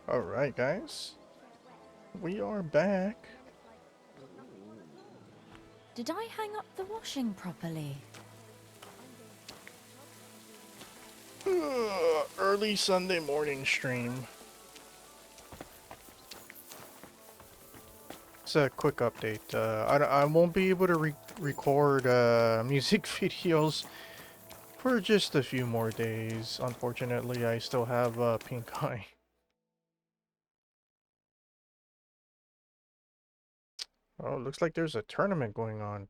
Alright, guys. We are back. Did I hang up the washing properly? Early Sunday morning stream. It's a quick update. I won't be able to record music videos for just a few more days. Unfortunately, I still have pink eye. Oh, looks like there's a tournament going on.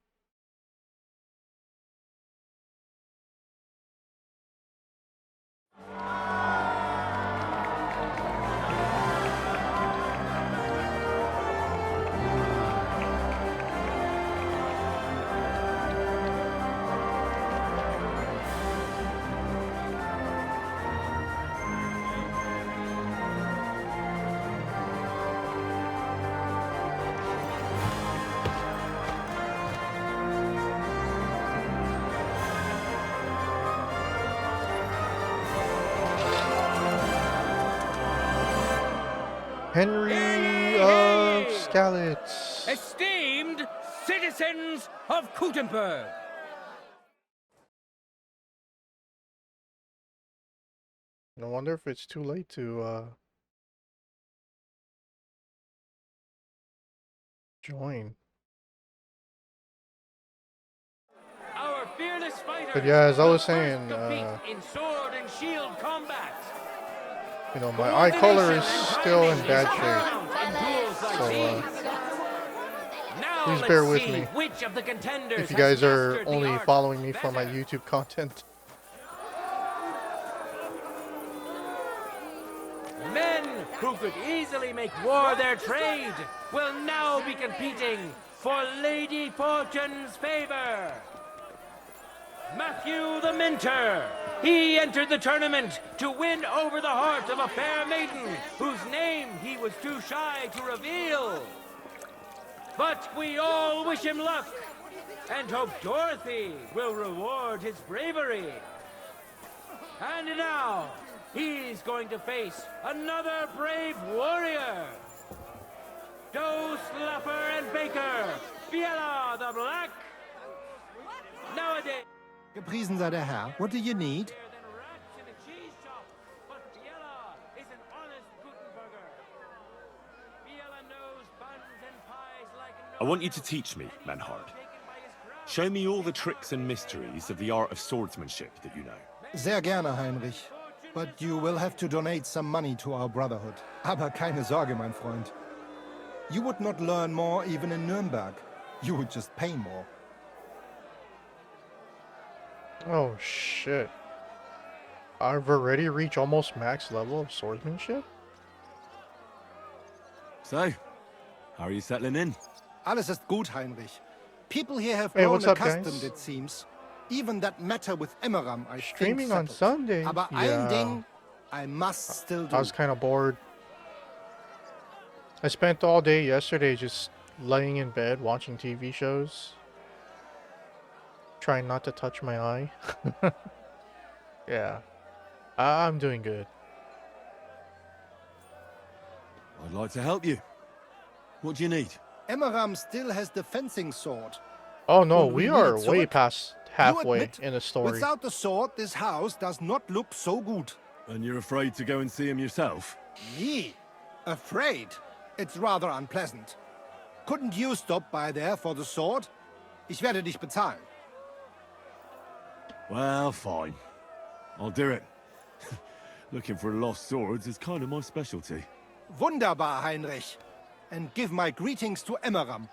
Henry of Skalitz. Esteemed citizens of Gutenberg. No wonder if it's too late to join. Our fearless fighters. But yeah, as I was saying, in sword and shield combat. you know, my eye color is still in bad shape. So please bear with me if you guys are only following me for my YouTube content. Men who could easily make war their trade will now be competing for Lady Fortune's favor. Matthew the Minter. He entered the tournament to win over the heart of a fair maiden whose name he was too shy to reveal. But we all wish him luck and hope Dorothy will reward his bravery. And now, he's going to face another brave warrior. Doe, Slapper, and Baker. Biela the Black. Nowadays... Gepriesen sei der Herr. What do you need? I want you to teach me, Manhard. Show me all the tricks and mysteries of the art of swordsmanship that you know. Sehr gerne, Heinrich. But you will have to donate some money to our brotherhood. Aber keine Sorge, mein Freund. You would not learn more even in Nuremberg. You would just pay more. Oh shit. I've already reached almost max level of swordsmanship? So, how are you settling in? Alles ist gut, Heinrich. People here have Hey, grown what's up, accustomed, guys? it seems. Even that matter with Emmeram, I Streaming think on settled. Sunday? Aber Yeah. ein Ding, I must still do. I was kind of bored. I spent all day yesterday just laying in bed watching TV shows. Trying not to touch my eye. Yeah. I'm doing good. I'd like to help you. What do you need? Emmeram still has the fencing sword. Oh no, Und we we are need it way zurück. past You halfway admit, in the story. without the sword, this house does not look so good. And you're afraid to go and see him yourself? Me? Afraid? It's rather unpleasant. Couldn't you stop by there for the sword? Ich werde dich bezahlen. Well, fine. I'll do it. Looking for lost swords is kind of my specialty. Wunderbar, Heinrich. And give my greetings to Emmeram.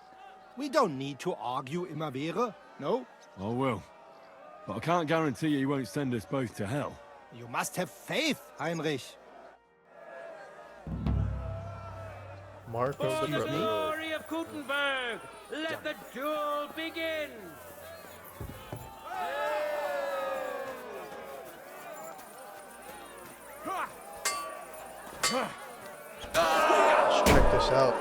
We don't need to argue immer wäre, no? I will. But I can't guarantee you won't send us both to hell. You must have faith, Heinrich. Mark For of the the Brother. glory of Gutenberg, let the duel begin. Let's check this out.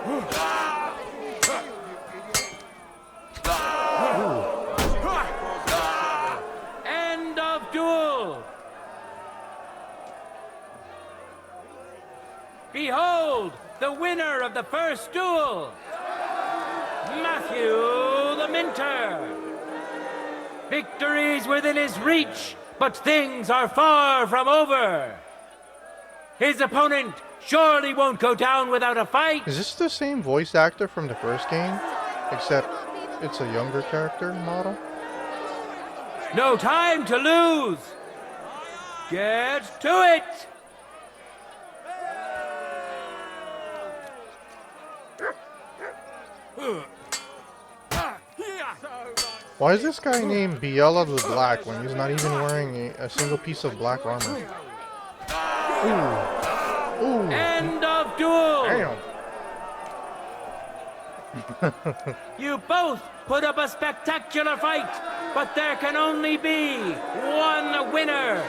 End of duel. Behold behold, the winner of the first duel, Matthew the Minter. Victory's within his reach, but things are far from over. His opponent surely won't go down without a fight. Is this the same voice actor from the first game? Except it's a younger character model? No time to lose. Get to it. Why is this guy named Biella the Black when he's not even wearing a single piece of black armor? Ooh. Ooh. End of duel. Damn. You both put up a spectacular fight, but there can only be one winner.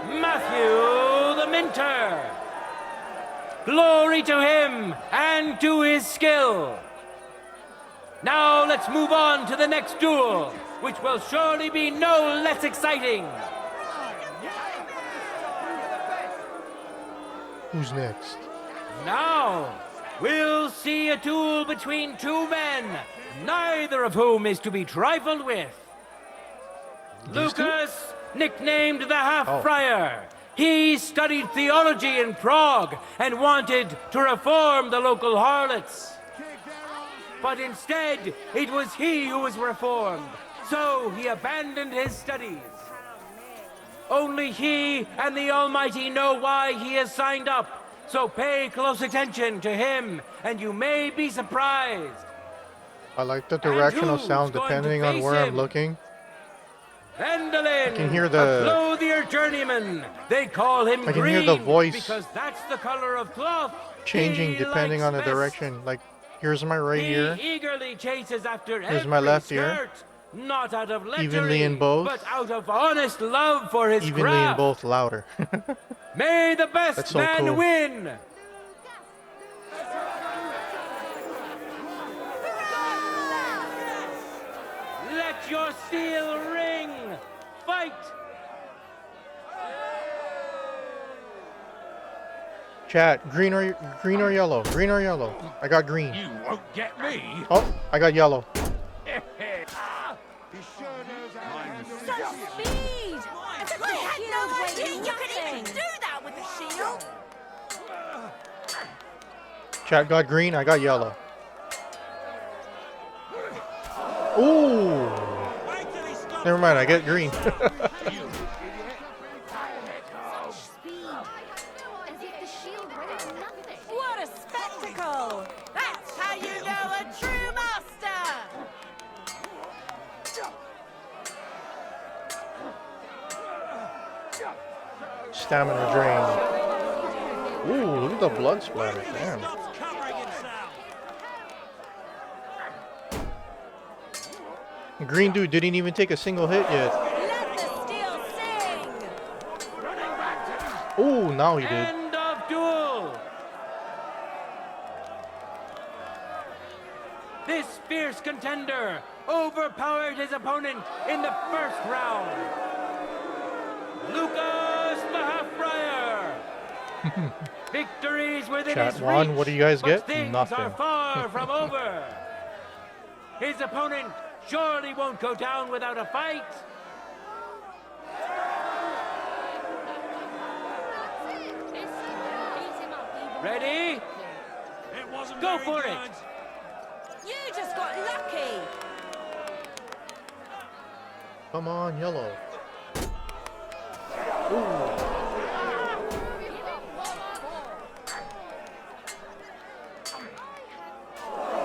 Matthew the Minter. Glory to him and to his skill. Now let's move on to the next duel, which will surely be no less exciting. Who's next? Now, we'll see a duel between two men, neither of whom is to be trifled with. Lucas, nicknamed the Half-Friar. He studied theology in Prague and wanted to reform the local harlots. But instead, it was he who was reformed, so he abandoned his studies. Only he and the Almighty know why he has signed up, so pay close attention to him, and you may be surprised. I like the directional sound depending on where I'm looking. Vendolin, I can hear the a clothier journeyman. They call him I can green hear the voice because that's the color of cloth changing he depending likes on the best. direction. Like, here's my right ear. He eagerly chases after Here's my every left ear. skirt, not out of lechery, Evenly in both. but out of honest love for his Evenly craft. in both, louder. May the best That's so man cool. win. Let your steel ring. Fight. Chat, green or yellow? Green or yellow? I got green. You won't get me. Oh, I got yellow. Some speed! I had no idea you could even do that with the shield! Chat got green, I got yellow. Ooh! Never mind, I get green. What a spectacle! That's how you know a true master! Stamina drain. Ooh, look at the blood splatter. Damn. Green dude didn't even take a single hit yet. Let the steel sing! Ooh, now he did. End of duel. This fierce contender overpowered his opponent in the first round. Lucas the Half-Friar. Victories within Chat his one, reach, what do you guys but get? things Nothing. are far from over. His opponent surely won't go down without a fight. Ready? Go for it. You just got lucky! Come on, yellow. Ooh.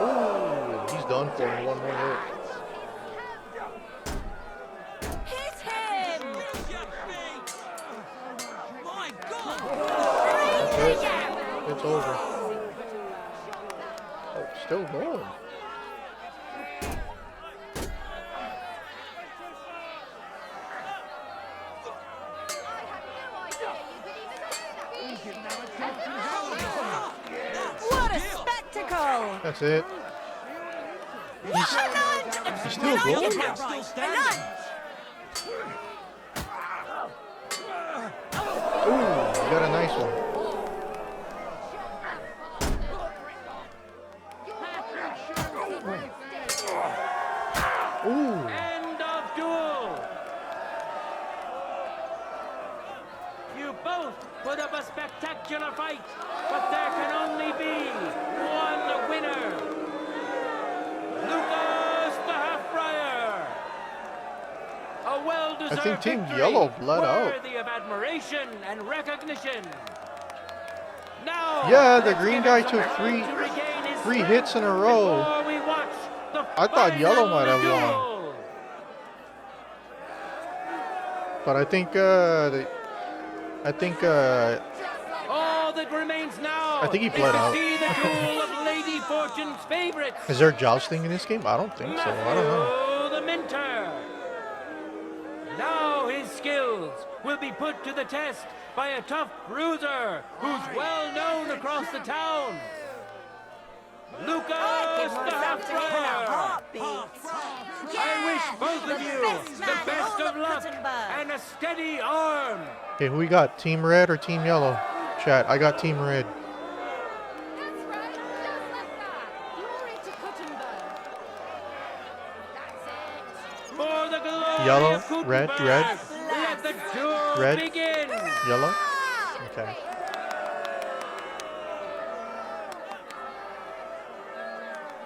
Ooh, he's done for in one more hit. Hit him! That's it. It's over. Oh, still going. What a spectacle! That's it. He's still going. Ooh, you got a nice one. both put up a spectacular fight, but there can only be one winner. Lucas the Half-Briar. A well-deserved I think Team victory, Yellow bled out. worthy of admiration and recognition. Now, Yeah, the let's green give guy him some took time to regain his three strength hits in a row. before we watch the I thought Yellow might have final won. duel. But I think All that remains now I think he is bled to out. see the duel of Lady Fortune's favorites. is there jousting in this game? I don't think so. I don't know. Matthew the Minter. Now his skills will be put to the test by a tough bruiser who's well known across the town. Lucas the Half-Briar. I wish both of you the best of luck and a steady arm. Okay, who we got? Team Red or Team Yellow? Chat, I got Team Red. That's right, just like that. Glory to Gutenberg. That's it. For the glory Yellow, of Gutenberg, red, red. let the duel Red. begin. Yellow? Okay.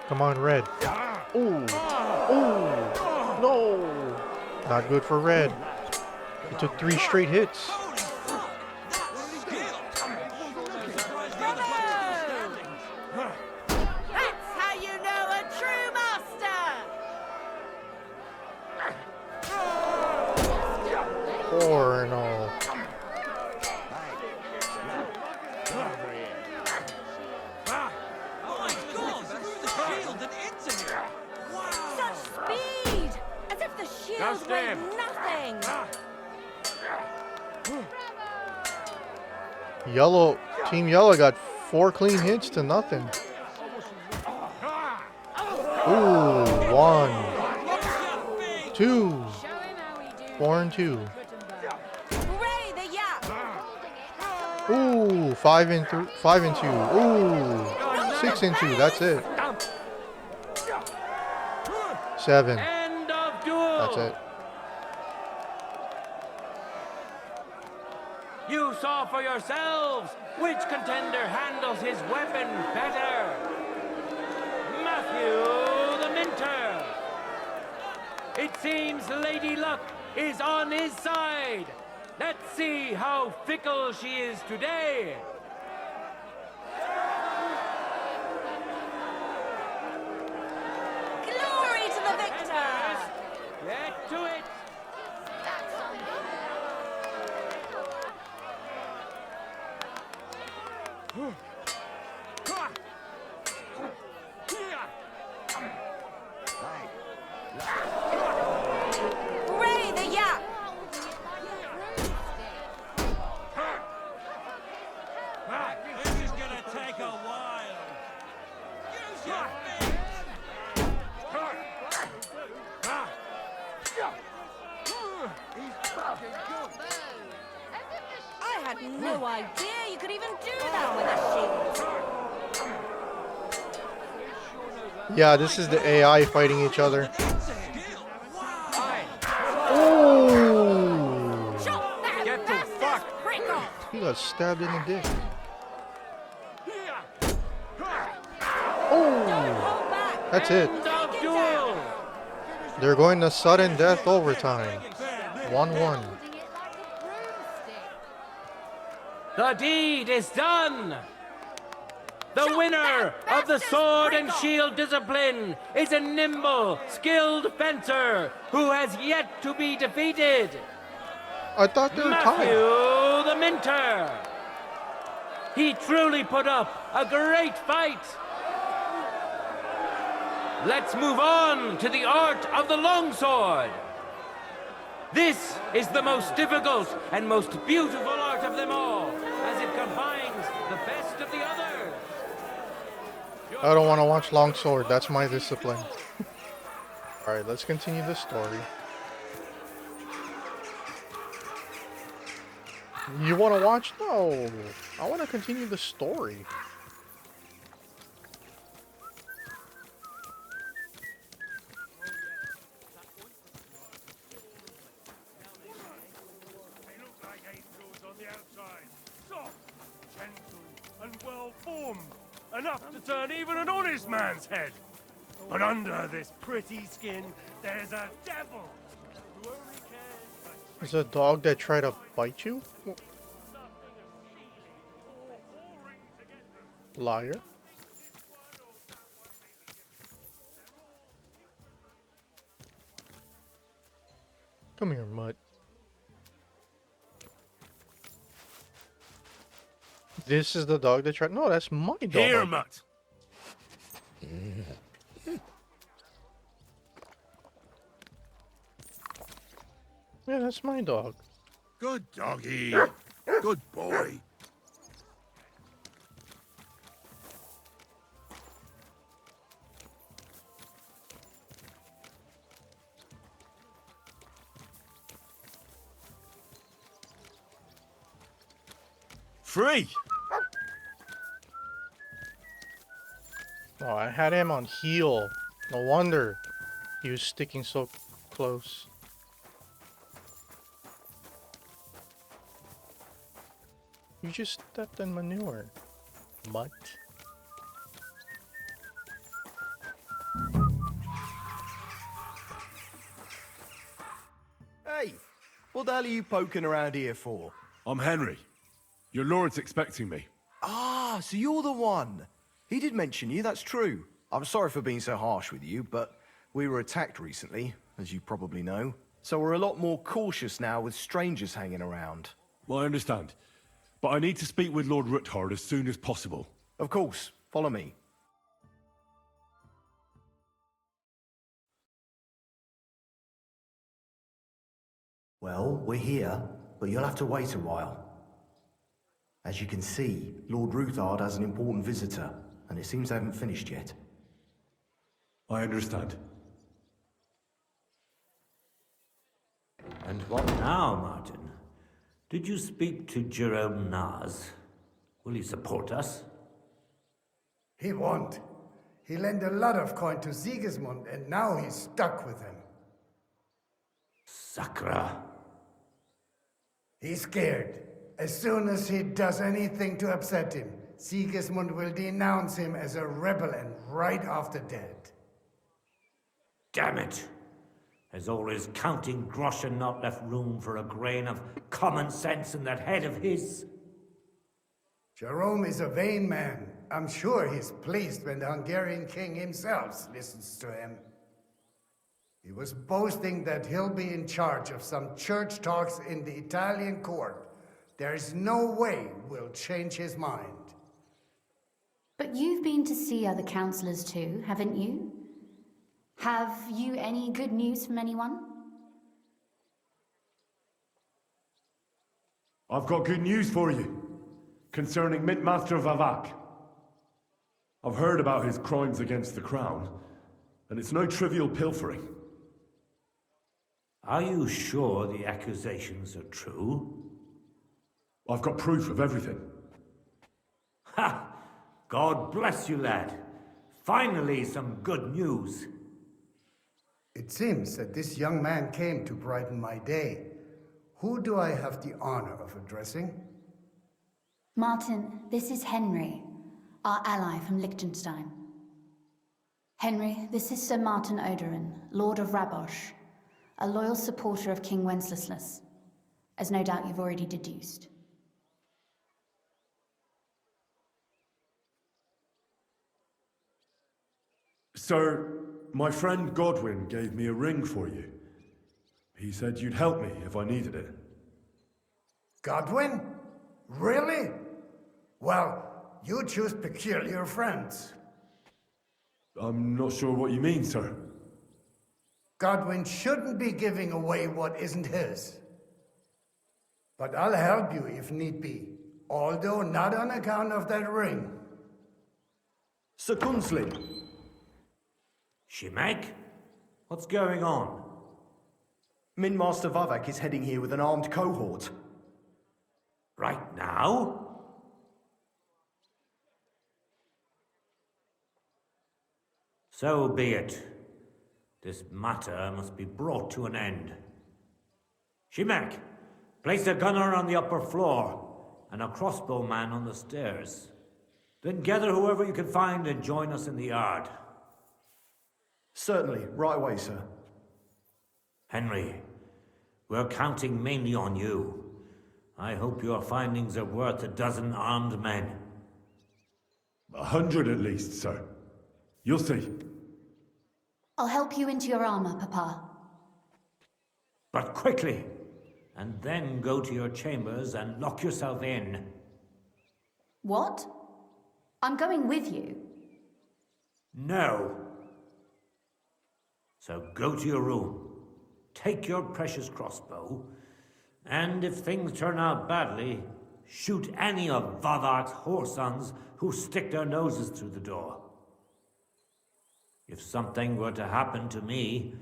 Come on, Red. Ooh. Ooh. No. Not good for Red. He took 3 straight hits. That's how you know a true master. 4-0. Such speed! As if the shield Just weighed him. nothing. Yellow, Team Yellow got 4 clean hits to nothing. Ooh, 1, 2, Show him how we do 4 and 2. Hooray, the yap! Ooh, 5 and 2. Ooh, 6 and 2. That's it. 7. End of duel. That's it. You saw for yourselves which contender handles his weapon better. Matthew the Minter. It seems Lady Luck is on his side. Let's see how fickle she is today. Glory to the victor! Get to it. Hooray, the yap! This is gonna take a while. Use your feet. I had no idea you could even do that with a shield. Yeah, this is the AI fighting each other. Fine. Ooh. Chop that Get to bastard's fuck. prick off! He got stabbed in the dick. Don't Ooh. hold back! That's it. End of duel. They're going to sudden death overtime. 1-1. The deed is done. The winner of the sword and shield discipline is a nimble, skilled fencer who has yet to be defeated. I thought they were Matthew tied. the Minter. He truly put up a great fight. Let's move on to the art of the longsword. This is the most difficult and most beautiful art of them all, as it combines the best of the others. I don't want to watch Longsword. That's my discipline. Alright, let's continue the story. You want to watch? No. I want to continue the story. outside. Soft, gentle, and well-formed. Enough to turn even an honest man's head. But under this pretty skin, there's a devil. Who only cares for There's a dog that tried to bite you? Liar. Come here, Mutt. This is the dog that tried. No, that's my dog. Here, Mutt. Yeah, that's my dog. Good doggy. Good boy. Free! Oh, I had him on heel. No wonder he was sticking so close. You just stepped in manure, Mutt. Hey, what the hell are you poking around here for? I'm Henry. Your lord's expecting me. Ah, so you're the one. He did mention you, that's true. I'm sorry for being so harsh with you, but we were attacked recently, as you probably know. So we're a lot more cautious now with strangers hanging around. Well, I understand. But I need to speak with Lord Ruthard as soon as possible. Of course, follow me. Well, we're here, but you'll have to wait a while. As you can see, Lord Ruthard has an important visitor, and it seems they haven't finished yet. I understand. And what now, Martin? Did you speak to Jerome Naz? Will he support us? He won't. He lent a lot of coin to Sigismund, and now he's stuck with him. Sakra. He's scared. As soon as he does anything to upset him, Sigismund will denounce him as a rebel and right off the dead. Damn it! Has all his counting groschen not left room for a grain of common sense in that head of his? Jerome is a vain man. I'm sure he's pleased when the Hungarian king himself listens to him. He was boasting that he'll be in charge of some church talks in the Italian court. There's no way we'll change his mind. But you've been to see other councillors too, haven't you? Have you any good news from anyone? I've got good news for you concerning Mintmaster Vavak. I've heard about his crimes against the crown, and it's no trivial pilfering. Are you sure the accusations are true? I've got proof of everything. Ha! God bless you, lad. Finally, some good news. It seems that this young man came to brighten my day. Who do I have the honor of addressing? Martin, this is Henry, our ally from Liechtenstein. Henry, this is Sir Martin Oderin, Lord of Rabosh, a loyal supporter of King Wenceslas, as no doubt you've already deduced. Sir, my friend Godwin gave me a ring for you. He said you'd help me if I needed it. Godwin? Really? Well, you choose peculiar friends. I'm not sure what you mean, sir. Godwin shouldn't be giving away what isn't his. But I'll help you if need be, although not on account of that ring. Sir Kunslin. Shimek? What's going on? Minmaster Vavak is heading here with an armed cohort. Right now? So be it. This matter must be brought to an end. Shimek, place a gunner on the upper floor. and a crossbowman on the stairs. Then gather whoever you can find and join us in the yard. Certainly, right away, sir. Henry, we're counting mainly on you. I hope your findings are worth a dozen armed men. 100 at least, sir. You'll see. I'll help you into your armor, Papa. But quickly, and then go to your chambers and lock yourself in. What? I'm going with you. No. So go to your room, take your precious crossbow, and if things turn out badly, shoot any of Vavak's whoresons who stick their noses through the door. If something were to happen to me,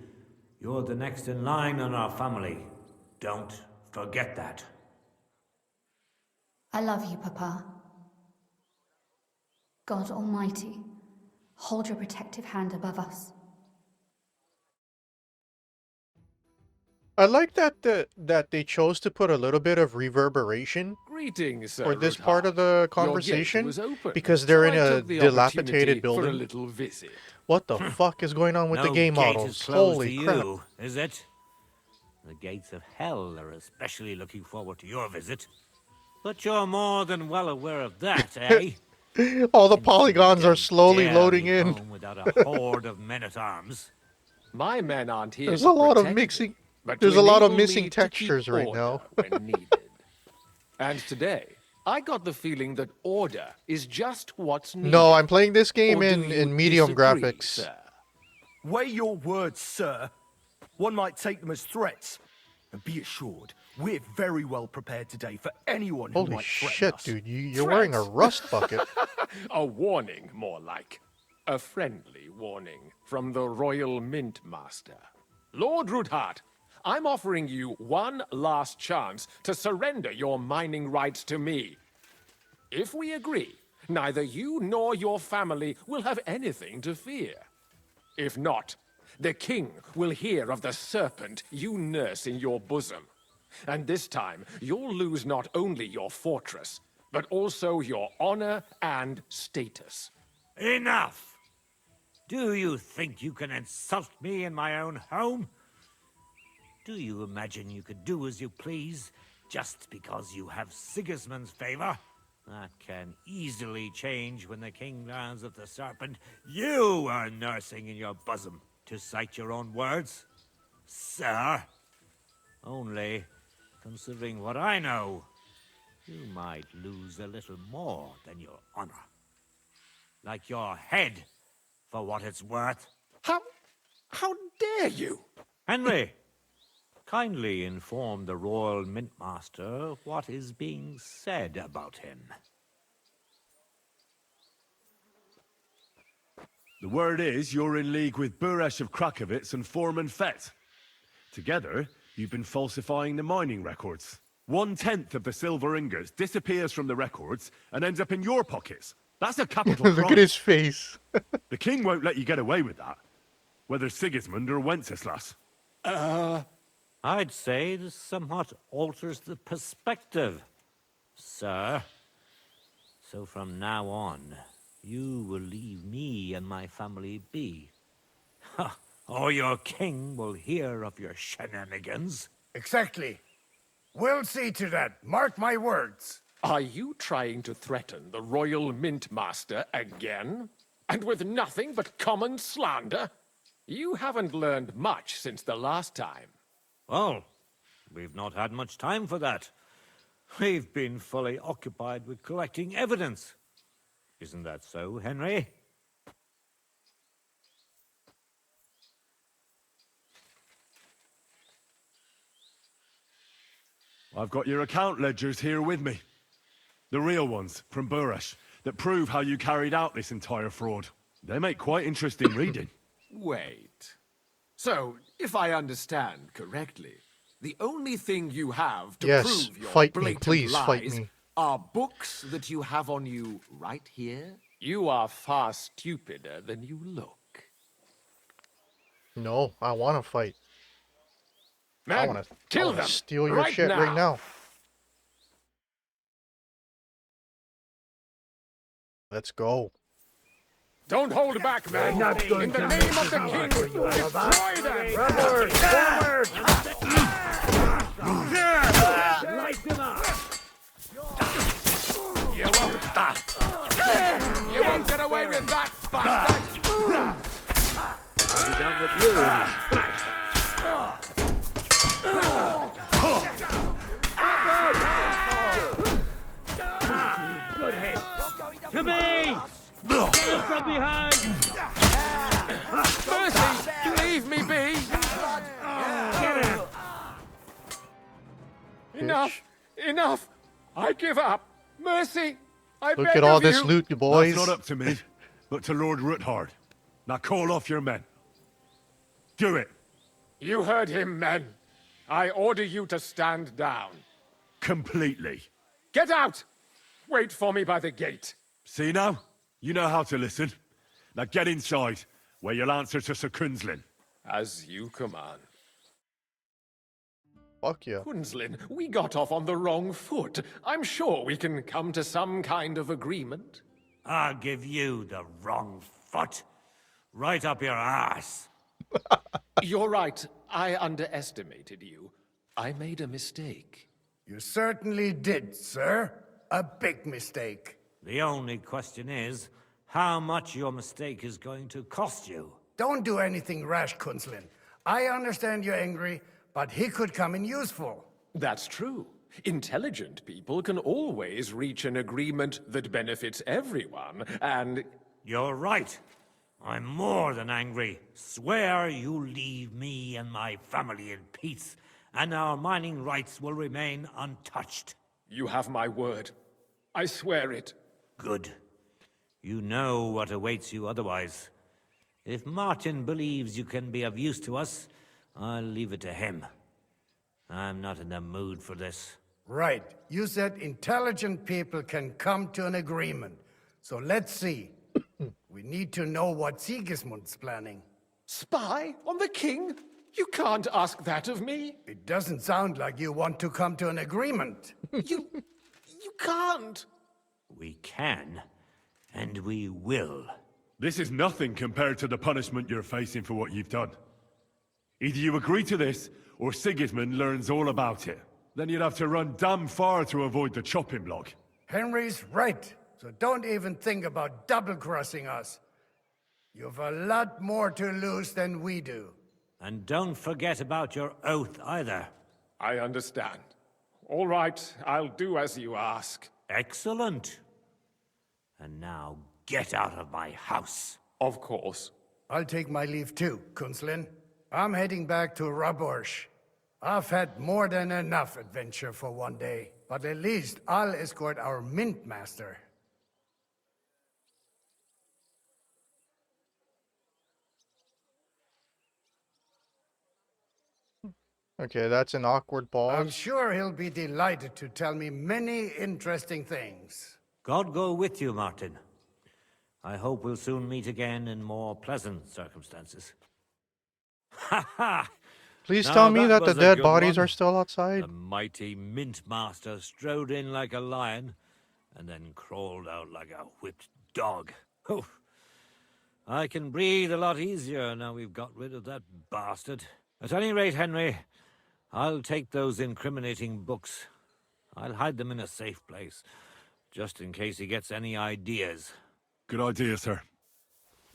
you're the next in line in our family. Don't forget that. I love you, Papa. God Almighty, hold your protective hand above us. I like that they chose to put a little bit of reverberation Greetings, Sir for this Rudhart. part of the Your gate conversation was open, because they're so in I a took the dilapidated opportunity For a building. little visit. What the fuck is going on with the No game gate models? is closed Holy to crap. you, is it? The gates of hell are especially looking forward to your visit. But you're more than well aware of that, eh? All the And polygons are don't slowly dare loading leave in. home without a horde of men-at-arms. My men aren't here There's to a lot of protect mixing. me, but There's to a lot of enable missing me to keep textures right order now. when needed. And today, I got the feeling that order is just what's needed. No, I'm playing this game Or do in you medium disagree, graphics. Sir? Weigh your words, sir. One might take them as threats. And be assured, we're very well prepared today for anyone who Holy might threaten shit, us. dude. You're wearing a Threats? rust bucket. A warning, more like. A friendly warning from the Royal Mint Master. Lord Rudhart, I'm offering you one last chance to surrender your mining rights to me. If we agree, neither you nor your family will have anything to fear. If not, the king will hear of the serpent you nurse in your bosom. And this time, you'll lose not only your fortress, but also your honor and status. Enough! Do you think you can insult me in my own home? Do you imagine you could do as you please just because you have Sigismund's favor? That can easily change when the king learns of the serpent you are nursing in your bosom, to cite your own words, sir. Only, considering what I know, you might lose a little more than your honor. Like your head, for what it's worth. How dare you? Henry, kindly inform the Royal Mintmaster what is being said about him. The word is you're in league with Buresh of Krakowitz and Foreman Fett. Together, you've been falsifying the mining records. 1/10 of the silver ingots disappears from the records and ends up in your pockets. That's a capital crime. Look at his face. The king won't let you get away with that. Whether Sigismund or Wenceslas. I'd say this somewhat alters the perspective, sir. So from now on, you will leave me and my family be. Or your king will hear of your shenanigans. Exactly. We'll see to that. Mark my words. Are you trying to threaten the Royal Mint Master again? And with nothing but common slander? You haven't learned much since the last time. Well, we've not had much time for that. We've been fully occupied with collecting evidence. Isn't that so, Henry? I've got your account ledgers here with me. The real ones, from Buresh, that prove how you carried out this entire fraud. They make quite interesting reading. Wait. So, if I understand correctly, the only thing you have to Yes, prove your fight me, blatant please, lies fight me. are books that you have on you right here? You are far stupider than you look. No, I want to fight. I Men, want to kill them steal your right shit right now. now. Let's go. Don't hold back, men. In the name of the king, destroy them! Light them up! You won't get away with that, bastard! I'll be done with you in a flash. Good hit. To me! Get from behind! Mercy, leave me be! Get him! Enough! Enough! I give up! Mercy! I Look beg at all of this you. loot, you boys. That's not up to me, but to Lord Ruthard. Now call off your men. Do it. You heard him, men. I order you to stand down. Completely. Get out! Wait for me by the gate. See now? You know how to listen. Now get inside, where you'll answer to Sir Kunzlin. As you command. Fuck yeah. Kunzlin, we got off on the wrong foot. I'm sure we can come to some kind of agreement. I'll give you the wrong foot. Right up your ass. You're right. I underestimated you. I made a mistake. You certainly did, sir. A big mistake. The only question is, how much your mistake is going to cost you. Don't do anything rash, Kunzlin. I understand you're angry, but he could come in useful. That's true. Intelligent people can always reach an agreement that benefits everyone, and... You're right. I'm more than angry. Swear you leave me and my family in peace, and our mining rights will remain untouched. You have my word. I swear it. Good. You know what awaits you otherwise. If Martin believes you can be of use to us, I'll leave it to him. I'm not in the mood for this. Right. You said intelligent people can come to an agreement. So let's see. We need to know what Sigismund's planning. Spy on the king? You can't ask that of me. It doesn't sound like you want to come to an agreement. You can't. We can, and we will. This is nothing compared to the punishment you're facing for what you've done. Either you agree to this, or Sigismund learns all about it. Then you'd have to run damn far to avoid the chopping block. Henry's right. So don't even think about double-crossing us. You've a lot more to lose than we do. And don't forget about your oath either. I understand. All right, I'll do as you ask. Excellent. And now get out of my house. Of course. I'll take my leave too, Kunzlin. I'm heading back to Raborsh. I've had more than enough adventure for one day, but at least I'll escort our mint master. Okay, that's an awkward pause. I'm sure he'll be delighted to tell me many interesting things. God go with you, Martin. I hope we'll soon meet again in more pleasant circumstances. Ha ha! Please Now tell me that the was a dead good bodies one. are still outside. The mighty mint master strode in like a lion, and then crawled out like a whipped dog. Oof. I can breathe a lot easier now we've got rid of that bastard. At any rate, Henry, I'll take those incriminating books. I'll hide them in a safe place, just in case he gets any ideas. Good idea, sir.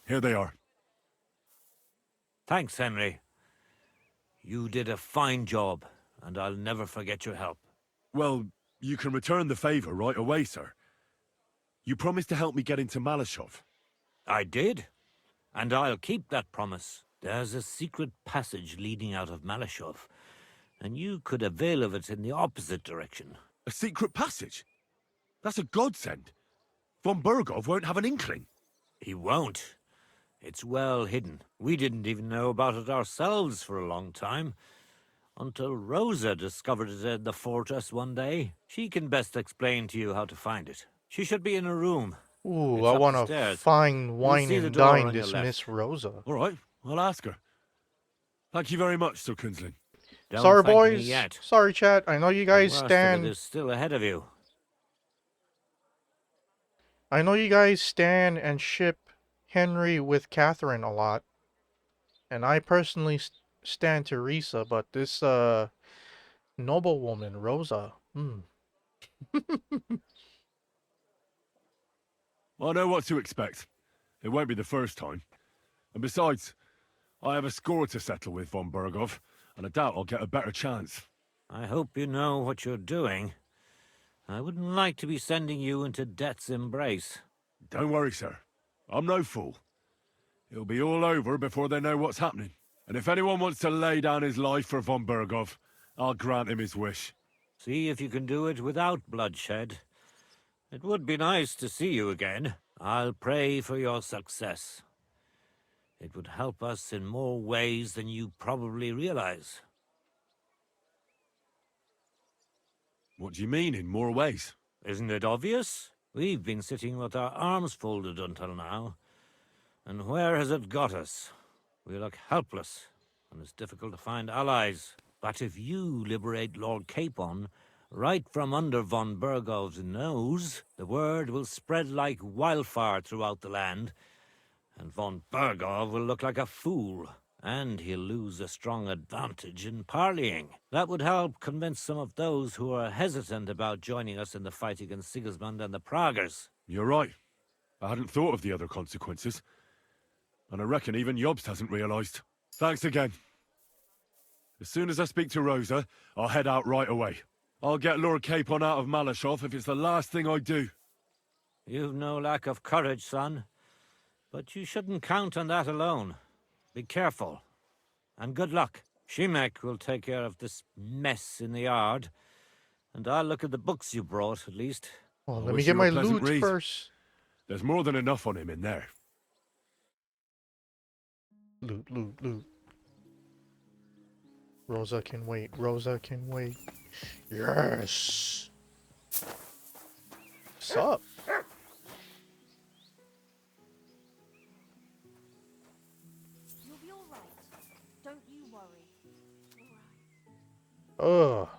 Here they are. Thanks, Henry. You did a fine job, and I'll never forget your help. Well, you can return the favor right away, sir. You promised to help me get into Malashov. I did, and I'll keep that promise. There's a secret passage leading out of Malashov, and you could avail of it in the opposite direction. A secret passage? That's a godsend. Von Burgov won't have an inkling. He won't. It's well hidden. We didn't even know about it ourselves for a long time, until Rosa discovered it in the fortress one day. She can best explain to you how to find it. She should be in her room. Ooh, It's I want to upstairs. fine, wine, see the and door dine on your this left. Miss Rosa. All right, I'll ask her. Thank you very much, Sir Kunzlin. Don't Sorry, thank me boys. yet. Sorry, chat. I know you The guys worst of stand. it is still ahead of you. I know you guys stand and ship Henry with Catherine a lot. And I personally stand Teresa, but this noblewoman, Rosa. I know what to expect. It won't be the first time. And besides, I have a score to settle with von Berghoff, and I doubt I'll get a better chance. I hope you know what you're doing. I wouldn't like to be sending you into death's embrace. Don't worry, sir. I'm no fool. It'll be all over before they know what's happening. And if anyone wants to lay down his life for von Berghoff, I'll grant him his wish. See if you can do it without bloodshed. It would be nice to see you again. I'll pray for your success. It would help us in more ways than you probably realize. What do you mean, in more ways? Isn't it obvious? We've been sitting with our arms folded until now. And where has it got us? We look helpless, and it's difficult to find allies. But if you liberate Lord Capon, right from under von Berghoff's nose, the word will spread like wildfire throughout the land, and von Berghoff will look like a fool, and he'll lose a strong advantage in parleying. That would help convince some of those who are hesitant about joining us in the fight against Sigismund and the Praguers. You're right. I hadn't thought of the other consequences. And I reckon even Jobst hasn't realized. Thanks again. As soon as I speak to Rosa, I'll head out right away. I'll get Lord Capon out of Malashov if it's the last thing I do. You've no lack of courage, son. But you shouldn't count on that alone. Be careful. And good luck. Shimek will take care of this mess in the yard. And I'll look at the books you brought, at least. Well, let me get my loot first. There's more than enough on him in there. Loot, loot, loot. Rosa can wait. Rosa can wait. Yes! What's up? You'll be alright. Don't you worry. Alright. Ugh.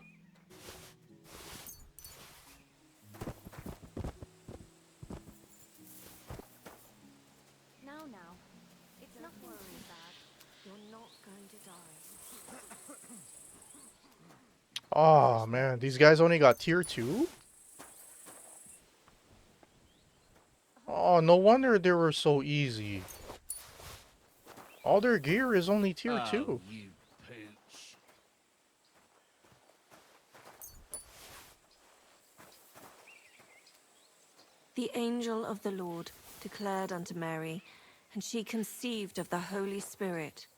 Now. It's not worrying bad. You're not going to die. Oh man, these guys only got tier 2? Oh, no wonder they were so easy. All their gear is only tier 2. You pooch. The angel of the Lord declared unto Mary, and she conceived of the Holy Spirit.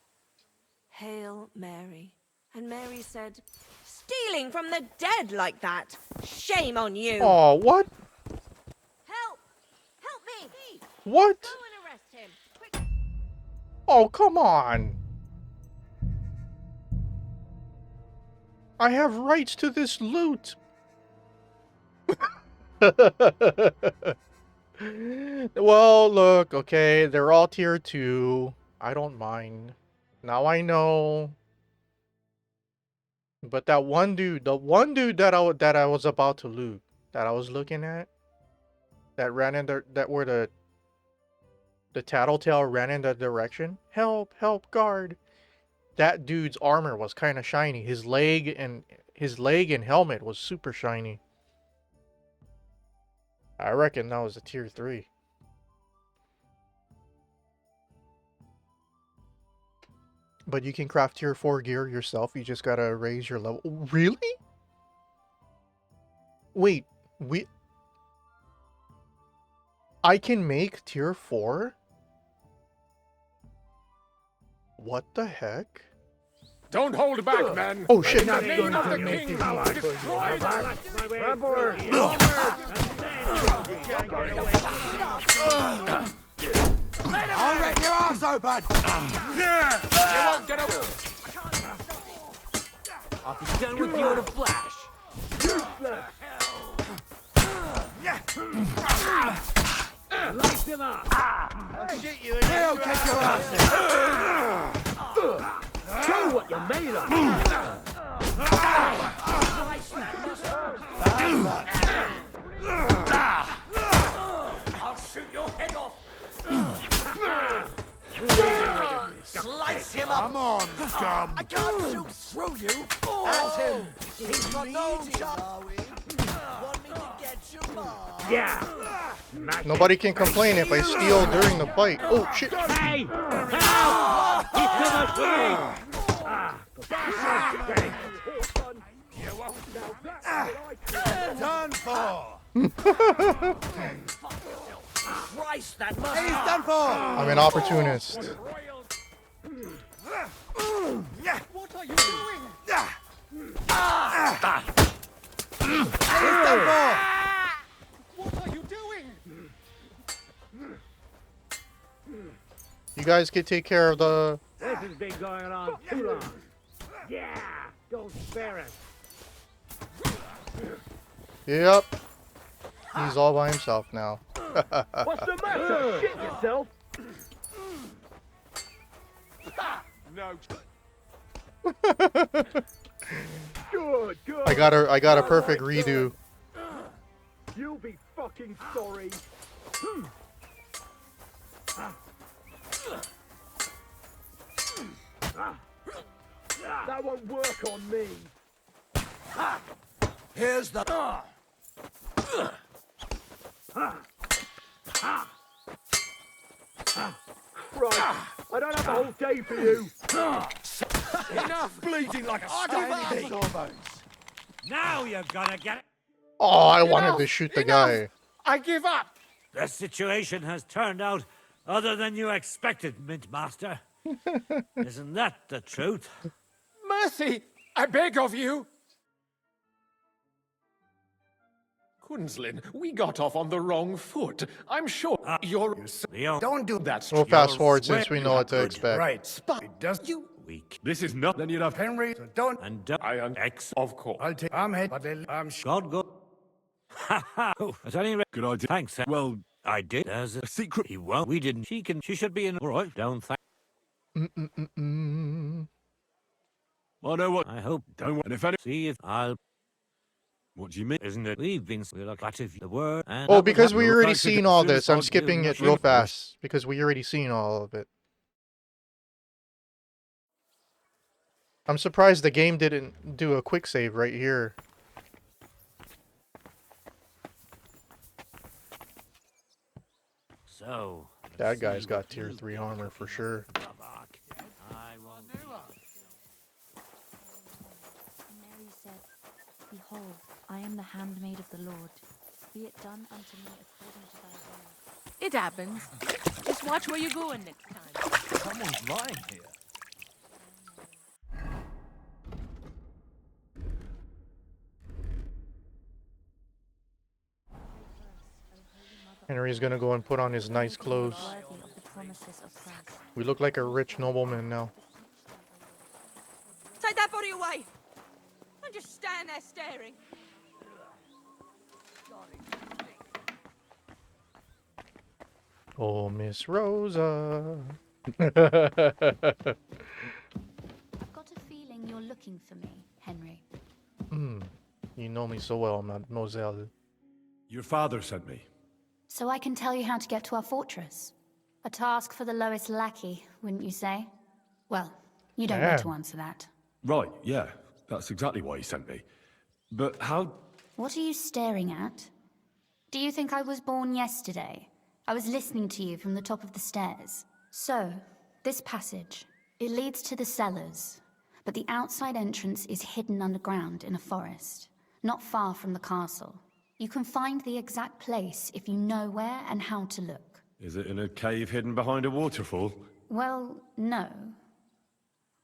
Hail, Mary. And Mary said, Stealing from the dead like that! Shame on you! Oh, what? Help! Help me! What? Go and arrest him! Quick! Oh, come on. I have rights to this loot. Well, look, okay, they're all tier 2. I don't mind. Now I know. But that one dude, the one dude that I was about to loot, that I was looking at, that ran in where the tattletale ran in that direction. Help, help, guard. That dude's armor was kind of shiny. His leg and helmet was super shiny. I reckon that was a tier 3. But you can craft tier 4 gear yourself. You just gotta raise your level. Really? Wait, I can make tier 4? What the heck? Don't hold back, man. Oh shit! In the name of the king, destroy them. I'll rip your arse open! You won't get away. I'll be done with you in a flash. Light them up. He'll kick your ass! Show what you're made of. Slice him up! Come on, scum! I can't shoot through you! At him! He's got no chance! Want me to get you, Bob? Yeah. Nobody can complain if I steal during the fight. Oh shit! Hey! Help! He's gonna swing! Done for! Christ, that must He's done for! I'm an opportunist. What are you doing? He's done for! What are you doing? You guys can take care of the. This has been going on too long. Yeah! Don't spare us. Yep. He's all by himself now. What's the matter? Shit yourself! No. Good, good. I got a perfect redo. You'll be fucking sorry. That won't work on me. Here's the... Right, I don't have the whole day for you. Enough bleeding like a standing sawbones. Now you're gonna get it. Oh, I wanted to shoot the guy. I give up. The situation has turned out other than you expected, Mint Master. Isn't that the truth? Mercy, I beg of you. Kunzlin, we got off on the wrong foot. I'm sure you're... Don't do That's We'll true. fast forward since we know what to expect. right. Spy does you Weak. This is not. Then you'd have. Henry? So don't. And don't. I X, of course. I'll take. I'm head, but I'm sure. God go. Ha ha. Oh, at any rate. Good idea. Thanks. Well, I did. There's a secret. He won't. We didn't. She can. She should be in. All right. Don't thank. I know what. I hope. Don't want. And if any. See if I'll. What do you mean? Isn't it? We've been. We're like if the word. And Oh, because we already back to seen the all this. I'm suicide skipping deal it real machine. fast because we already seen all of it. I'm surprised the game didn't do a quick save right here. So. That guy's got tier 3 armor for sure. Mary said, "Behold, I am the handmaid of the Lord. Be it done unto me according to thy word." It happens. Just watch where you're going next time. Someone's lying here. Henry's gonna go and put on his nice clothes. Worthy of the promises of Christ. We look like a rich nobleman now. Take that body away. And just stand there staring. Oh, Miss Rosa. I've got a feeling you're looking for me, Henry. You know me so well, mademoiselle. Your father sent me. So I can tell you how to get to our fortress. A task for the lowest lackey, wouldn't you say? Well, you don't Yeah. need to answer that. Right. Yeah. That's exactly why he sent me. But how? What are you staring at? Do you think I was born yesterday? I was listening to you from the top of the stairs. So, this passage, it leads to the cellars, but the outside entrance is hidden underground in a forest, not far from the castle. You can find the exact place if you know where and how to look. Is it in a cave hidden behind a waterfall? Well, no.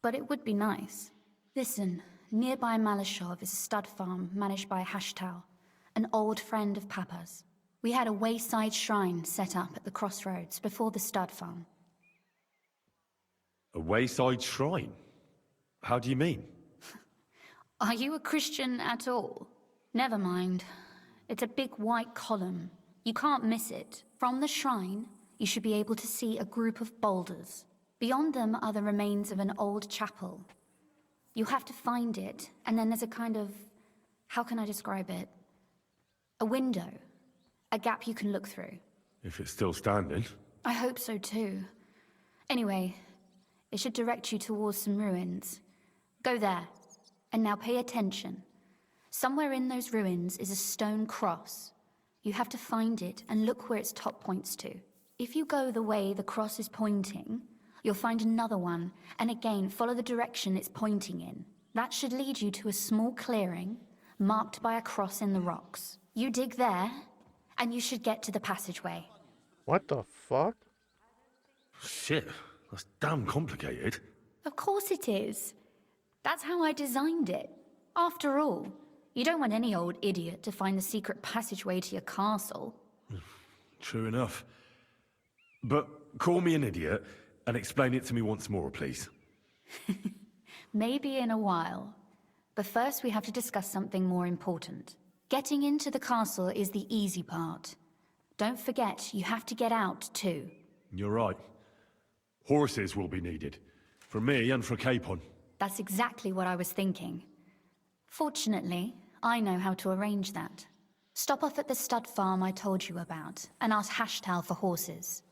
But it would be nice. Listen, nearby Malashov is a stud farm managed by Hashtal, an old friend of Papa's. We had a wayside shrine set up at the crossroads before the stud farm. A wayside shrine? How do you mean? Are you a Christian at all? Never mind. It's a big white column. You can't miss it. From the shrine, you should be able to see a group of boulders. Beyond them are the remains of an old chapel. You have to find it, and then there's a kind of... how can I describe it? A window. A gap you can look through. If it's still standing. I hope so too. Anyway, it should direct you towards some ruins. Go there. And now pay attention. Somewhere in those ruins is a stone cross. You have to find it and look where its top points to. If you go the way the cross is pointing, you'll find another one, and again follow the direction it's pointing in. That should lead you to a small clearing, marked by a cross in the rocks. You dig there, and you should get to the passageway. What the fuck? Shit, that's damn complicated. Of course it is. That's how I designed it. After all, you don't want any old idiot to find the secret passageway to your castle. True enough. But call me an idiot and explain it to me once more, please. Maybe in a while. But first we have to discuss something more important. Getting into the castle is the easy part. Don't forget, you have to get out too. You're right. Horses will be needed. For me and for Capon. That's exactly what I was thinking. Fortunately, I know how to arrange that. Stop off at the stud farm I told you about, and ask Hashtal for horses.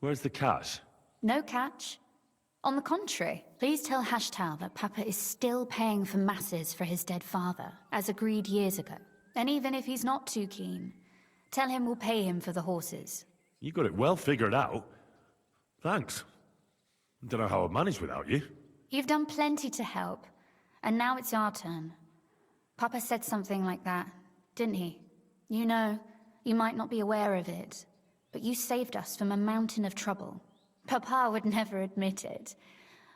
Where's the cash? No catch. On the contrary, please tell Hashtal that Papa is still paying for masses for his dead father, as agreed years ago. And even if he's not too keen, tell him we'll pay him for the horses. You got it well figured out. Thanks. Don't know how I'd manage without you. You've done plenty to help, and now it's our turn. Papa said something like that, didn't he? You know, you might not be aware of it, but you saved us from a mountain of trouble. Papa would never admit it,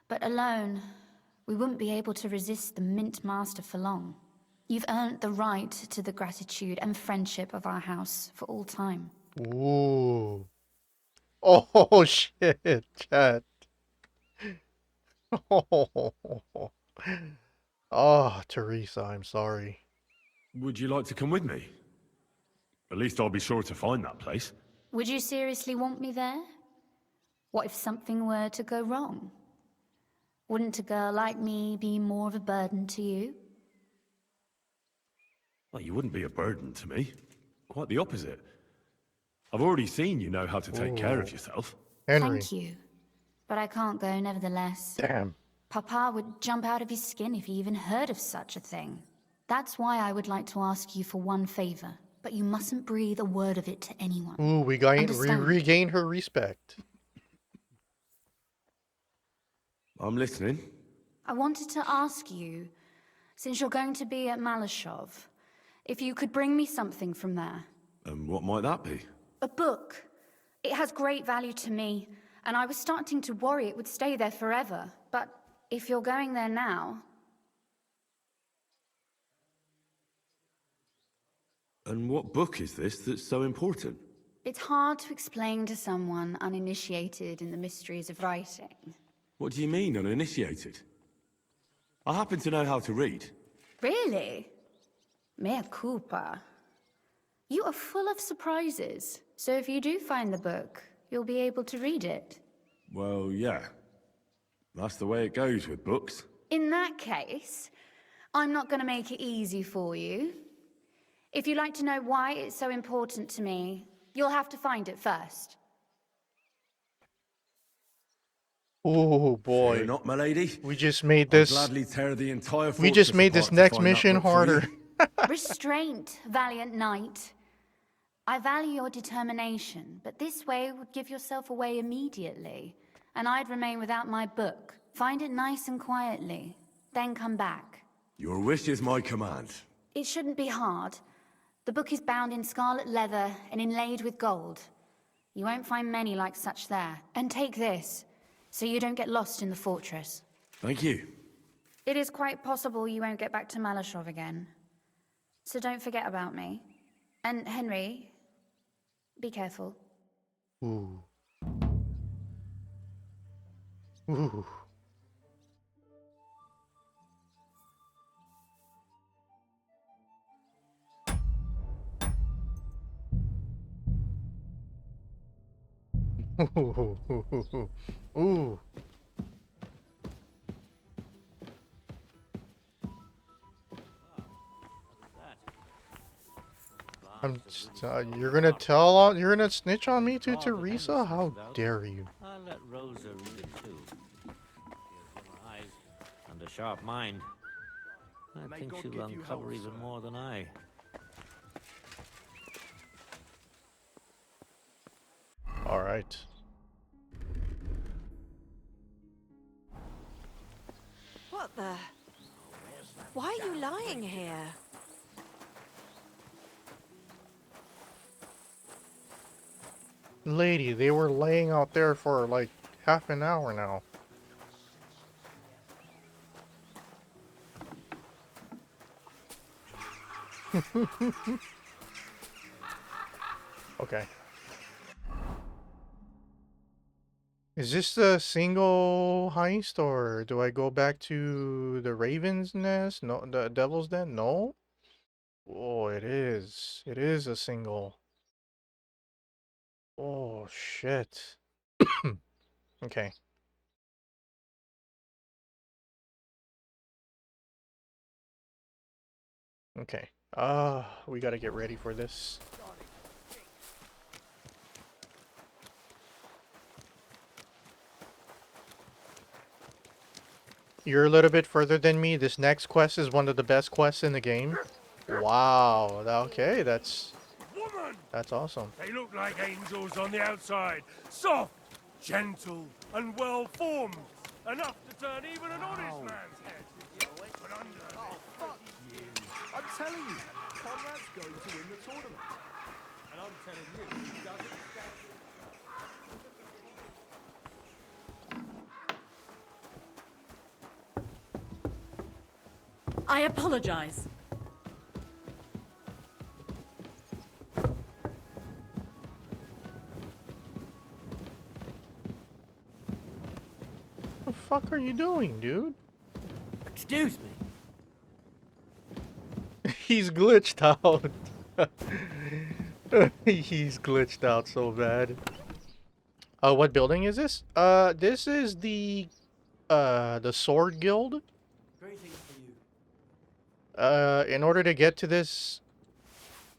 but alone, we wouldn't be able to resist the Mint Master for long. You've earned the right to the gratitude and friendship of our house for all time. Ooh. Oh, shit, chat. Oh, Teresa, I'm sorry. Would you like to come with me? At least I'll be sure to find that place. Would you seriously want me there? What if something were to go wrong? Wouldn't a girl like me be more of a burden to you? Well, you wouldn't be a burden to me. Quite the opposite. I've already seen you know how to take care of yourself. Henry. Thank you. But I can't go nevertheless. Damn. Papa would jump out of his skin if he even heard of such a thing. That's why I would like to ask you for one favor, but you mustn't breathe a word of it to anyone. Ooh, we regained her respect. I'm listening. I wanted to ask you, since you're going to be at Malashov, if you could bring me something from there. And what might that be? A book. It has great value to me, and I was starting to worry it would stay there forever. But if you're going there now... And what book is this that's so important? It's hard to explain to someone uninitiated in the mysteries of writing. What do you mean, uninitiated? I happen to know how to read. Really? Mea culpa. You are full of surprises. So if you do find the book, you'll be able to read it. Well, yeah. That's the way it goes with books. In that case, I'm not going to make it easy for you. If you'd like to know why it's so important to me, you'll have to find it first. Oh boy. Fear not, my lady. We just made this. I'll gladly tear the entire We just made this next mission harder. Restraint, valiant knight. I value your determination, but this way would give yourself away immediately, and I'd remain without my book. Find it nice and quietly, then come back. Your wish is my command. It shouldn't be hard. The book is bound in scarlet leather and inlaid with gold. You won't find many like such there. And take this, so you don't get lost in the fortress. Thank you. It is quite possible you won't get back to Malashov again. So don't forget about me. And Henry, be careful. Ooh. Ooh. Ooh. You're gonna tell on. You're gonna snitch on me to Teresa? How dare you? I'll let Rosa read it too. She has little eyes and a sharp mind. I think she'll uncover even more than I. All right. What the? Why are you lying here? Lady, they were laying out there for like half an hour now. Okay. Is this the single heist, or do I go back to the Raven's Nest? No, the Devil's Den? No? Oh, it is. It is a single. Oh, shit. Okay. Okay. We gotta get ready for this. You're a little bit further than me. This next quest is one of the best quests in the game. Wow. Okay, that's awesome. They look like angels on the outside. Soft, gentle, and well-formed. Enough to turn even an honest man's head. But under Fuck you. I'm telling you, Conrad's going to win the tournament. And I'm telling you, he doesn't stand. I apologize. What the fuck are you doing, dude? Excuse me. He's glitched out. He's glitched out so bad. What building is this? This is the Sword Guild. Greetings for you. In order to get to this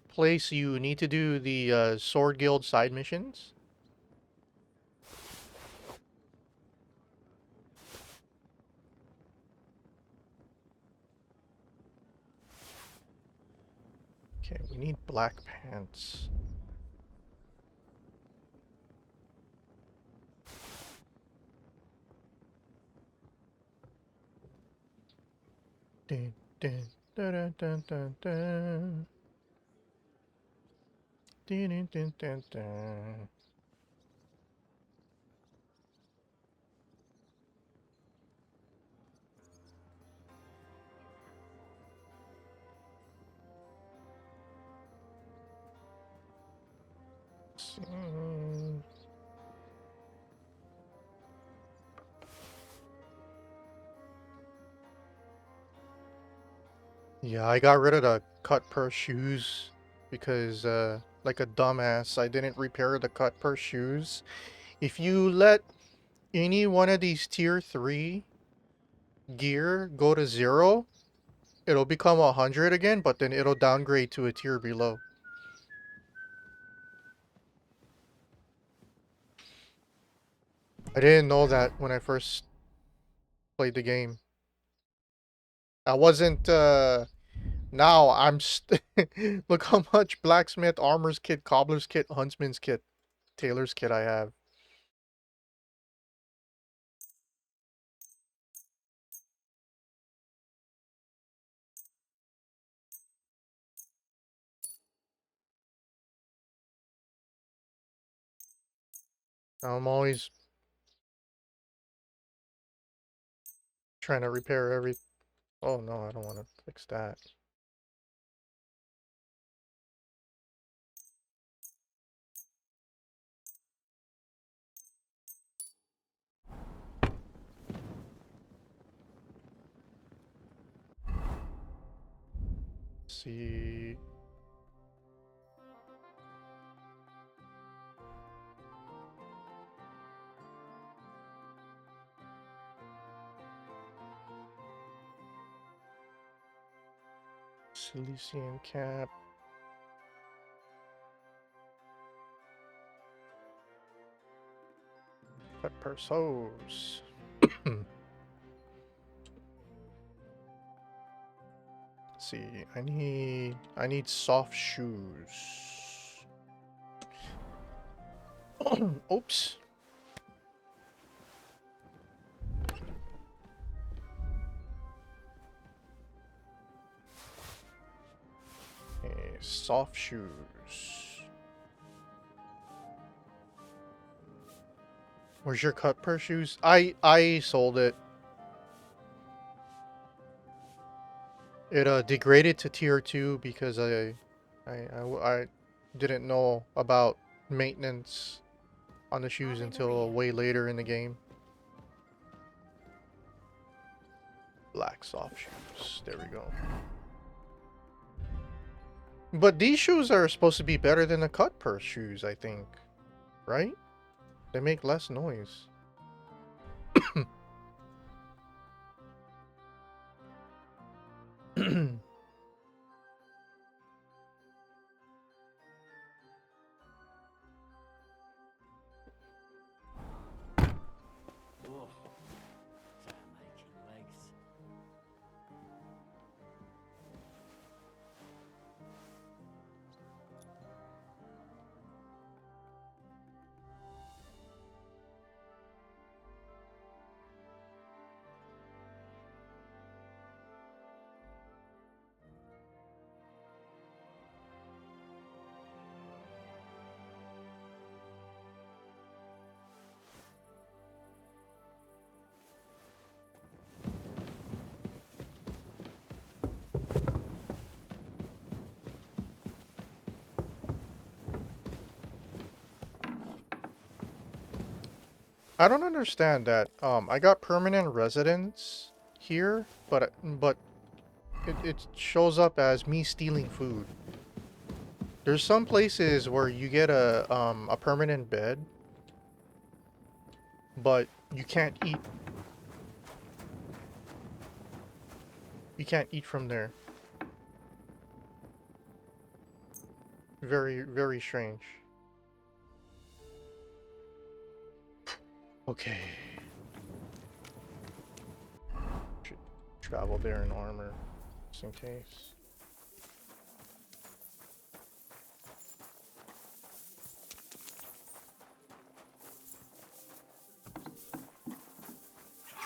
place, you need to do the Sword Guild side missions. Okay, we need black pants. Dun, dun, dun, dun, dun, dun. Dun, dun, dun, dun, dun. Yeah, I got rid of the cut purse shoes because, like a dumbass, I didn't repair the cut purse shoes. If you let any one of these tier 3 gear go to 0, it'll become 100 again, but then it'll downgrade to a tier below. I didn't know that when I first played the game. I wasn't, now I'm look how much blacksmith, armor's kit, cobbler's kit, huntsman's kit, tailor's kit I have. I'm always trying to repair every... Oh no, I don't want to fix that. See... Cilician cap. Cut purse hose. Let's see, I need soft shoes. Oops. Okay, soft shoes. Where's your cut purse shoes? I sold it. It degraded to tier 2 because I didn't know about maintenance on the shoes until way later in the game. Black soft shoes. There we go. But these shoes are supposed to be better than the cut purse shoes, I think. Right? They make less noise. I don't understand that. I got permanent residence here, but it shows up as me stealing food. There's some places where you get a permanent bed, but you can't eat. You can't eat from there. Very, very strange. Okay. Should travel there in armor, just in case.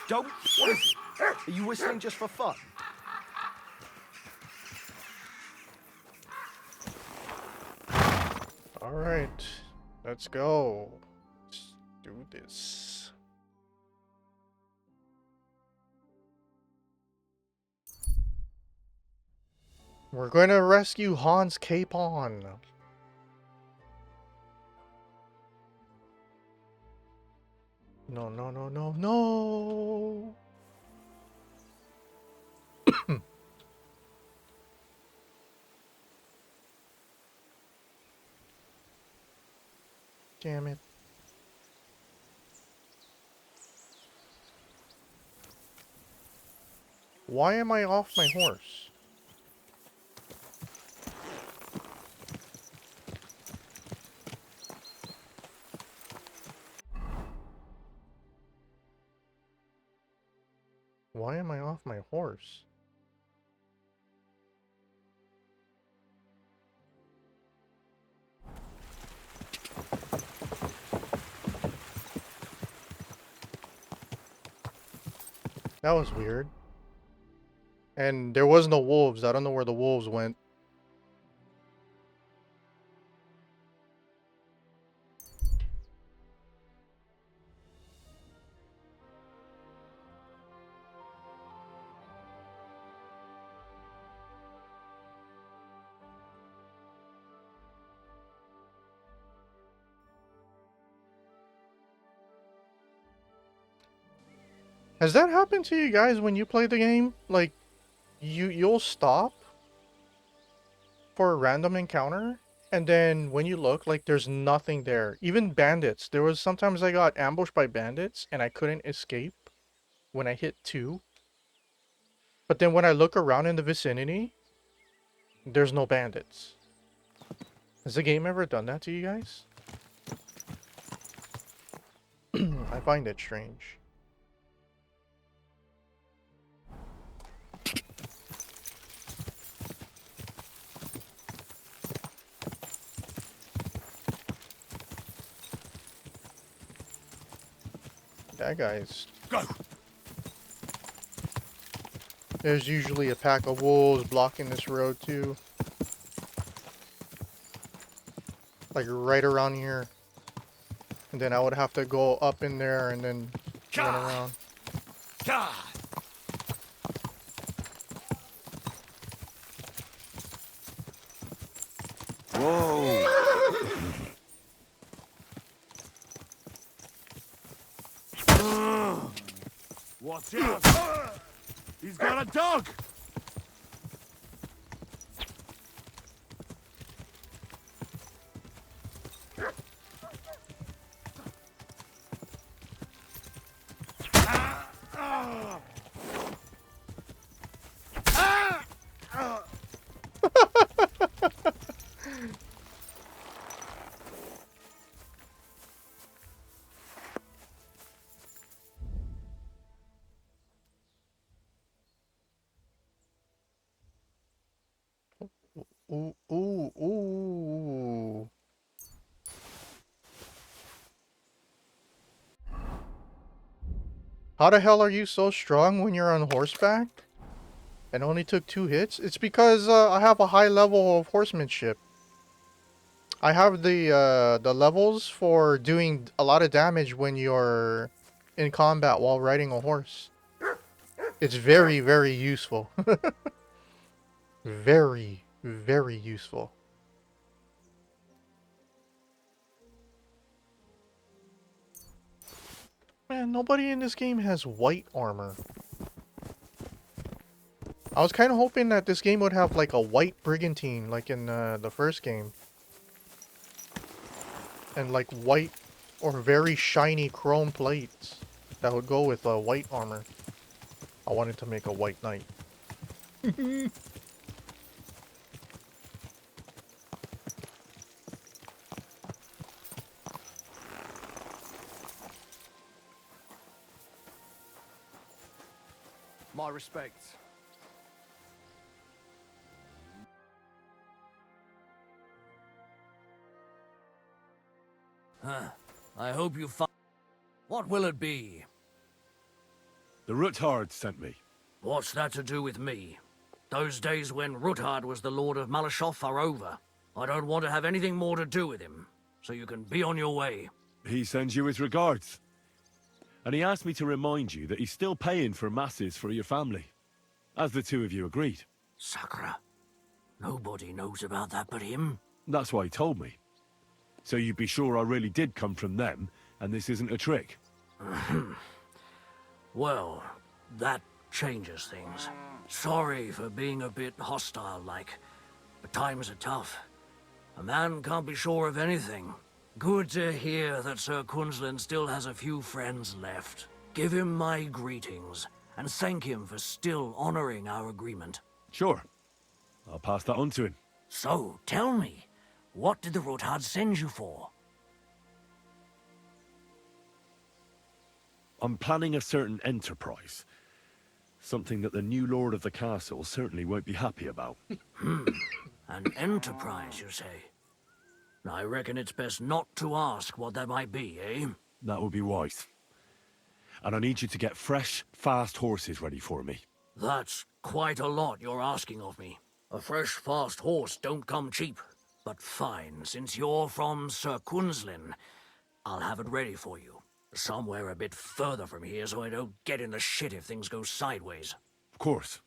Don't. What is it? Are you whistling just for fun? All right, let's go. Let's do this. We're going to rescue Hans Capon. No, no, no, no, no. Damn it. Why am I off my horse? Why am I off my horse? That was weird. And there was no wolves. I don't know where the wolves went. Has that happened to you guys when you play the game? Like, you'll stop for a random encounter, and then when you look, like, there's nothing there. Even bandits. There was sometimes I got ambushed by bandits, and I couldn't escape when I hit 2. But then when I look around in the vicinity, there's no bandits. Has the game ever done that to you guys? I I find it strange. That guy's... Go! There's usually a pack of wolves blocking this road too. Like right around here. And then I would have to go up in there and then run around. God! Whoa! Watch out! He's got a dog! Ooh, ooh, ooh. How the hell are you so strong when you're on horseback? And only took 2 hits? It's because I have a high level of horsemanship. I have the levels for doing a lot of damage when you're in combat while riding a horse. It's very, very useful. Very, very useful. Man, nobody in this game has white armor. I was kind of hoping that this game would have like a white brigantine like in the first game. And like white or very shiny chrome plates that would go with white armor. I wanted to make a white knight. My respects. I hope you find... What will it be? The Ruthard sent me. What's that to do with me? Those days when Ruthard was the Lord of Malashoff are over. I don't want to have anything more to do with him, so you can be on your way. He sends you his regards. And he asked me to remind you that he's still paying for masses for your family, as the two of you agreed. Sakura. Nobody knows about that but him. That's why he told me. So you'd be sure I really did come from them, and this isn't a trick. Well, that changes things. Sorry for being a bit hostile-like, but times are tough. A man can't be sure of anything. Good to hear that Sir Quinlan still has a few friends left. Give him my greetings, and thank him for still honoring our agreement. Sure. I'll pass that on to him. So, tell me, what did the Ruthard send you for? I'm planning a certain enterprise. Something that the new lord of the castle certainly won't be happy about. An enterprise, you say? I reckon it's best not to ask what that might be, eh? That would be wise. And I need you to get fresh, fast horses ready for me. That's quite a lot you're asking of me. A fresh, fast horse don't come cheap. But fine, since you're from Sir Quinlan, I'll have it ready for you. Somewhere a bit further from here so I don't get in the shit if things go sideways. Of course.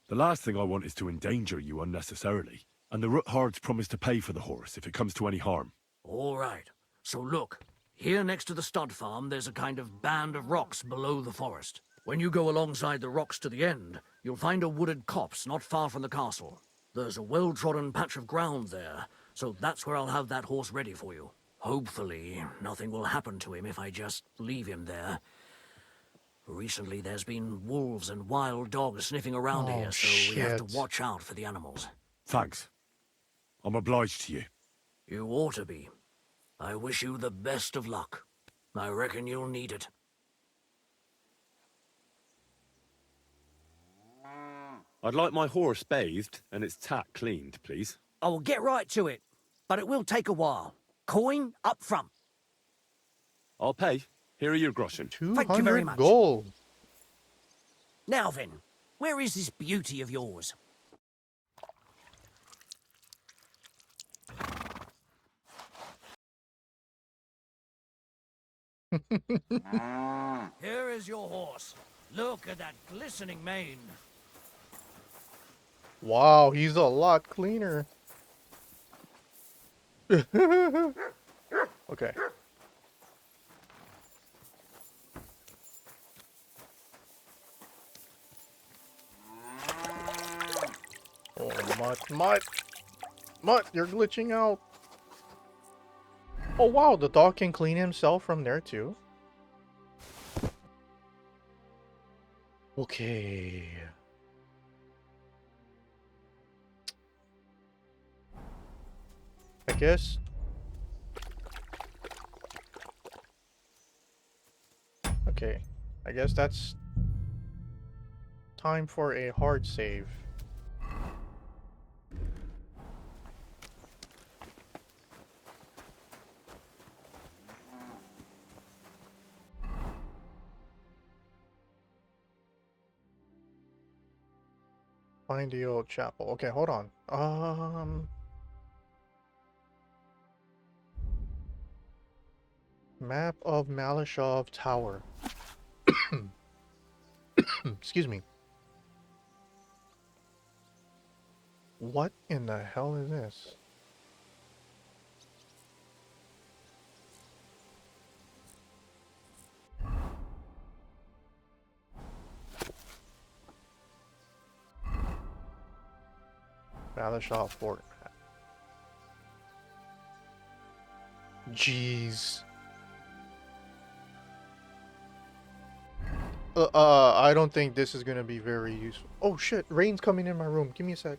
The last thing I want is to endanger you unnecessarily. And the Ruthards promise to pay for the horse if it comes to any harm. All right. So look, here next to the stud farm there's a kind of band of rocks below the forest. When you go alongside the rocks to the end, you'll find a wooded copse not far from the castle. There's a well-trodden patch of ground there, so that's where I'll have that horse ready for you. Hopefully, nothing will happen to him if I just leave him there. Recently, there's been wolves and wild dogs sniffing around here, so we have to watch out for the animals. Thanks. I'm obliged to you. You ought to be. I wish you the best of luck. I reckon you'll need it. I'd like my horse bathed and its tack cleaned, please. I will get right to it, but it will take a while. Coin up front. I'll pay. Here are your groschen. Thank you very 200 much. gold. Now then, where is this beauty of yours? Here is your horse. Look at that glistening mane. Wow, he's a lot cleaner. Okay. Oh, Mutt, you're glitching out. Oh wow, the dog can clean himself from there too. Okay. I guess. Okay. I guess that's time for a hard save. Find the old chapel. Okay, hold on. Map of Malashov Tower. Excuse me. What in the hell is this? Malashov Fort. Jeez. I don't think this is gonna be very useful. Oh shit, rain's coming in my room. Give me a sec.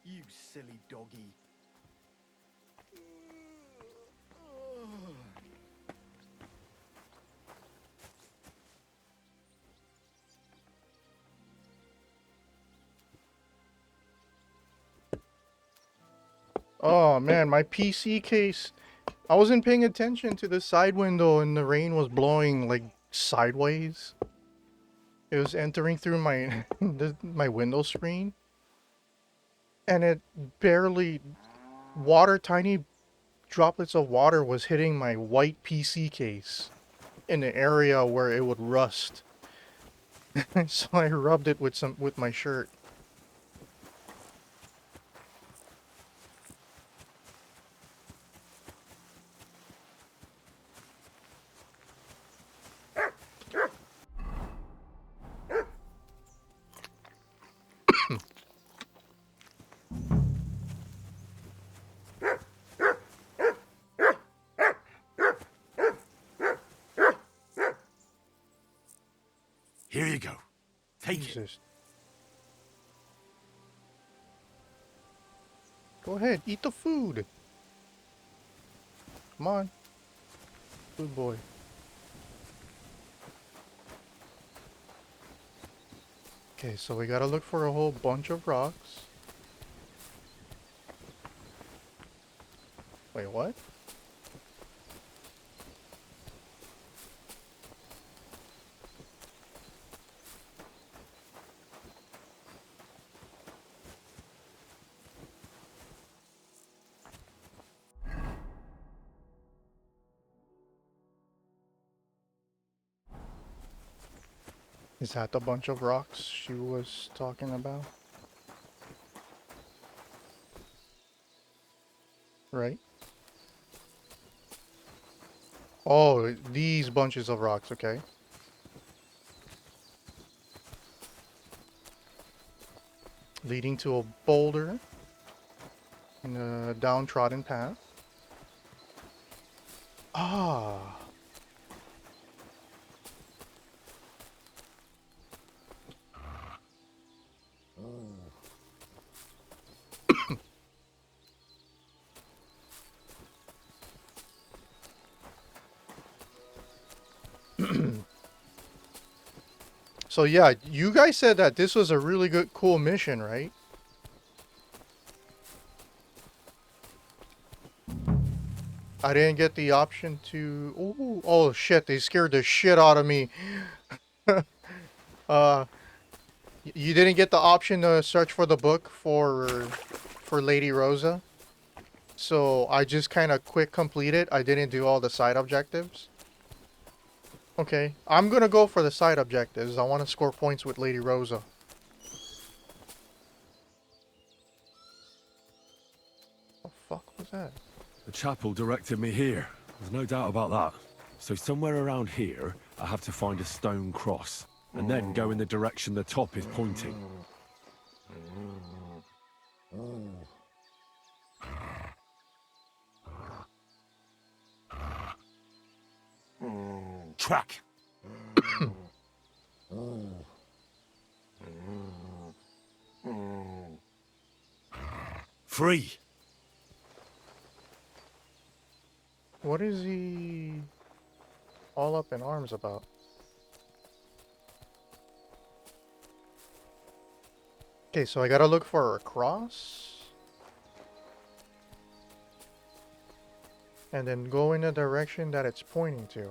You silly doggy. Oh man, my PC case. I wasn't paying attention to the side window and the rain was blowing like sideways. It was entering through my my window screen. And it barely tiny droplets of water was hitting my white PC case in the area where it would rust. So I rubbed it with my shirt. Here you go. Take Jesus. Go ahead, eat the food. Come on. Good boy. Okay, so we gotta look for a whole bunch of rocks. Wait, what? Is that the bunch of rocks she was talking about? Right? Oh, these bunches of rocks, okay. leading to a boulder in a downtrodden path. Ah. So yeah, you guys said that this was a really good, cool mission, right? I didn't get the option to... Ooh, oh shit, they scared the shit out of me. You didn't get the option to search for the book for Lady Rosa? So I just kind of quick completed. I didn't do all the side objectives. Okay, I'm gonna go for the side objectives. I want to score points with Lady Rosa. What the fuck was that? The chapel directed me here. There's no doubt about that. So somewhere around here, I have to find a stone cross, and then go in the direction the top is pointing. Track. Free. What is he all up in arms about? Okay, so I gotta look for a cross. And then go in the direction that it's pointing to.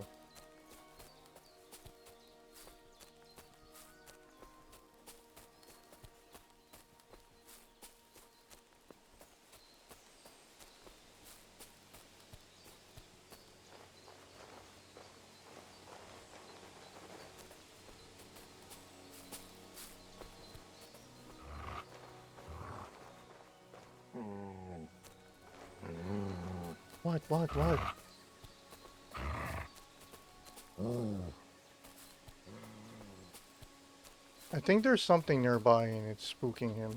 What? I think there's something nearby and it's spooking him.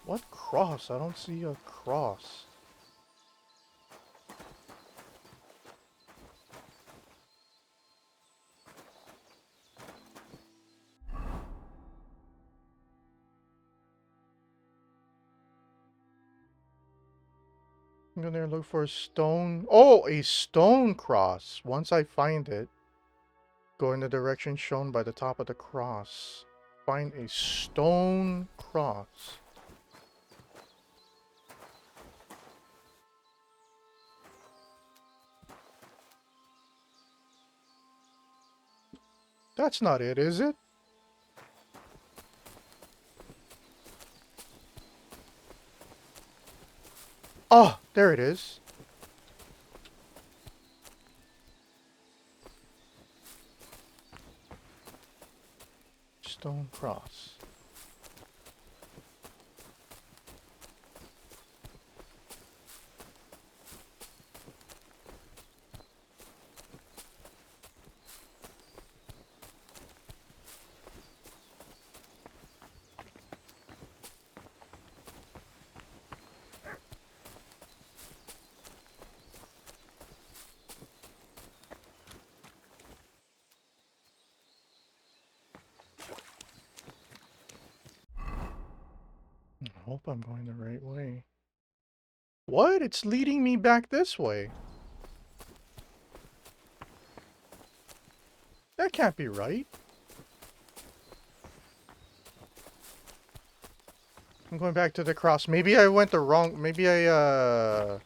What cross? I don't see a cross. I'm gonna look for a stone. Oh, a stone cross. Once I find it, go in the direction shown by the top of the cross. Find a stone cross. That's not it, is it? Oh, there it is. Stone cross. I hope I'm going the right way. What? It's leading me back this way. That can't be right. I'm going back to the cross. Maybe I went the wrong... Maybe I,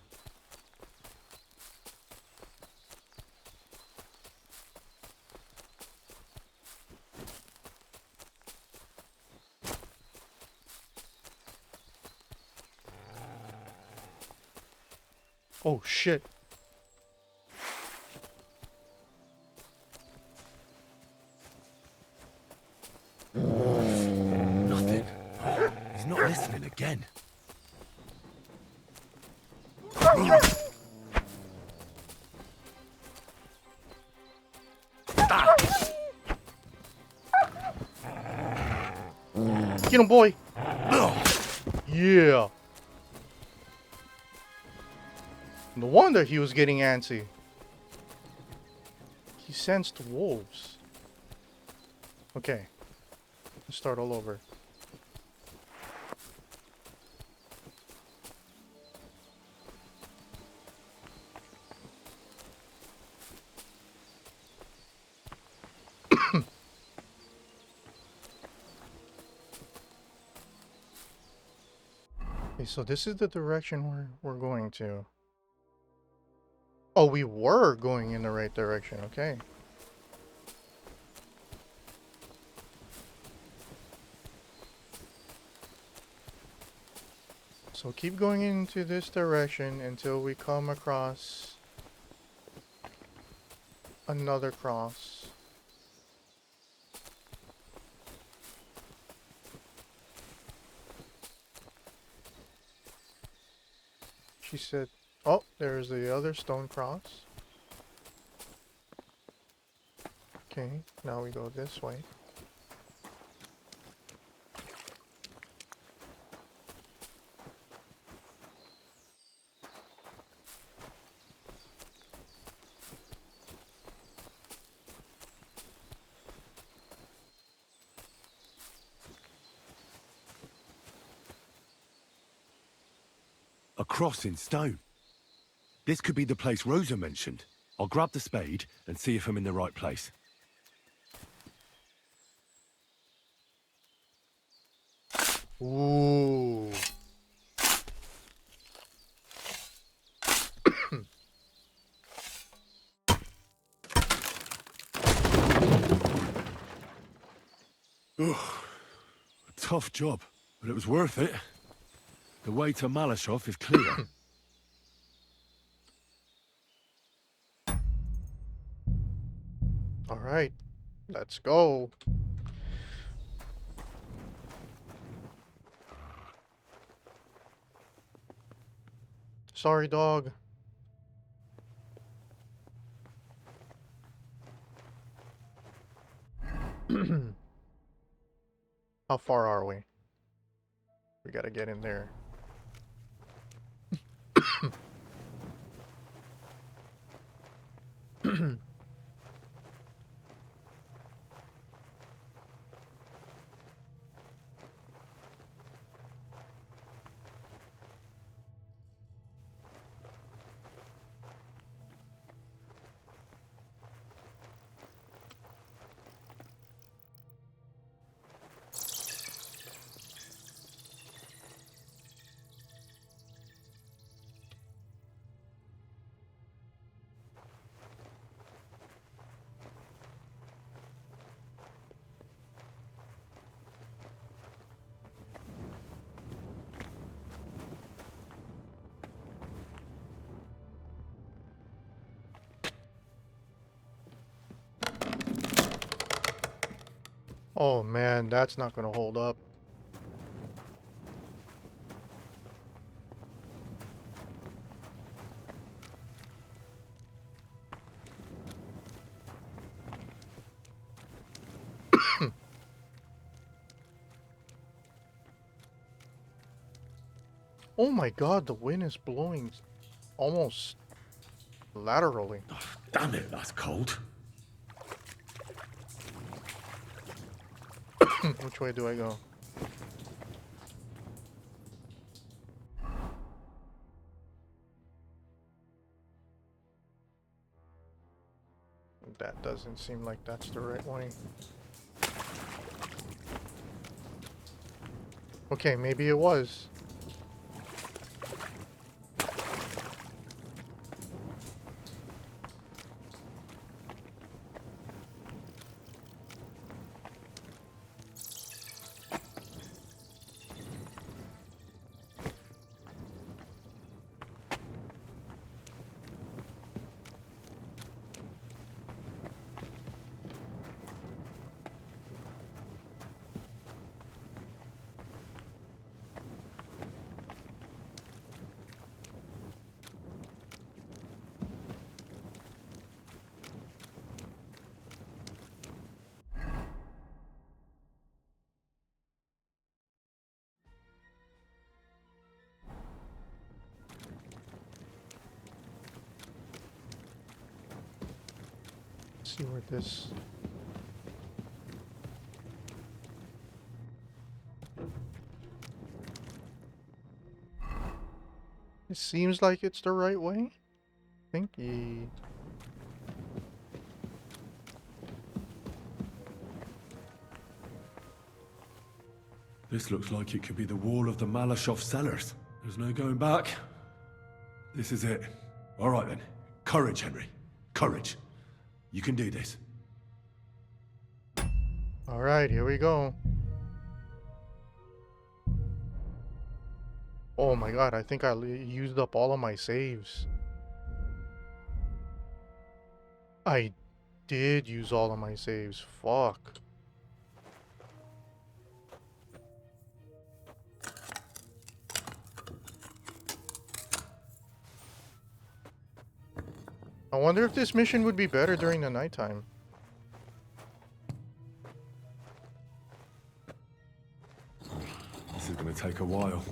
Oh, shit. Nothing. He's not listening again. Get him, boy. Yeah. No wonder he was getting antsy. He sensed wolves. Okay. Let's start all over. Okay, so this is the direction we're going to. Oh, we were going in the right direction. Okay. So keep going into this direction until we come across another cross. She said, oh, there's the other stone cross. Okay, now we go this way. A cross in stone. This could be the place Rosa mentioned. I'll grab the spade and see if I'm in the right place. Ooh. Ugh. A tough job, but it was worth it. The way to Malashov is clear. All right, let's go. Sorry, dog. How far are we? We gotta get in there. Oh man, that's not gonna hold up. Oh my god, the wind is blowing almost laterally. Oh, damn it, that's cold. Which way do I go? That doesn't seem like that's the right way. Okay, maybe it was. see where this... It seems like it's the right way. Thinky. This looks like it could be the wall of the Malashov cellars. There's no going back. This is it. All right then. Courage, Henry. Courage. You can do this. All right, here we go. Oh my god, I think I used up all of my saves. I did use all of my saves. Fuck. I wonder if this mission would be better during the nighttime. This is gonna take a while.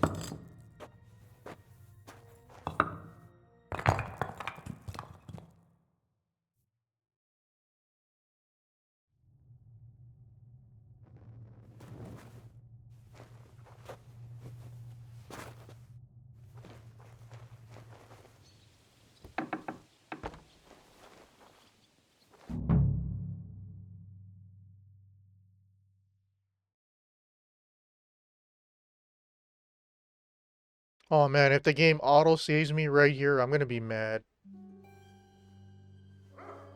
Oh man, if the game auto saves me right here, I'm gonna be mad.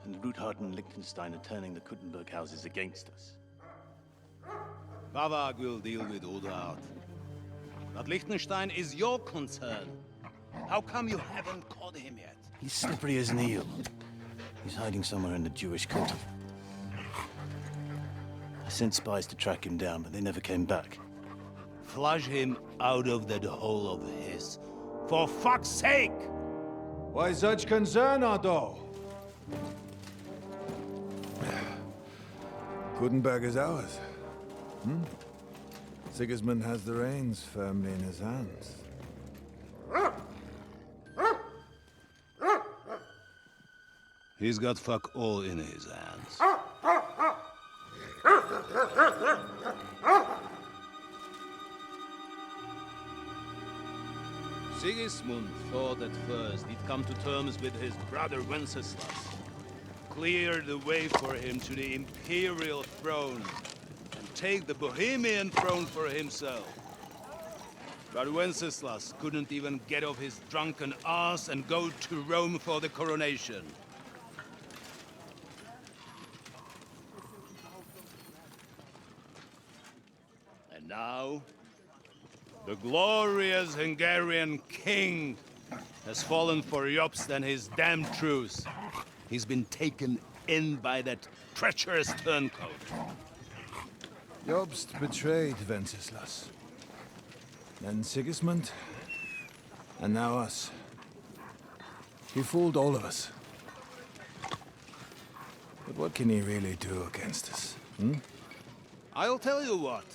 And Ruthard and Liechtenstein are turning the Kuttenberg houses against us. Bavag will deal with Ruthard. But Liechtenstein is your concern. How come you haven't caught him yet? He's slippery as an eel. He's hiding somewhere in the Jewish quarter. I sent spies to track him down, but they never came back. Flush him out of that hole of his. For fuck's sake! Why such concern, Otto? Kuttenberg is ours. Sigismund has the reins firmly in his hands. He's got fuck all in his hands. Sigismund thought at first he'd come to terms with his brother Wenceslas, clear the way for him to the imperial throne, and take the Bohemian throne for himself. But Wenceslas couldn't even get off his drunken ass and go to Rome for the coronation. And now, the glorious Hungarian king has fallen for Jobst and his damn truce. He's been taken in by that treacherous turncoat. Jobst betrayed Wenceslas. Then Sigismund, and now us. He fooled all of us. But what can he really do against us, I'll tell you what.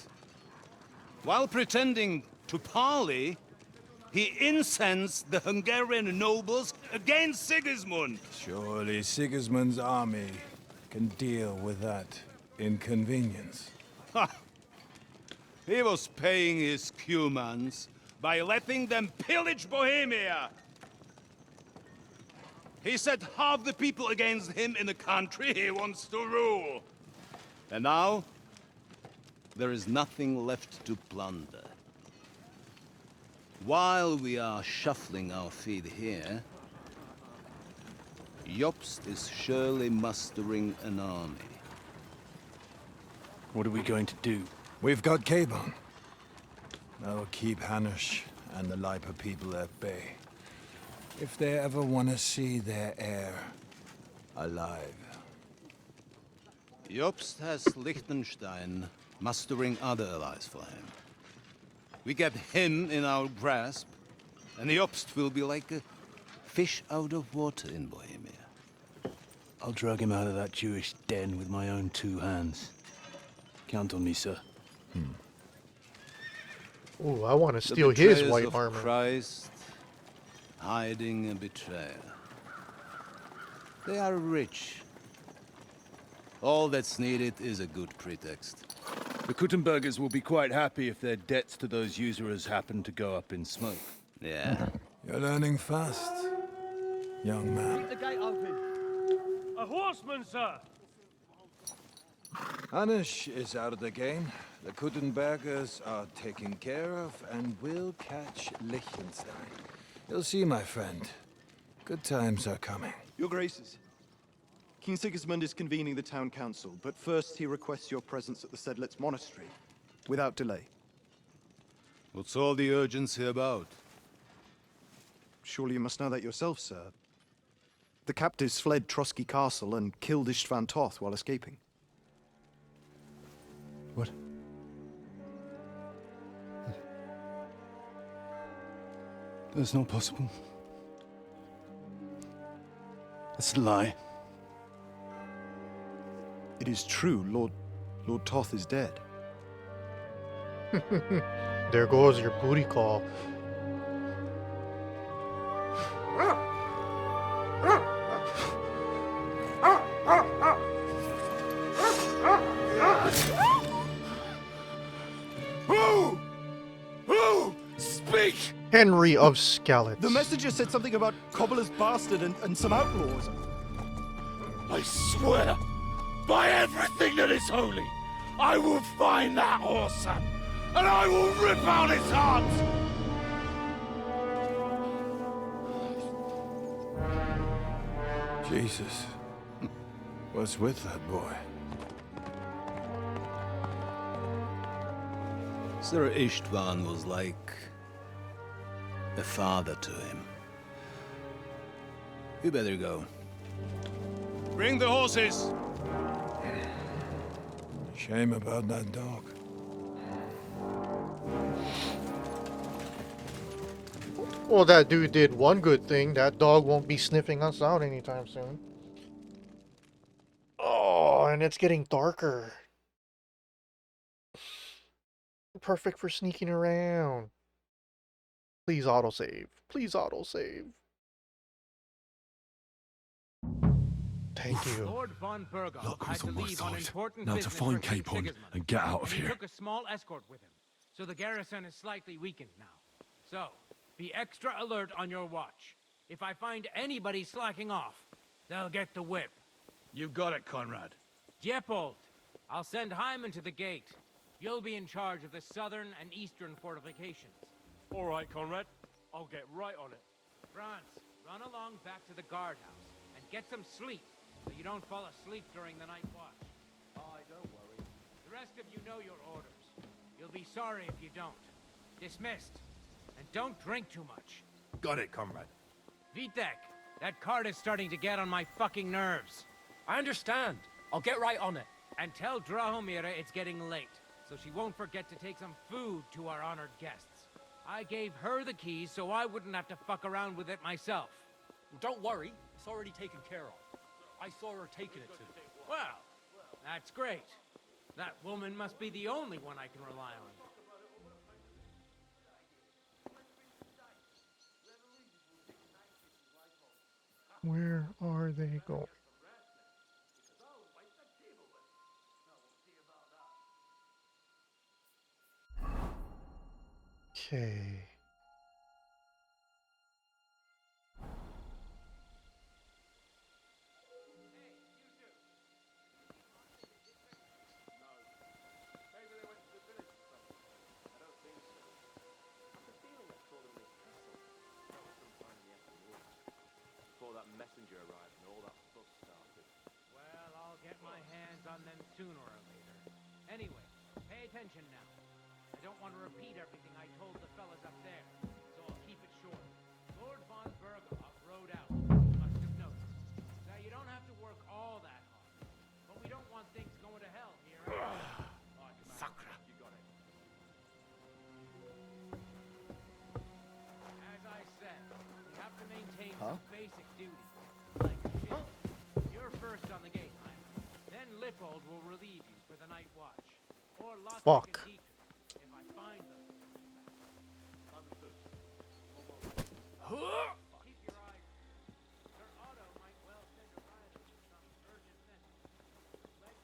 While pretending to parley, he incensed the Hungarian nobles against Sigismund. Surely Sigismund's army can deal with that inconvenience. Ha! He was paying his Cumans by letting them pillage Bohemia. He set half the people against him in the country he wants to rule. And now, there is nothing left to plunder. While we are shuffling our feet here, Jobst is surely mustering an army. What are we going to do? We've got Cabon. That'll keep Hanush and the Lipa people at bay. If they ever want to see their heir alive. Jobst has Liechtenstein mustering other allies for him. We get him in our grasp, and Jobst will be like a fish out of water in Bohemia. I'll drag him out of that Jewish den with my own two hands. Count on me, sir. Ooh, I want to steal his white armor. Christ, hiding a betrayer. They are rich, All that's needed is a good pretext. The Kuttenbergers will be quite happy if their debts to those usurers happen to go up in smoke. Yeah. You're learning fast, young man. Keep the gate open. A horseman, sir! Anish is out of the game. The Kuttenbergers are taken care of and will catch Liechtenstein. You'll see, my friend. Good times are coming. Your Graces, King Sigismund is convening the town council, but first he requests your presence at the Sedlitz monastery, without delay. What's all the urgency about? Surely you must know that yourself, sir. The captives fled Trotsky Castle and killed Istvan Toth while escaping. What? That's not possible. That's a lie. It is true, Lord Toth is dead. There goes your booty call. Who? Speak! Henry of Skalitz. The messenger said something about Cobbler's bastard and some outlaws. I swear, by everything that is holy, I will find that whoreson, and I will rip out his heart! Jesus. What's with that boy? Sir Istvan was like a father to him. You better go. Bring the horses! Shame about that dog. Well, that dude did one good thing. That dog won't be sniffing us out anytime soon. Oh, and it's getting darker. Perfect for sneaking around. Please autosave. Please autosave. Thank you. Lord von Burgos Luck had was to on my leave on side. important Now to business find for King Capon Sigismund, and get out of and he here. took a small escort with him, so the garrison is slightly weakened now. So, be extra alert on your watch. If I find anybody slacking off, they'll get the whip. You got it, Conrad. Diepold, I'll send Hyman to the gate. You'll be in charge of the southern and eastern fortifications. All right, Conrad. I'll get right on it. Franz, run along back to the guardhouse and get some sleep so you don't fall asleep during the night watch. Aye, don't worry. The rest of you know your orders. You'll be sorry if you don't. Dismissed. And don't drink too much. Got it, comrade. Vitek, that cart is starting to get on my fucking nerves. I understand. I'll get right on it. And tell Drahomira it's getting late, so she won't forget to take some food to our honored guests. I gave her the keys so I wouldn't have to fuck around with it myself. Don't worry. It's already taken care of. I saw her taking it to. Well, that's great. That woman must be the only one I can rely on. Where are they going? Okay. That messenger arrived and all that fuss started. Well, I'll get my hands on them sooner or later. Anyway, pay attention now. I don't want to repeat everything I told the fellas up there, so I'll keep it short. Lord von Berghoff rode out, you must have noticed. Now, you don't have to work all that hard, but we don't want things going to hell here. Sakra. You got it. As I said, you have to maintain some basic duties. Like shit. You're first on the gate, Hyman. Then Lippold will relieve you for the night watch. Or Lockwood Fuck. and Dietrich, if I find them. Keep your eyes. Sir Otto might well send a rider with some urgent message. Let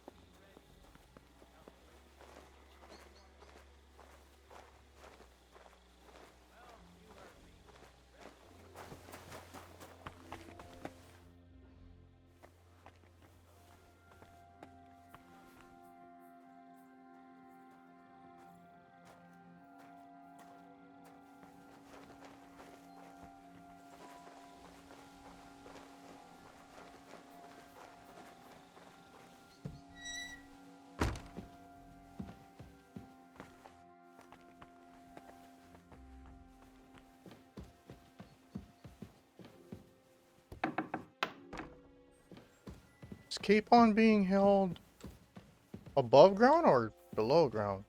Is Capon being held above ground or below ground?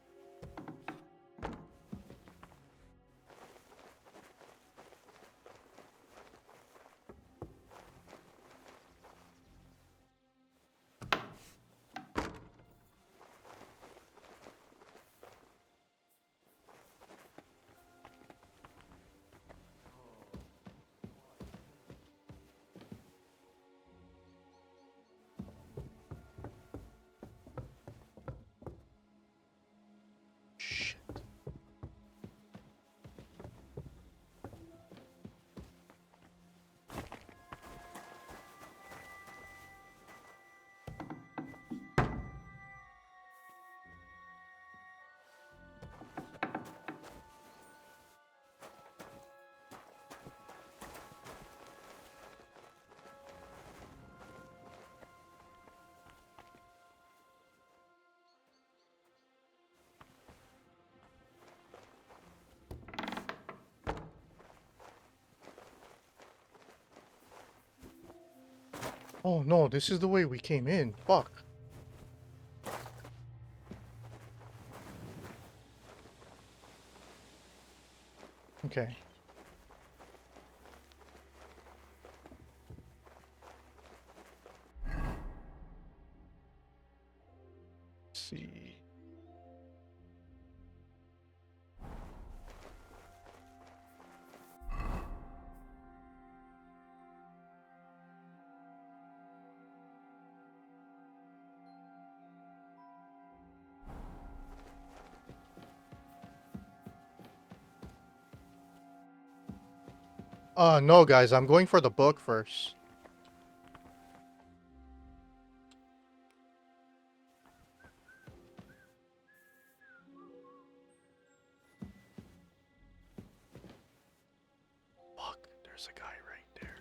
Oh no, this is the way we came in. Fuck. Okay. Let's see. No guys, I'm going for the book first. Fuck, there's a guy right there.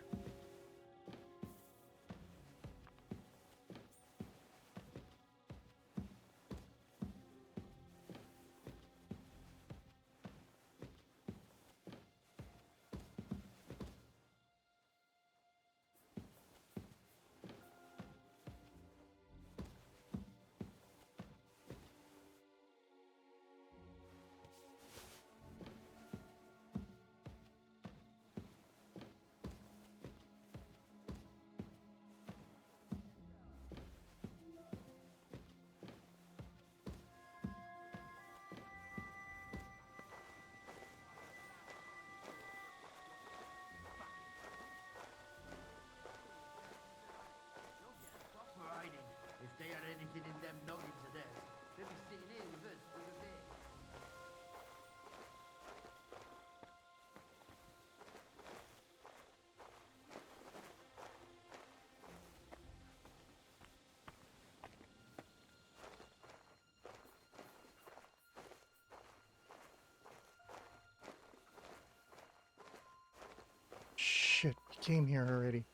If they had anything in them noggins of theirs, they'd be sitting here with us over there. Shit, we came here already.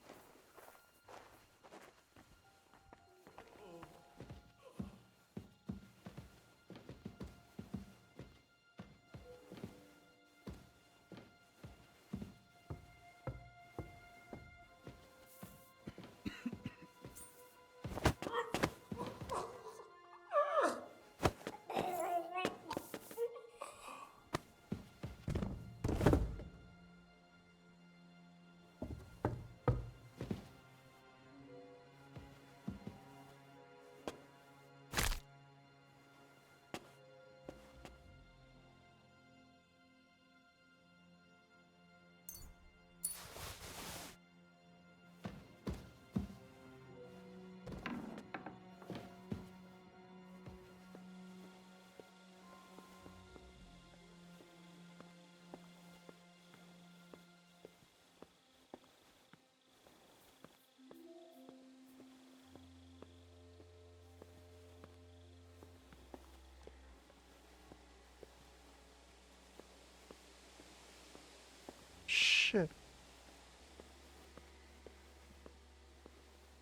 Shit.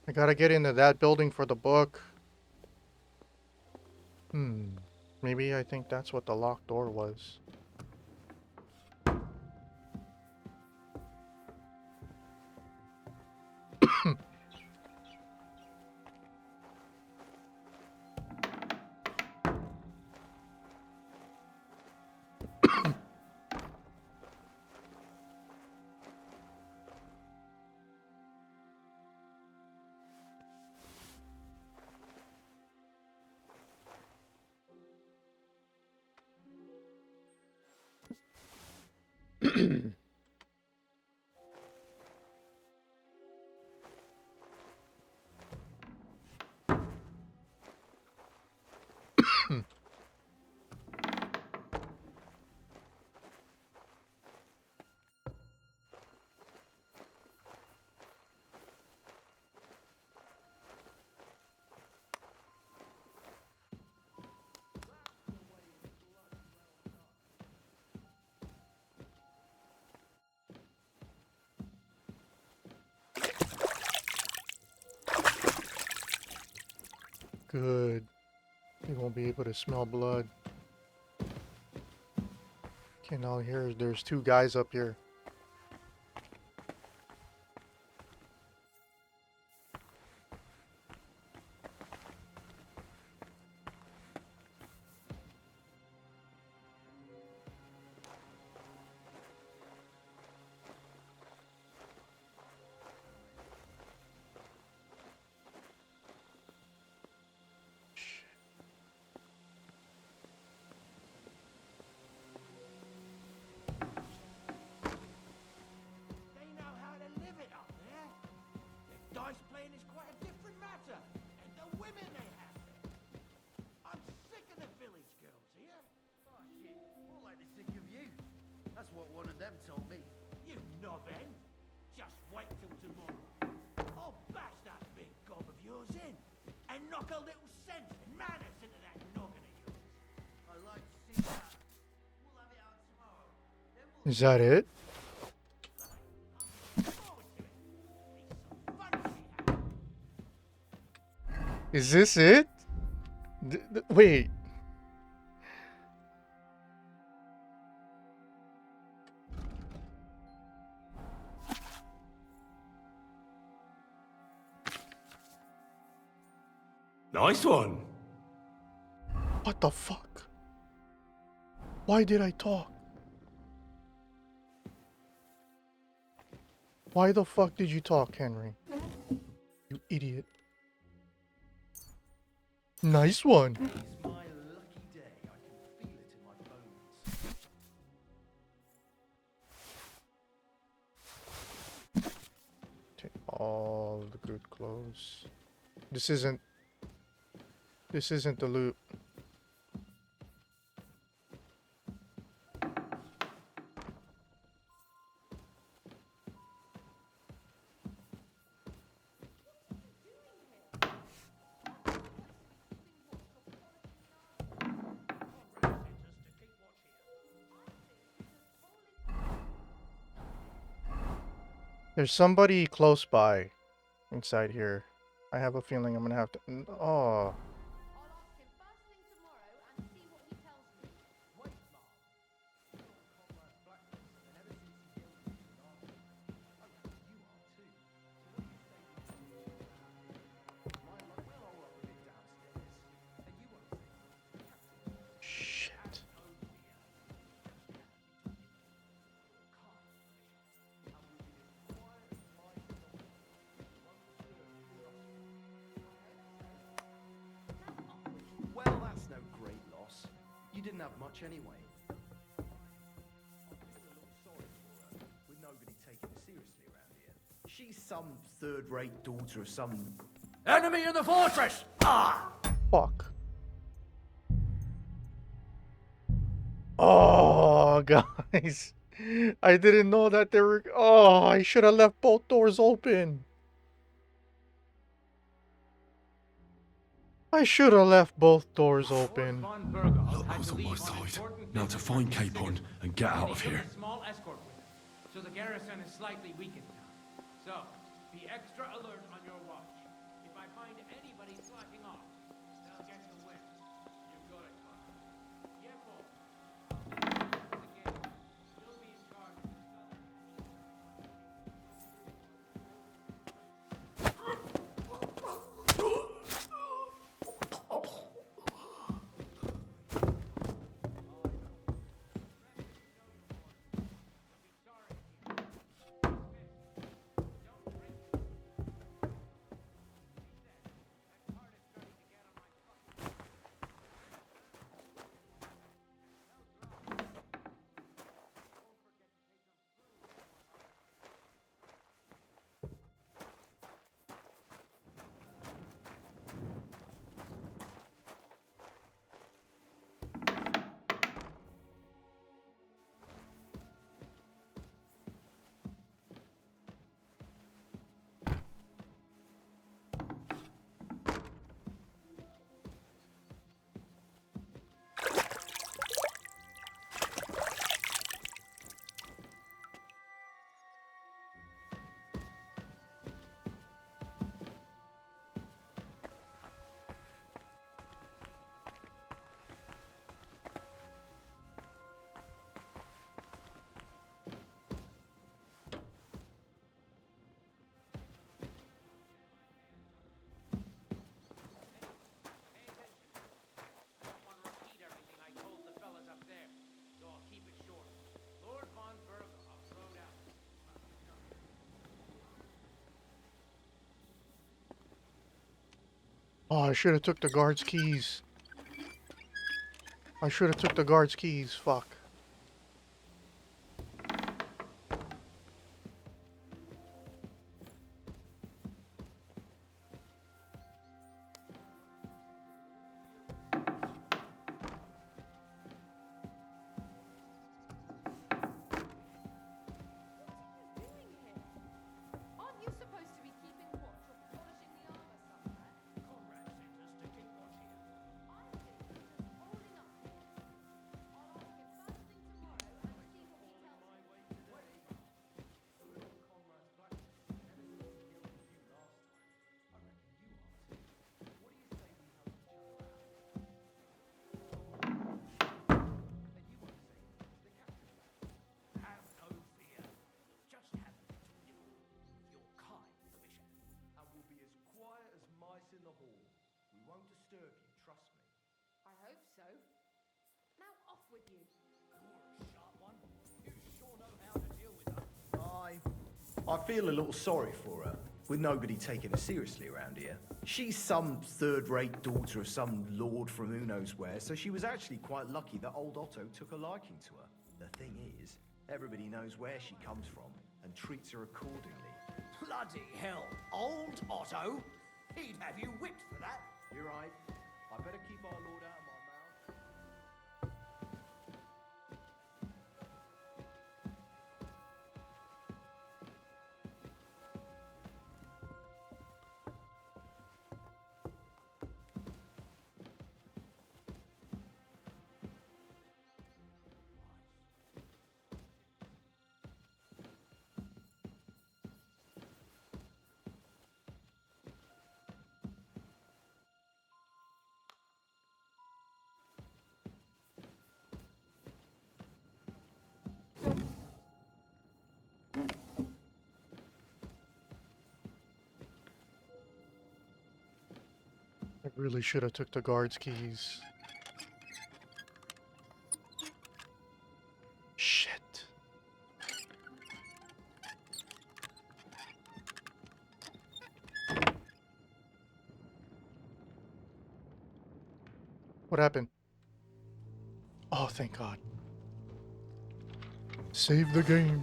I gotta get into that building for the book. Maybe I think that's what the locked door was. Good. He won't be able to smell blood. Okay, now there's two guys up here. They know how to live it up there. The dice playing is quite a different matter. And the women they have there. I'm sick of the village girls here. Oh shit, more like they're sick of you. That's what one of them told me. You knobhead. Just wait till tomorrow. I'll bash that big gob of yours in. And knock a little sense and manners into that noggin of yours. I like to see that. We'll have it out tomorrow. Is that it? Is this it? Wait. Nice one. What the fuck? Why did I talk? Why the fuck did you talk, Henry? You idiot. Nice one. It's my lucky day. I can feel it in my bones. Take all the good clothes. This isn't the loot. There's somebody close by inside here. I have a feeling I'm gonna have to. Oh. Shit. Well, that's no great loss. You didn't have much anyway. I feel a little sorry for her, with nobody taking her seriously around here. She's some third-rate daughter of some... Enemy in the fortress! Ah! Fuck. Oh, guys. I didn't know that there were... Oh, I should have left both doors open. I should have left both doors open. Look what's on my side. Now to find Capon and get out of here. Small escort with us, so the garrison is slightly weakened now. So, be extra alert on your watch. If I find anybody slacking off, they'll get the win. You got it, Connor. Yeah, Paul. Again, you'll be in charge of the Oh, I should have took the guard's keys. I should have took the guard's keys. Fuck. Aren't you supposed to be keeping watch or polishing the armor somewhere? Conrad sent us to keep watch here. I think he's just holding up here. I'll ask him first thing tomorrow and see what he tells me. Have no fear. Just have a little nibble. You're kind, the bishop. And we'll be as quiet as mice in the hall. We won't disturb you, trust me. I hope so. Now off with you. You're a sharp one. You sure know how to deal with her. I feel a little sorry for her, with nobody taking her seriously around here. She's some third-rate daughter of some lord from who knows where, so she was actually quite lucky that old Otto took a liking to her. The thing is, everybody knows where she comes from and treats her accordingly. Bloody hell. Old Otto? He'd have you whipped for that. You're right. I better keep our lord out of my mouth. I really should have took the guard's keys. Shit. What happened? Oh, thank God. Save the game.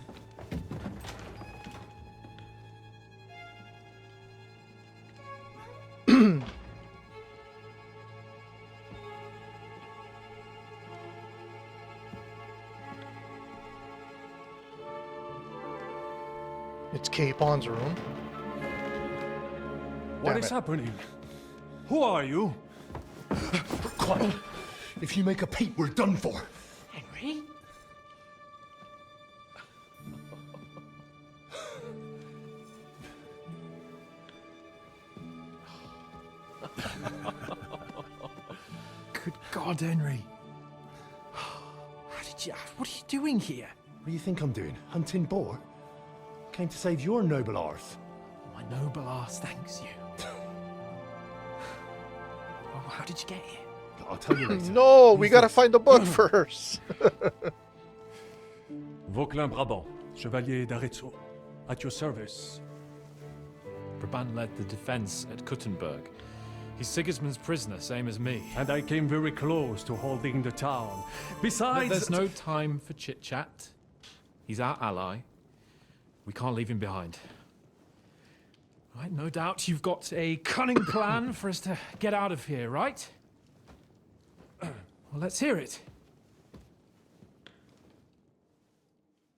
It's Capon's room. What Damn is it. happening? Who are you? Quiet. If you make a peep, we're done for. Henry? Good God, Henry. What are you doing here? What do you think I'm doing? Hunting boar? Came to save your noble arse. My noble arse thanks you. Well, how did you get here? I'll tell you later. No, we gotta find the book first. Vauquelin Brabant, Chevalier d'Arezzo, at your service. Brabant led the defense at Kuttenberg. He's Sigismund's prisoner, same as me. And I came very close to holding the town. Besides... There's no time for chit-chat. He's our ally. We can't leave him behind. Right, no doubt you've got a cunning plan for us to get out of here, right? Well, let's hear it.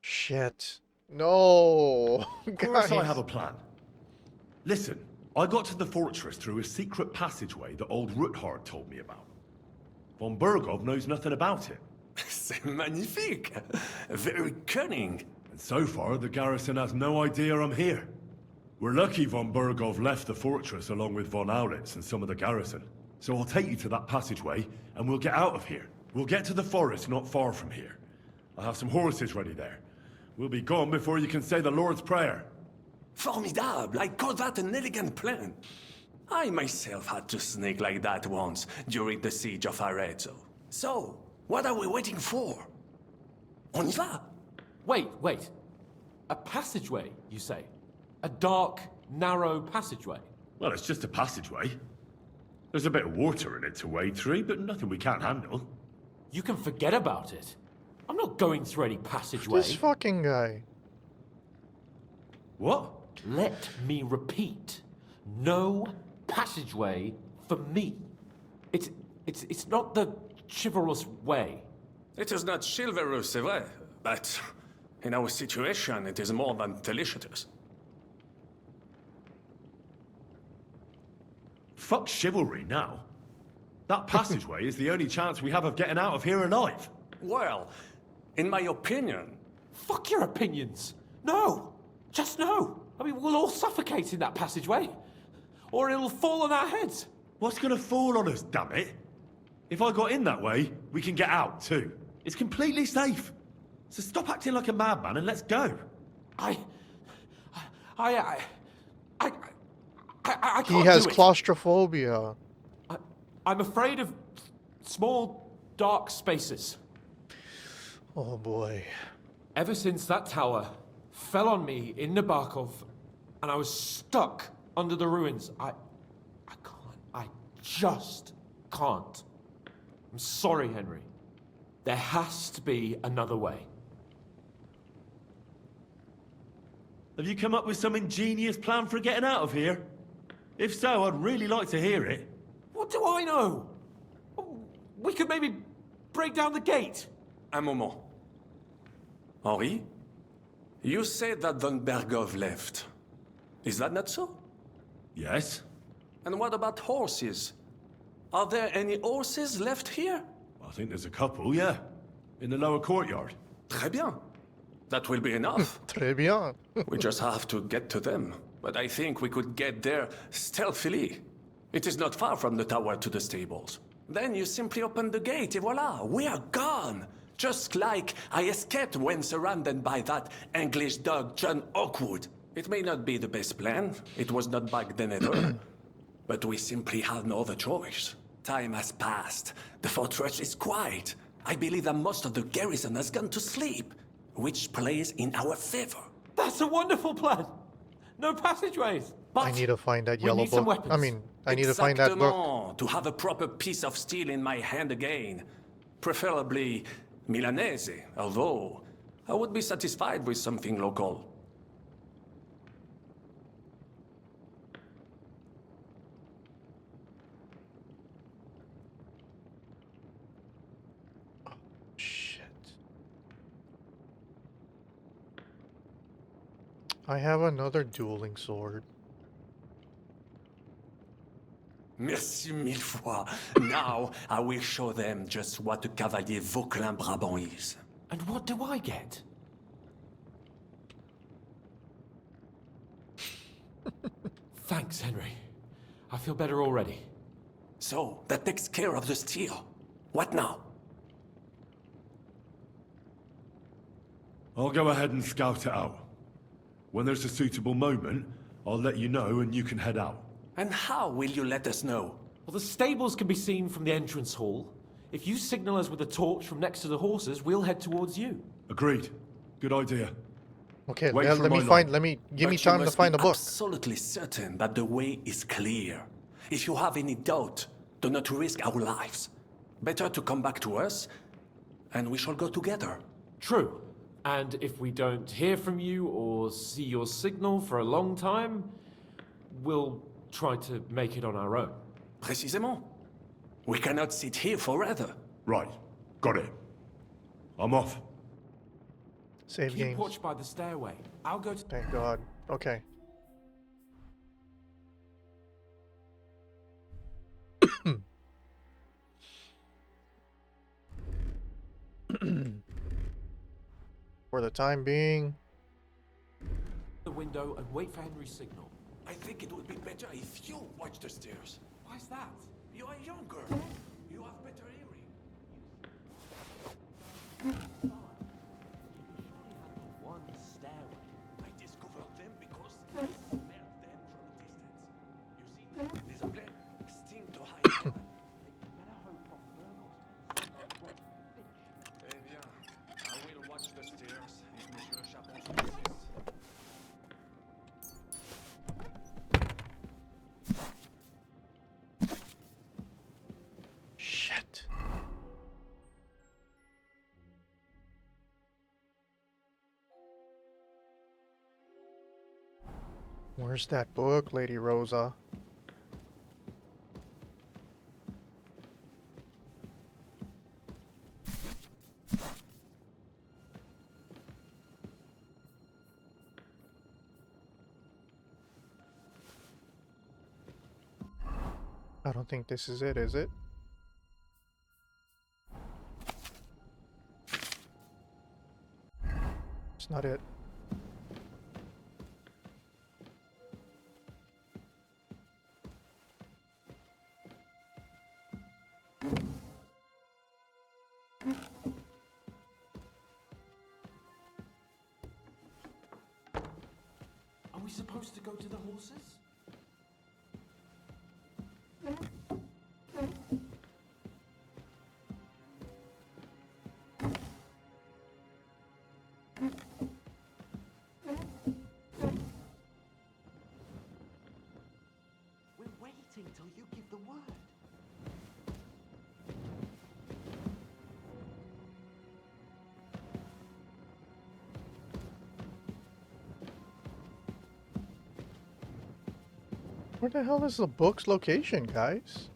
Shit. No. Of course I Guys. have a plan. Listen, I got to the fortress through a secret passageway that old Ruthard told me about. Von Burgov knows nothing about it. C'est magnifique! Very cunning. And so far, the garrison has no idea I'm here. We're lucky von Burgov left the fortress along with von Aulitz and some of the garrison. So I'll take you to that passageway, and we'll get out of here. We'll get to the forest not far from here. I have some horses ready there. We'll be gone before you can say the Lord's Prayer. Formidable! I call that an elegant plan. I myself had to sneak like that once during the siege of Arezzo. So, what are we waiting for? On y va! Wait. A passageway, you say? A dark, narrow passageway? Well, it's just a passageway. There's a bit of water in it to wade through, but nothing we can't handle. You can forget about it. I'm not going through any passageway. This fucking guy. What? Let me repeat. No passageway for me. It's not the chivalrous way. It is not chivalrous, c'est vrai, but in our situation, it is more than delicious. Fuck chivalry now. That passageway is the only chance we have of getting out of here alive. Well, in my opinion... Fuck your opinions. No. Just no. I mean, we'll all suffocate in that passageway. Or it'll fall on our heads. What's gonna fall on us, damn it? If I got in that way, we can get out too. It's completely safe. So stop acting like a madman and let's go. I can't He has do it. claustrophobia. I'm afraid of small, dark spaces. Oh boy. Ever since that tower fell on me in Nabokov, and I was stuck under the ruins, I can't. I just can't. I'm sorry, Henry. There has to be another way. Have you come up with some ingenious plan for getting out of here? If so, I'd really like to hear it. What do I know? We could maybe break down the gate. Un moment. Henri, you said that Von Bergov left. Is that not so? Yes. And what about horses? Are there any horses left here? I think there's a couple, yeah. In the lower courtyard. Très bien. That will be enough. Très bien. We just have to get to them. But I think we could get there stealthily. It is not far from the tower to the stables. Then you simply open the gate, et voila, we are gone. Just like I escaped when surrounded by that English dog John Oakwood. It may not be the best plan. It was not back then either. But we simply had no other choice. Time has passed. The fortress is quiet. I believe that most of the garrison has gone to sleep, which plays in our favor. That's a wonderful plan. No passageways. I need to find that yellow need some book. weapons. I mean, I need to find that book. Exactement. To have a proper piece of steel in my hand again. Preferably Milanese, although I would be satisfied with something local. I have another dueling sword. Merci mille fois. Now I will show them just what a Cavalier Vauquelin Brabant is. And what do I get? Thanks, Henry. I feel better already. So, that takes care of the steel. What now? I'll go ahead and scout it out. When there's a suitable moment, I'll let you know and you can head out. And how will you let us know? Well, the stables can be seen from the entrance hall. If you signal us with a torch from next to the horses, we'll head towards you. Agreed. Good idea. Okay, Wait let for me my find. line. Let me give me But you time to must find be the book. absolutely certain that the way is clear. If you have any doubt, do not risk our lives. Better to come back to us, and we shall go together. True. And if we don't hear from you or see your signal for a long time, we'll try to make it on our own. Précisément. We cannot sit here forever. Right. Got it. I'm off. Save Keep games. watch by the stairway. I'll go to... Thank God. Okay. For the time being. the window and wait for Henry's signal. I think it would be better if you watch the stairs. Why's that? You are younger. You have better hearing. One stairway. I discovered them because I smelled them from a distance. You see, there's a black sting to hide. Eh bien, I will watch the stairs if Monsieur Chapon insists. Where's that book, Lady Rosa? I don't think this is it, is it? It's not it. Are we supposed to go to the horses? We're waiting till you give the word. Where the hell is the book's location, guys?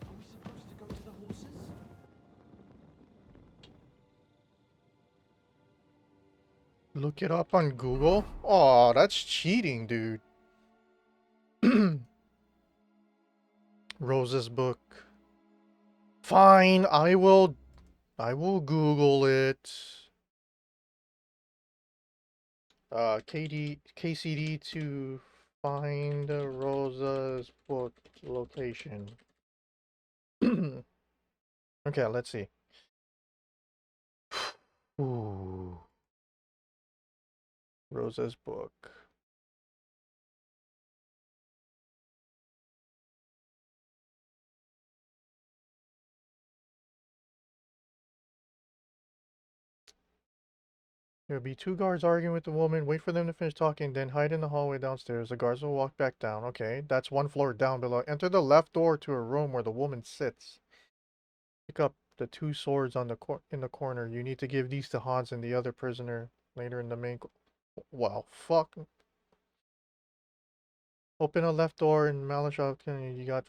Are we supposed to go to the horses? Look it up on Google? Oh, that's cheating, dude. Rosa's book. Fine, I will Google it. KCD to find Rosa's book location. Okay, let's see. Ooh. Rosa's book. There'll be two guards arguing with the woman. Wait for them to finish talking, then hide in the hallway downstairs. The guards will walk back down. Okay, that's one floor down below. Enter the left door to a room where the woman sits. Pick up the two swords on in the corner. You need to give these to Hans and the other prisoner later in the main. Well, fuck. Open a left door in Malashov. You got.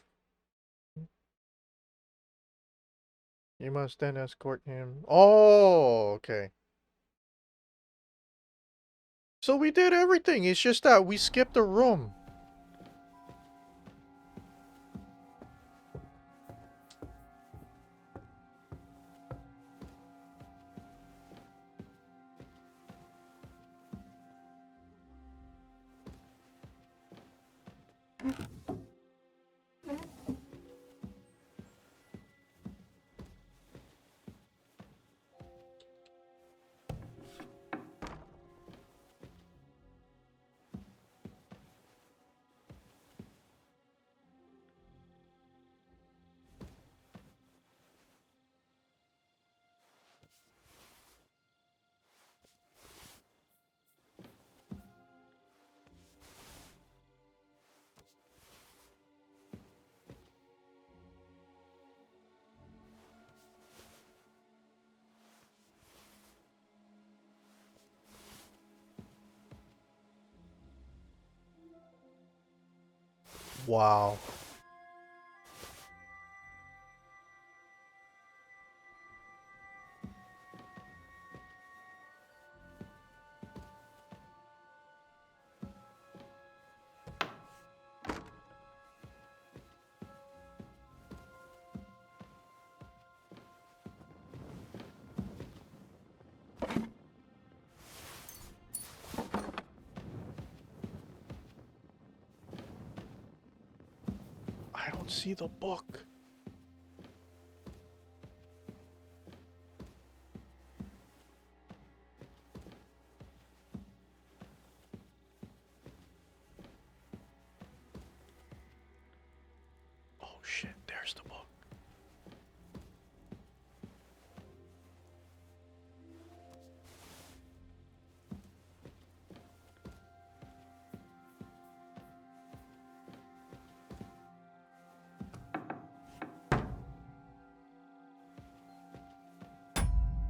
You must then escort him. Oh, okay. So we did everything. It's just that we skipped a room. Wow. I don't see the book. Oh shit, there's the book.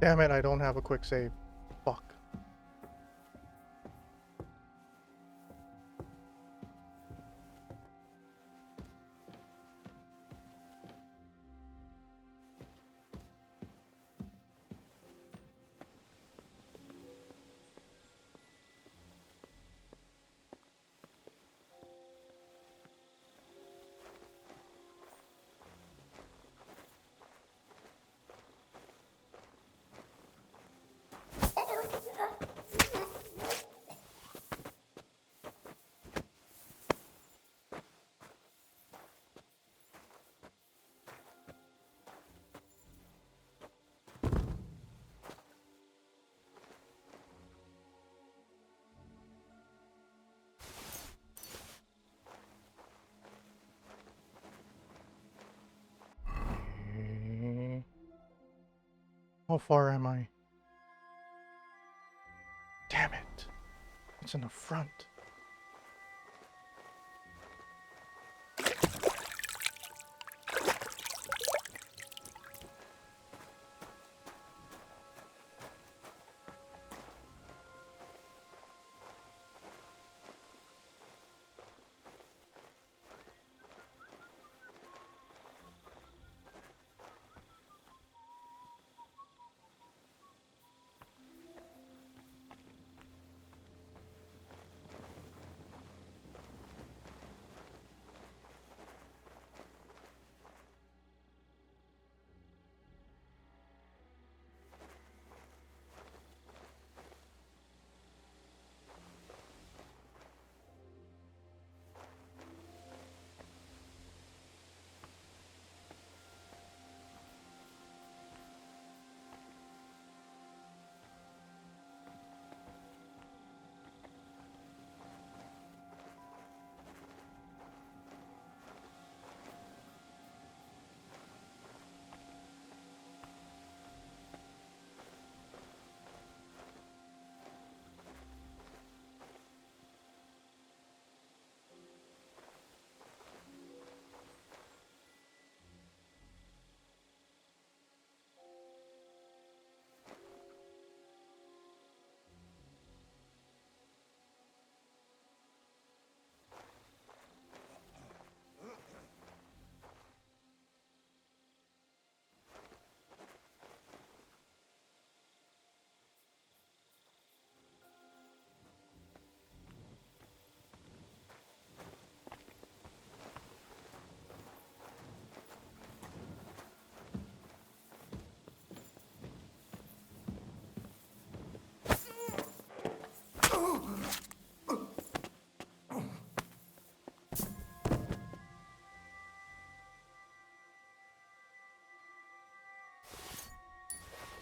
Damn it, I don't have a quick save. Fuck. How far am I? Damn it. It's in the front.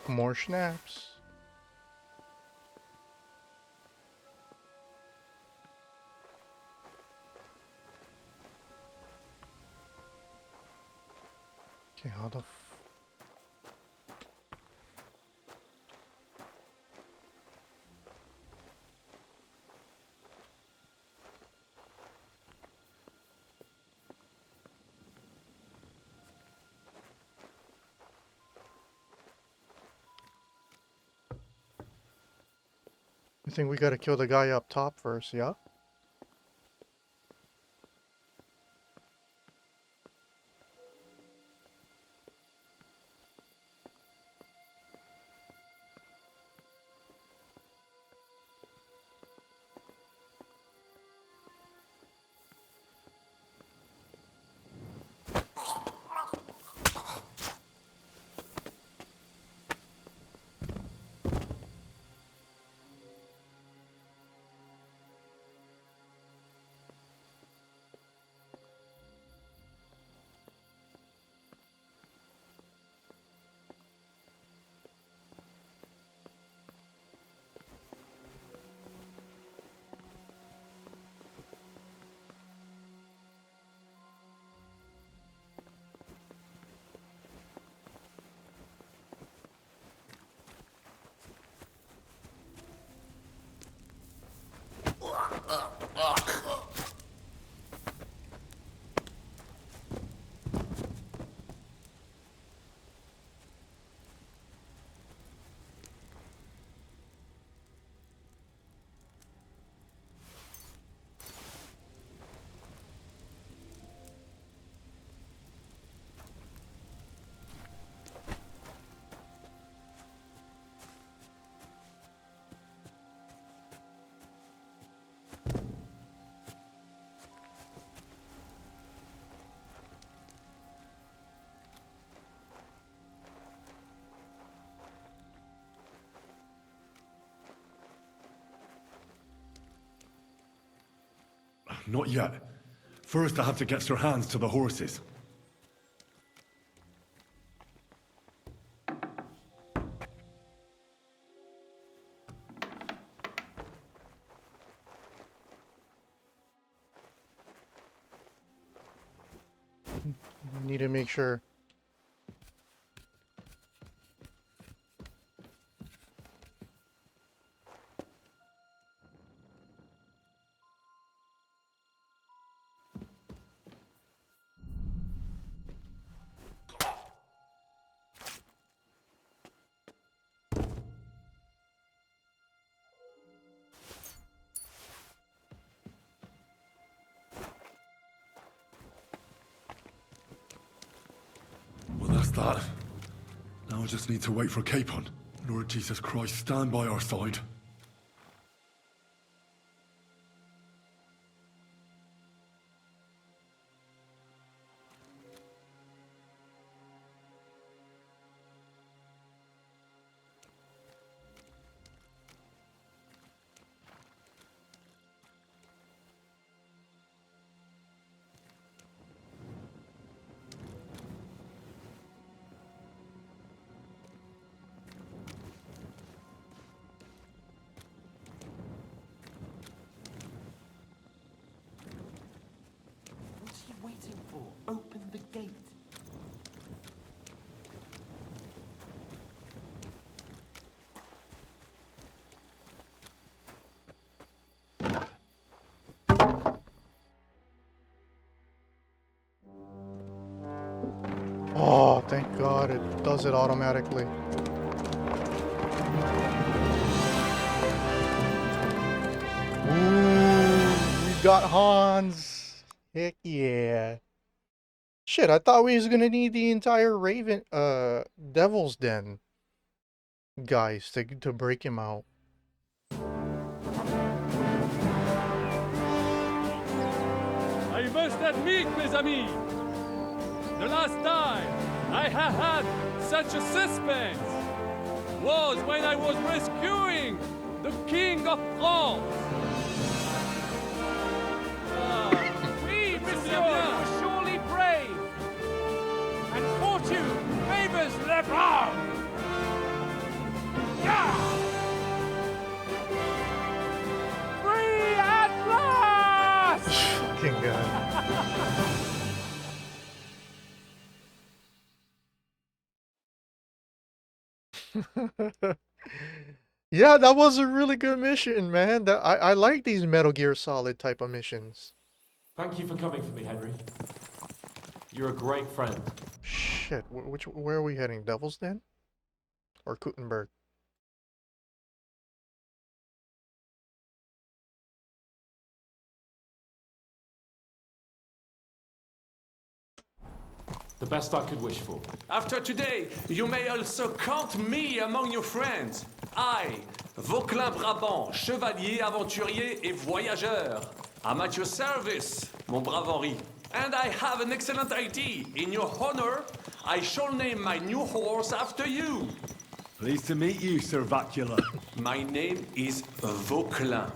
More schnapps. Okay, how the I think we gotta kill the guy up top first, yeah? Not yet. First, I have to get Sir Hans to the horses. Need to make sure. That's that. Now I just need to wait for Capon. Lord Jesus Christ, stand by our side. What's he waiting for? Open the gate. Oh, thank God it does it automatically. Ooh, we got Hans. Heck yeah. Shit, I thought we was gonna need the entire Devil's Den guys to break him out. I must admit, mes amis, the last time I have had such a suspense was when I was rescuing the King of France. Oui, monsieur, you were surely brave. And fortune favors le brave. Yeah! Free at last! Fucking God. Yeah, that was a really good mission, man. I like these Metal Gear Solid type of missions. Thank you for coming for me, Henry. You're a great friend. Shit, where are we heading? Devil's Den? Or Kuttenberg? The best I could wish for. After today, you may also count me among your friends. I, Vauquelin Brabant, chevalier, aventurier et voyageur. I'm at your service, mon brave Henri. And I have an excellent idea. In your honor, I shall name my new horse after you. Pleased to meet you, Sir Vacula. My name is Vauquelin.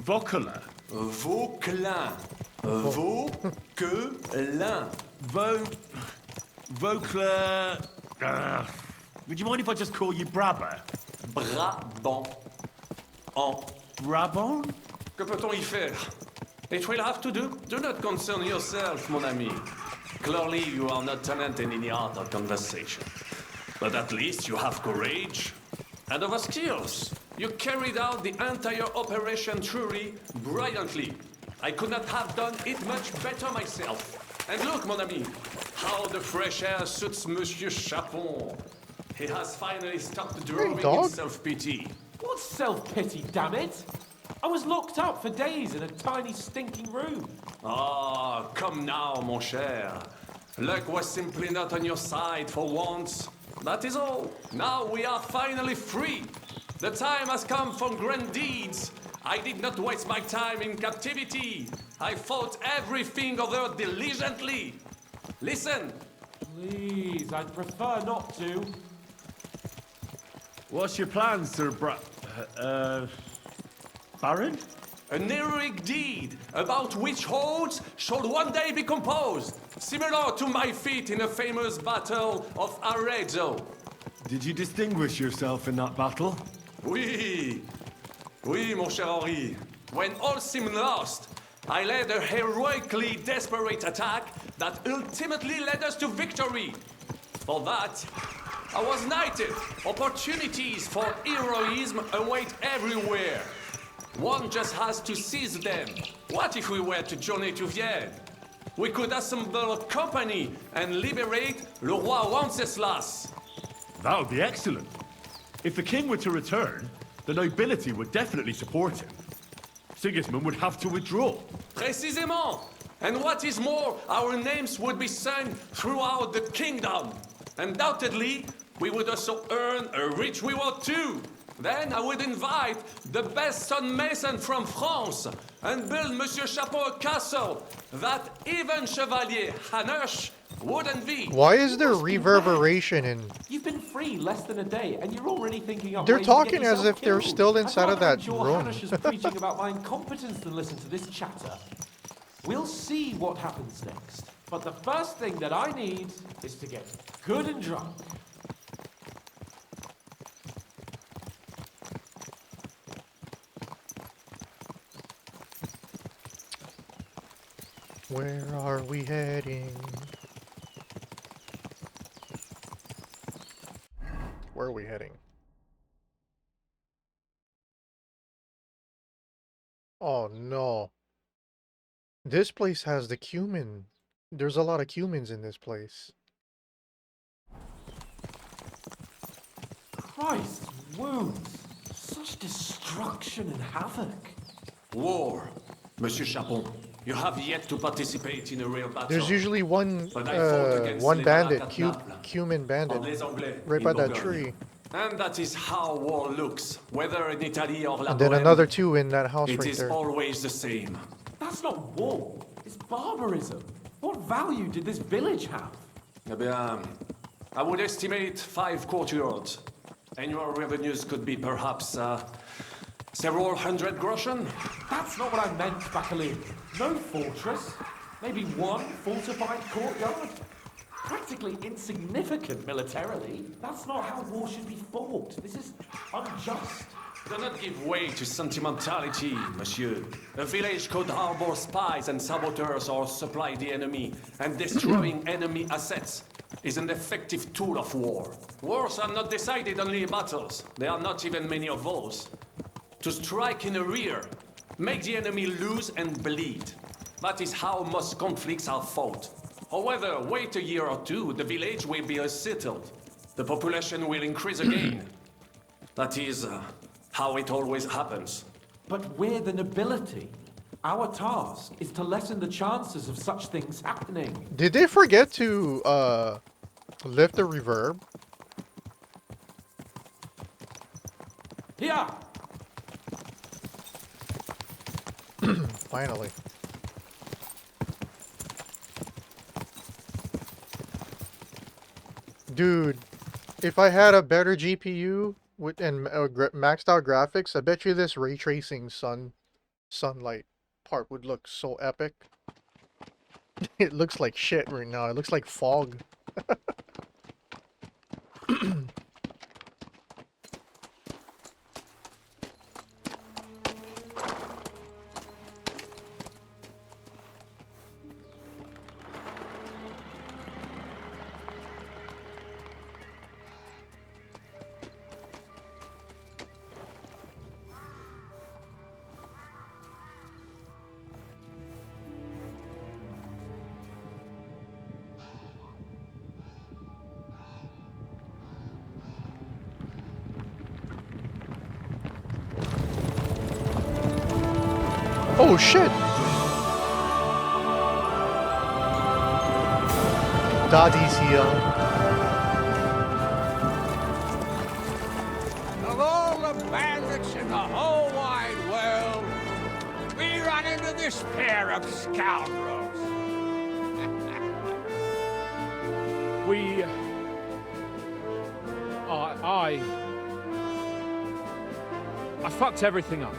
Vauquelin? Vauquelin. Vauquelin. Vauquelin... would you mind if I just call you Brabant? Brabant. En Brabant? Que peut-on y faire? It will have to do. Do not concern yourself, mon ami. Clearly, you are not talented in the art of conversation. But at least you have courage and other skills. You carried out the entire operation truly brilliantly. I could not have done it much better myself. And look, mon ami, how the fresh air suits Monsieur Chapon. He has finally stopped drowning in self-pity. What self-pity, damn it? I was locked up for days in a tiny stinking room. Ah, come now, mon cher. Luck was simply not on your side for once. That is all. Now we are finally free. The time has come for grand deeds. I did not waste my time in captivity. I fought everything over diligently. Listen. Please, I'd prefer not to. What's your plan, Sir Baron? An heroic deed about which holds shall one day be composed, similar to my feat in the famous battle of Arezzo. Did you distinguish yourself in that battle? Oui. Oui, mon cher Henri. When all seemed lost, I led a heroically desperate attack that ultimately led us to victory. For that, I was knighted. Opportunities for heroism await everywhere. One just has to seize them. What if we were to journey to Vienne? We could assemble a company and liberate Le Roi Wenceslas. That would be excellent. If the king were to return, the nobility would definitely support him. Sigismund would have to withdraw. Précisément. And what is more, our names would be sung throughout the kingdom. Undoubtedly, we would also earn a rich reward too. Then I would invite the best stonemason from France and build Monsieur Chapeau a castle that even Chevalier Hanush would envy. Why is there reverberation in... You've been free less than a day, and you're already thinking up They're ways to get talking as yourself if they're killed. still inside of that I'd rather room. endure Hanush's preaching about my incompetence than listen to this chatter. We'll see what happens next. But the first thing that I need is to get good and drunk. Where are we heading? Where are we heading? Oh no. This place has the cumin. There's a lot of cumins in this place. Christ, wounds. Such destruction and havoc. War. Monsieur Chapon, you have yet to participate in a real battle. There's usually one one bandit, cumin bandit, right by that tree. And that is how war looks, whether in Italy or La And then Bohème. another two in that house It right is there. always the same. That's not war. It's barbarism. What value did this village have? Eh bien, I would estimate 5 courtyards. Annual revenues could be perhaps several hundred groschen. That's not what I meant, Bacalou. No fortress. Maybe one fortified courtyard. Practically insignificant militarily. That's not how war should be fought. This is unjust. Do not give way to sentimentality, monsieur. A village could harbor spies and saboteurs or supply the enemy, and destroying enemy assets is an effective tool of war. Wars are not decided only in battles. There are not even many of those. To strike in the rear, make the enemy lose and bleed. That is how most conflicts are fought. However, wait a year or two, the village will be settled. The population will increase again. That is how it always happens. But we're the nobility. Our task is to lessen the chances of such things happening. Did they forget to lift the reverb? Here! Finally. Dude, if I had a better GPU with and maxed out graphics, I bet you this ray tracing sunlight part would look so epic. It looks like shit right now. It looks like fog. Oh shit! Daddy's here. Of all the bandits in the whole wide world, we run into this pair of scoundrels. We... I fucked everything up.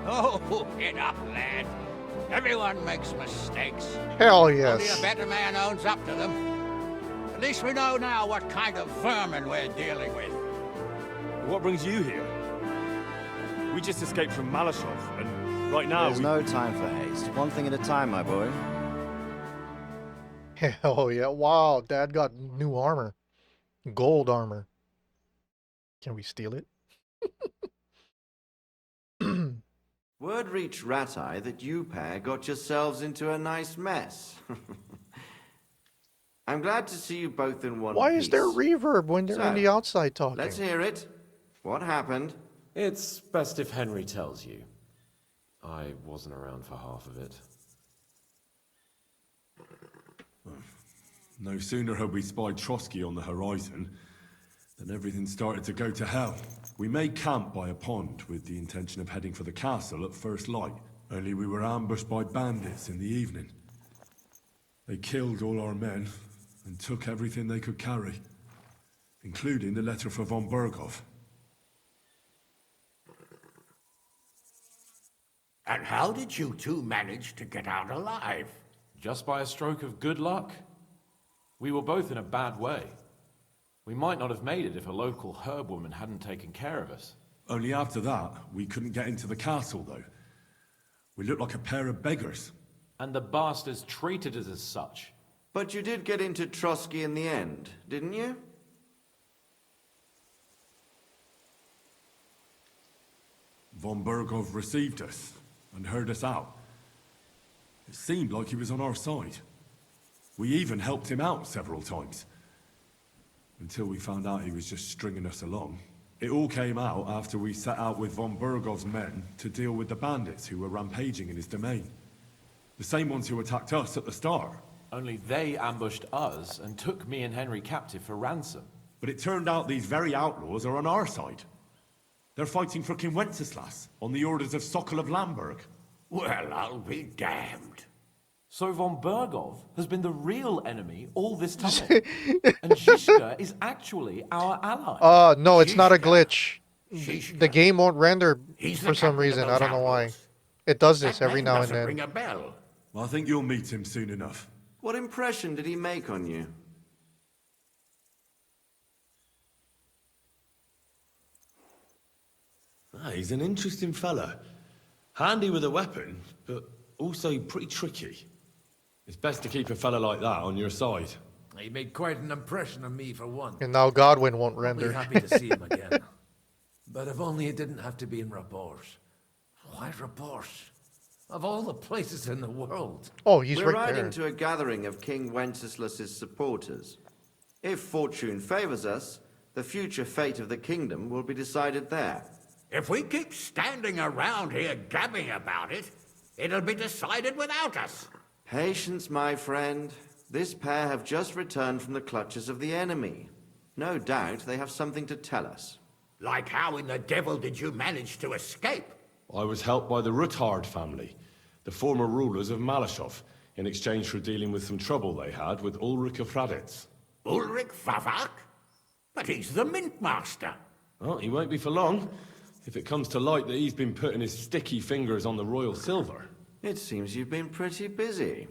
Oh, get up, lad. Everyone makes mistakes. Hell Only yes. a better man owns up to them. At least we know now what kind of vermin we're dealing with. What brings you here? We just escaped from Malashov, and right now There's no time for haste. One thing at a time, my boy. Hell yeah. Wow, Dad got new armor. Gold armor. Can we steal it? Word reached Rat-Eye that you pair got yourselves into a nice mess. I'm glad to see you both in one Why piece. is there reverb when they're on the outside talking? Let's hear it. What happened? It's best if Henry tells you. I wasn't around for half of it. No sooner had we spied Trotsky on the horizon than everything started to go to hell. We made camp by a pond with the intention of heading for the castle at first light, only we were ambushed by bandits in the evening. They killed all our men and took everything they could carry, including the letter for von Berghoff. And how did you two manage to get out alive? Just by a stroke of good luck. We were both in a bad way. We might not have made it if a local herb woman hadn't taken care of us. Only after that, we couldn't get into the castle, though. We looked like a pair of beggars. And the bastards treated us as such. But you did get into Trotsky in the end, didn't you? Von Berghoff received us and heard us out. It seemed like he was on our side. We even helped him out several times. Until we found out he was just stringing us along. It all came out after we set out with von Berghoff's men to deal with the bandits who were rampaging in his domain. The same ones who attacked us at the start. Only they ambushed us and took me and Henry captive for ransom. But it turned out these very outlaws are on our side. They're fighting for King Wenceslas on the orders of Sokol of Lamberg. Well, I'll be damned. So von Berghoff has been the real enemy all this time. And Shishka is actually our ally. No, it's not a glitch. The game won't render for some reason. I don't know why. It does this every now and then. Ring a bell. Well, I think you'll meet him soon enough. What impression did he make on you? He's an interesting fella. Handy with a weapon, but also pretty tricky. It's best to keep a fella like that on your side. He made quite an impression on me for one. And now Godwin won't render. I'll be happy to see him again. But if only it didn't have to be in Rabors. Why Rabors? Of all the places in the world. Oh, he's We're right riding there. to a gathering of King Wenceslas's supporters. If fortune favors us, the future fate of the kingdom will be decided there. If we keep standing around here gabbing about it, it'll be decided without us. Patience, my friend. This pair have just returned from the clutches of the enemy. No doubt they have something to tell us. Like how in the devil did you manage to escape? I was helped by the Ruthard family, the former rulers of Malashov, in exchange for dealing with some trouble they had with Ulrich of Raditz. Ulrich Favak? But he's the Mint Master. Well, he won't be for long, if it comes to light that he's been putting his sticky fingers on the royal silver. It seems you've been pretty busy.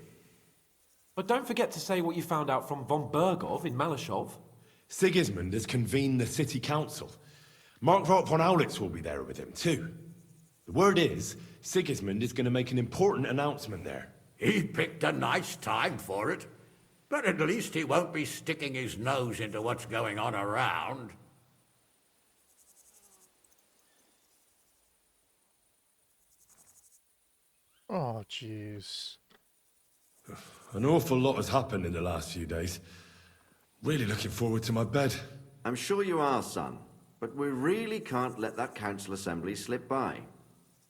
But don't forget to say what you found out from von Berghoff in Malashov. Sigismund has convened the city council. Markvart von Aulitz will be there with him, too. The word is, Sigismund is going to make an important announcement there. He picked a nice time for it. But at least he won't be sticking his nose into what's going on around. Oh, jeez. An awful lot has happened in the last few days. Really looking forward to my bed. I'm sure you are, son. But we really can't let that council assembly slip by.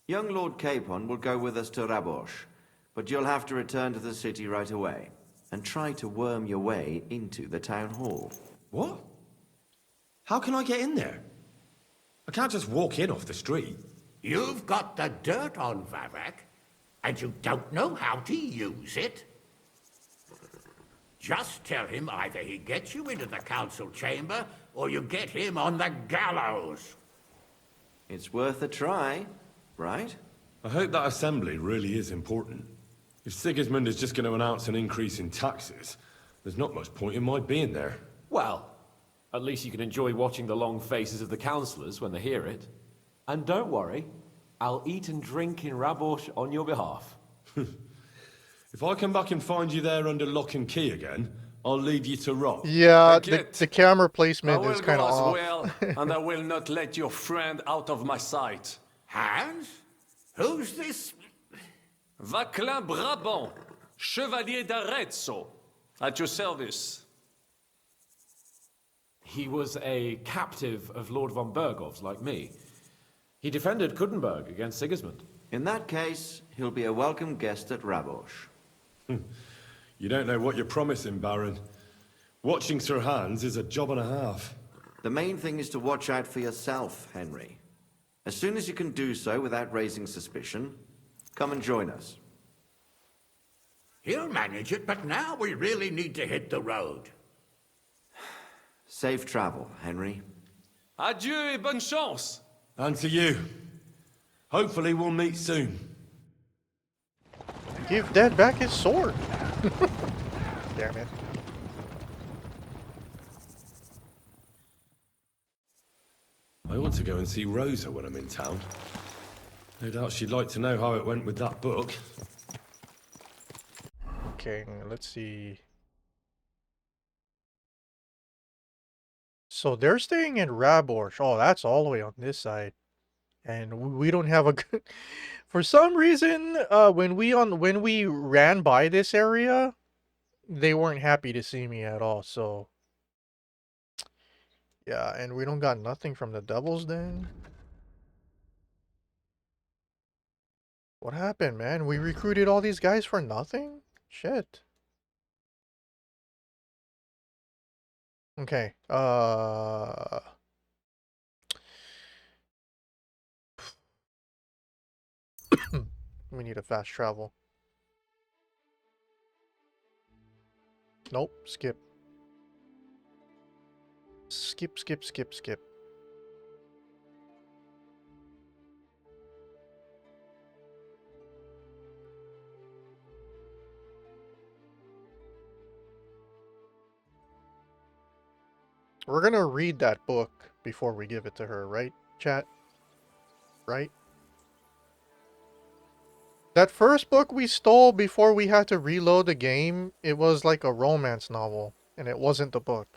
Young Lord Capon will go with us to Rabosh, but you'll have to return to the city right away and try to worm your way into the town hall. What? How can I get in there? I can't just walk in off the street. You've got the dirt on Vavak, and you don't know how to use it? Just tell him either he gets you into the council chamber, or you get him on the gallows. It's worth a try, right? I hope that assembly really is important. If Sigismund is just going to announce an increase in taxes, there's not much point in my being there. Well, at least you can enjoy watching the long faces of the councillors when they hear it. And don't worry, I'll eat and drink in Rabosh on your behalf. If I come back and find you there under lock and key again, I'll leave you to rot. Yeah, the camera placement is kind of off. Well, and I will not let your friend out of my sight. Hans? Who's this? Vaclin Brabant, Chevalier d'Arezzo, at your service. He was a captive of Lord von Berghoff's, like me. He defended Kuttenberg against Sigismund. In that case, he'll be a welcome guest at Rabosh. You don't know what you're promising, Baron. Watching Sir Hans is a job and a half. The main thing is to watch out for yourself, Henry. As soon as you can do so without raising suspicion, come and join us. He'll manage it, but now we really need to hit the road. Safe travel, Henry. Adieu et bonne chance. And to you. Hopefully we'll meet soon. Give Dad back his sword. Damn it. I ought to go and see Rosa when I'm in town. No doubt she'd like to know how it went with that book. Okay, let's see. So they're staying in Raborsh. Oh, that's all the way on this side. And we don't have a good... For some reason, when we ran by this area, they weren't happy to see me at all, so... Yeah, and we don't got nothing from the Devil's Den. What happened, man? We recruited all these guys for nothing? Shit. Okay, we need a fast travel. Nope, skip. Skip, skip, skip, skip. We're gonna read that book before we give it to her, right, chat? Right? That first book we stole before we had to reload the game, it was like a romance novel, and it wasn't the book.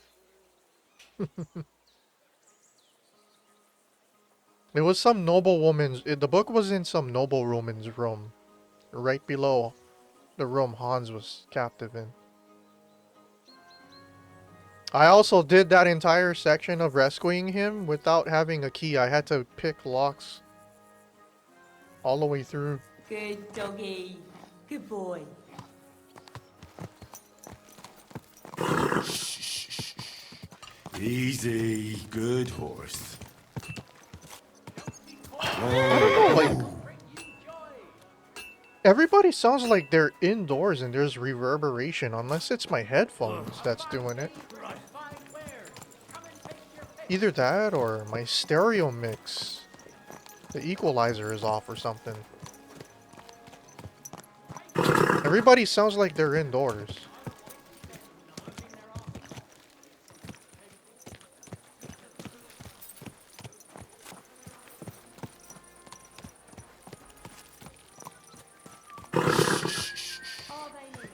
It was some noblewoman's... The book was in some noblewoman's room, right below the room Hans was captive in. I also did that entire section of rescuing him without having a key. I had to pick locks all the way through. Good doggy. Good boy. Easy, good horse. I don't know, like... Everybody sounds like they're indoors and there's reverberation, unless it's my headphones that's doing it. Either that or my stereo mix. The equalizer is off or something. Everybody sounds like they're indoors.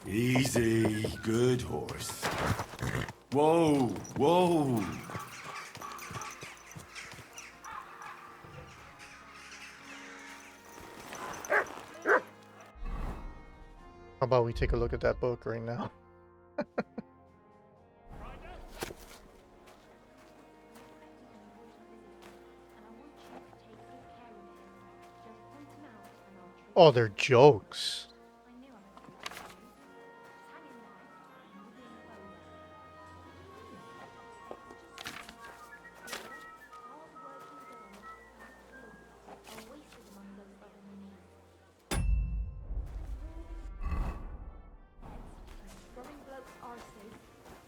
Easy, good horse. Whoa, whoa. How about we take a look at that book right now? Oh, they're jokes.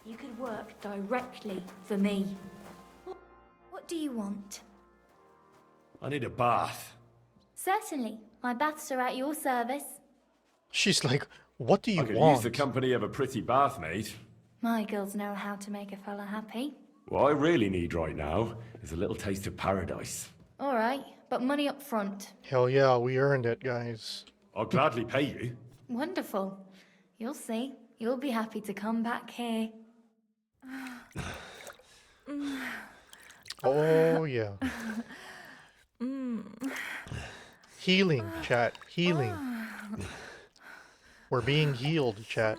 You could work directly for me. What do you want? I need a bath. Certainly. My baths are at your service. She's like, what do you I could want? use the company of a pretty bath maid. My girls know how to make a fella happy. What I really need right now is a little taste of paradise. All right, but money up front. Hell yeah, we earned it, guys. I'll gladly pay you. Wonderful. You'll see. You'll be happy to come back here. Oh yeah. Healing, chat. Healing. We're being healed, chat.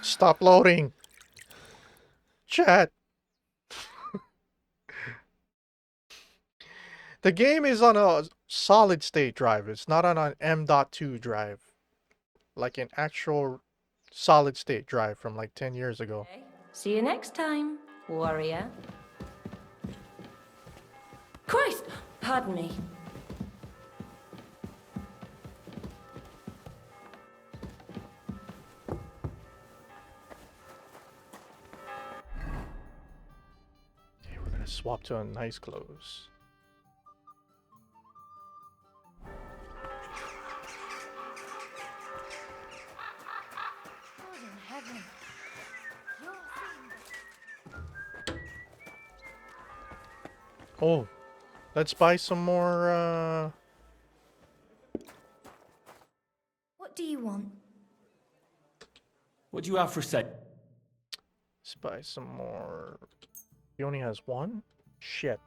Stop loading. Chat. The game is on a solid state drive. It's not on an M.2 drive. Like an actual solid state drive from like 10 years ago. Okay. See you next time, warrior. Christ! Pardon me. Okay, we're gonna swap to a nice clothes. Good in heaven. Oh, let's buy some more, What do you want? What do you have for sale? let's buy some more. He only has one? Shit.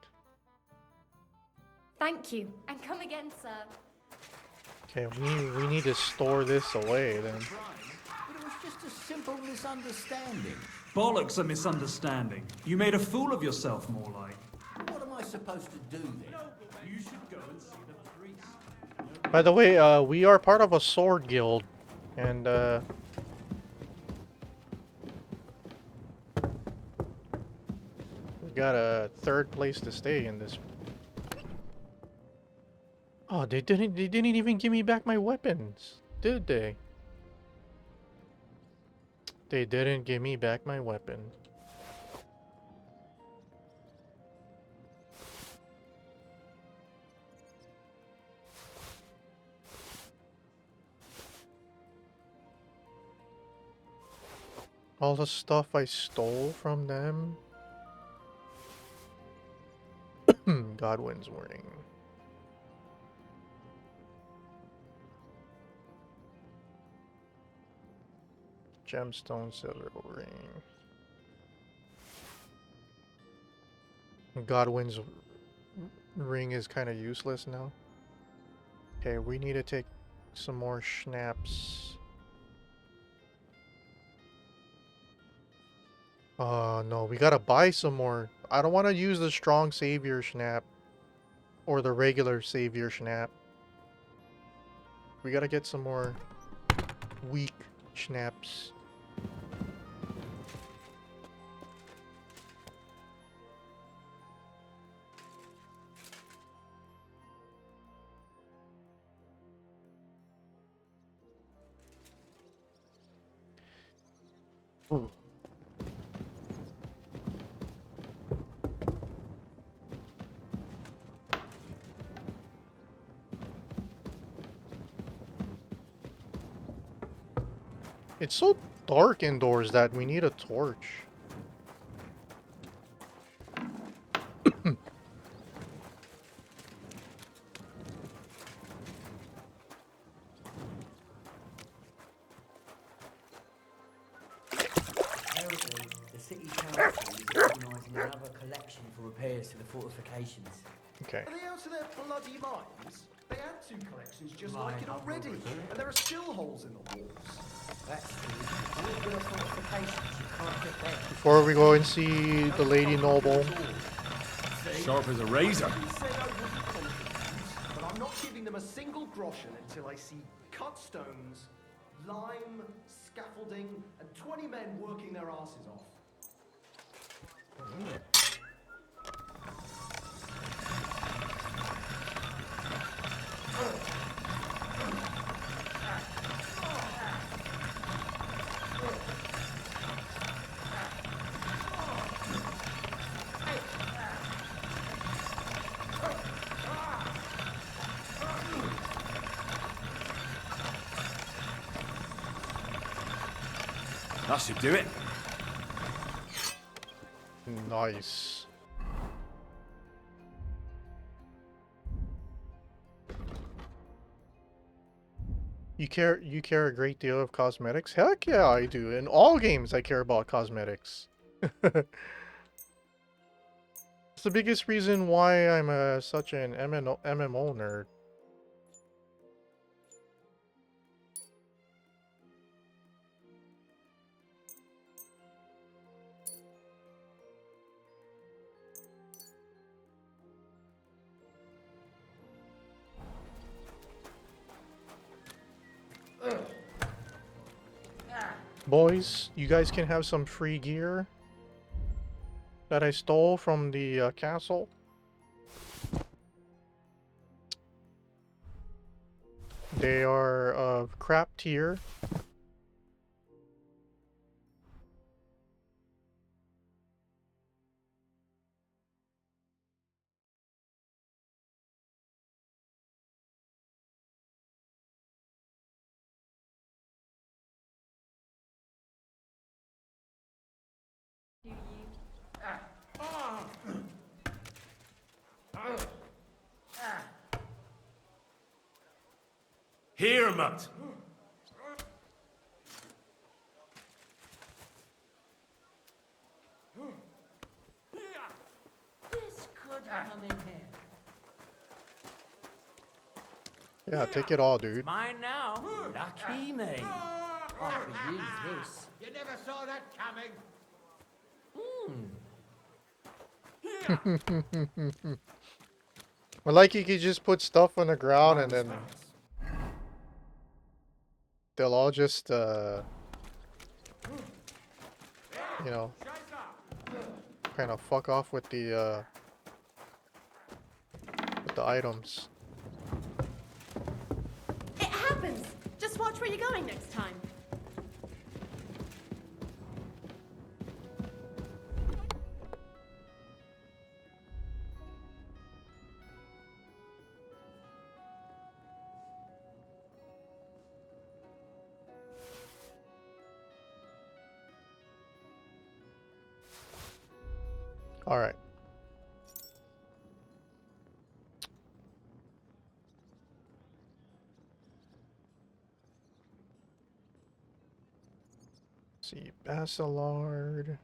Thank you, and come again, sir. Okay, we need to store this away then. But it was just a simple misunderstanding. Bollocks a misunderstanding. You made a fool of yourself, more like. What am I supposed to do then? You should go and see the priest. By the way, we are part of a sword guild, and we got a third place to stay in this. Oh, they didn't even give me back my weapons, did they? They didn't give me back my weapon. All the stuff I stole from them. Godwin's warning. Gemstone silver ring. Godwin's ring is kind of useless now. Okay, we need to take some more schnapps. No, we gotta buy some more. I don't want to use the strong savior schnapp or the regular savior schnapp. We gotta get some more weak schnapps. Ooh. It's so dark indoors that we need a torch. Apparently, the city council is organising another collection for repairs to the fortifications. Okay. Are they out of their bloody minds? They had two collections just like it already, and there are still holes in the walls. That's true. All good fortifications, you can't get there. Before we go and see the Lady Noble. Sharp as a razor. But I'm not giving them a single groschen until I see cut stones, lime, scaffolding, and 20 men working their asses off. That should do it. Nice. You care a great deal of cosmetics? Heck yeah, I do. In all games I care about cosmetics. It's the biggest reason why I'm such an MMO nerd. Boys, you guys can have some free gear that I stole from the castle. They are of crap tier. Here, Mutt. This could come in handy. Yeah, take it all, dude. Mine now. Lucky me. I could use this. You never saw that coming. I like you could just put stuff on the ground and then they'll all just you know, kind of fuck off with the items. It happens. Just watch where you're going next time. All right. Let's see, Basilard.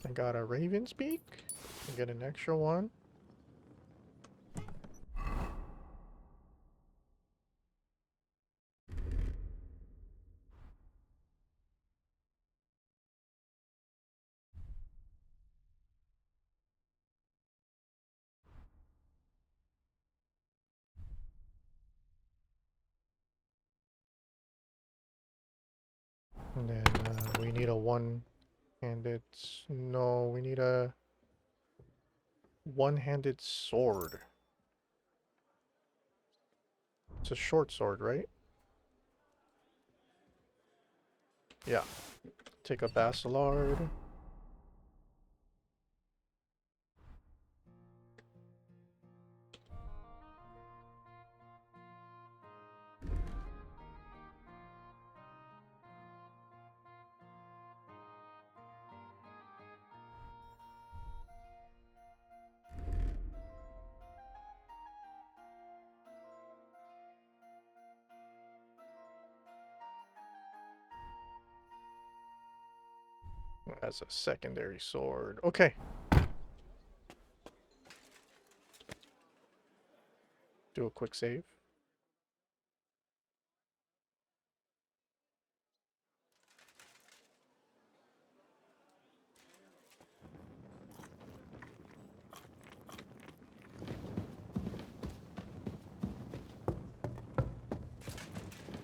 I got a Raven's Beak. I get an extra one. And then we need a one-handed... No, we need a one-handed sword. It's a short sword, right? Yeah. Take a Basilard. As a secondary sword. Okay. Do a quick save.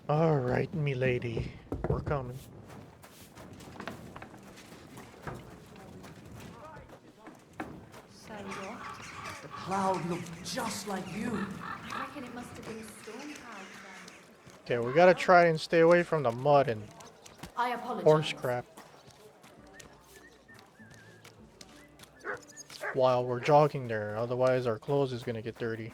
All right, me lady. We're coming. So what? The cloud looked just like you. I reckon it must have been a storm cloud then. Okay, we gotta try and stay away from the mud and I apologize. horse crap while we're jogging there. Otherwise, our clothes is gonna get dirty.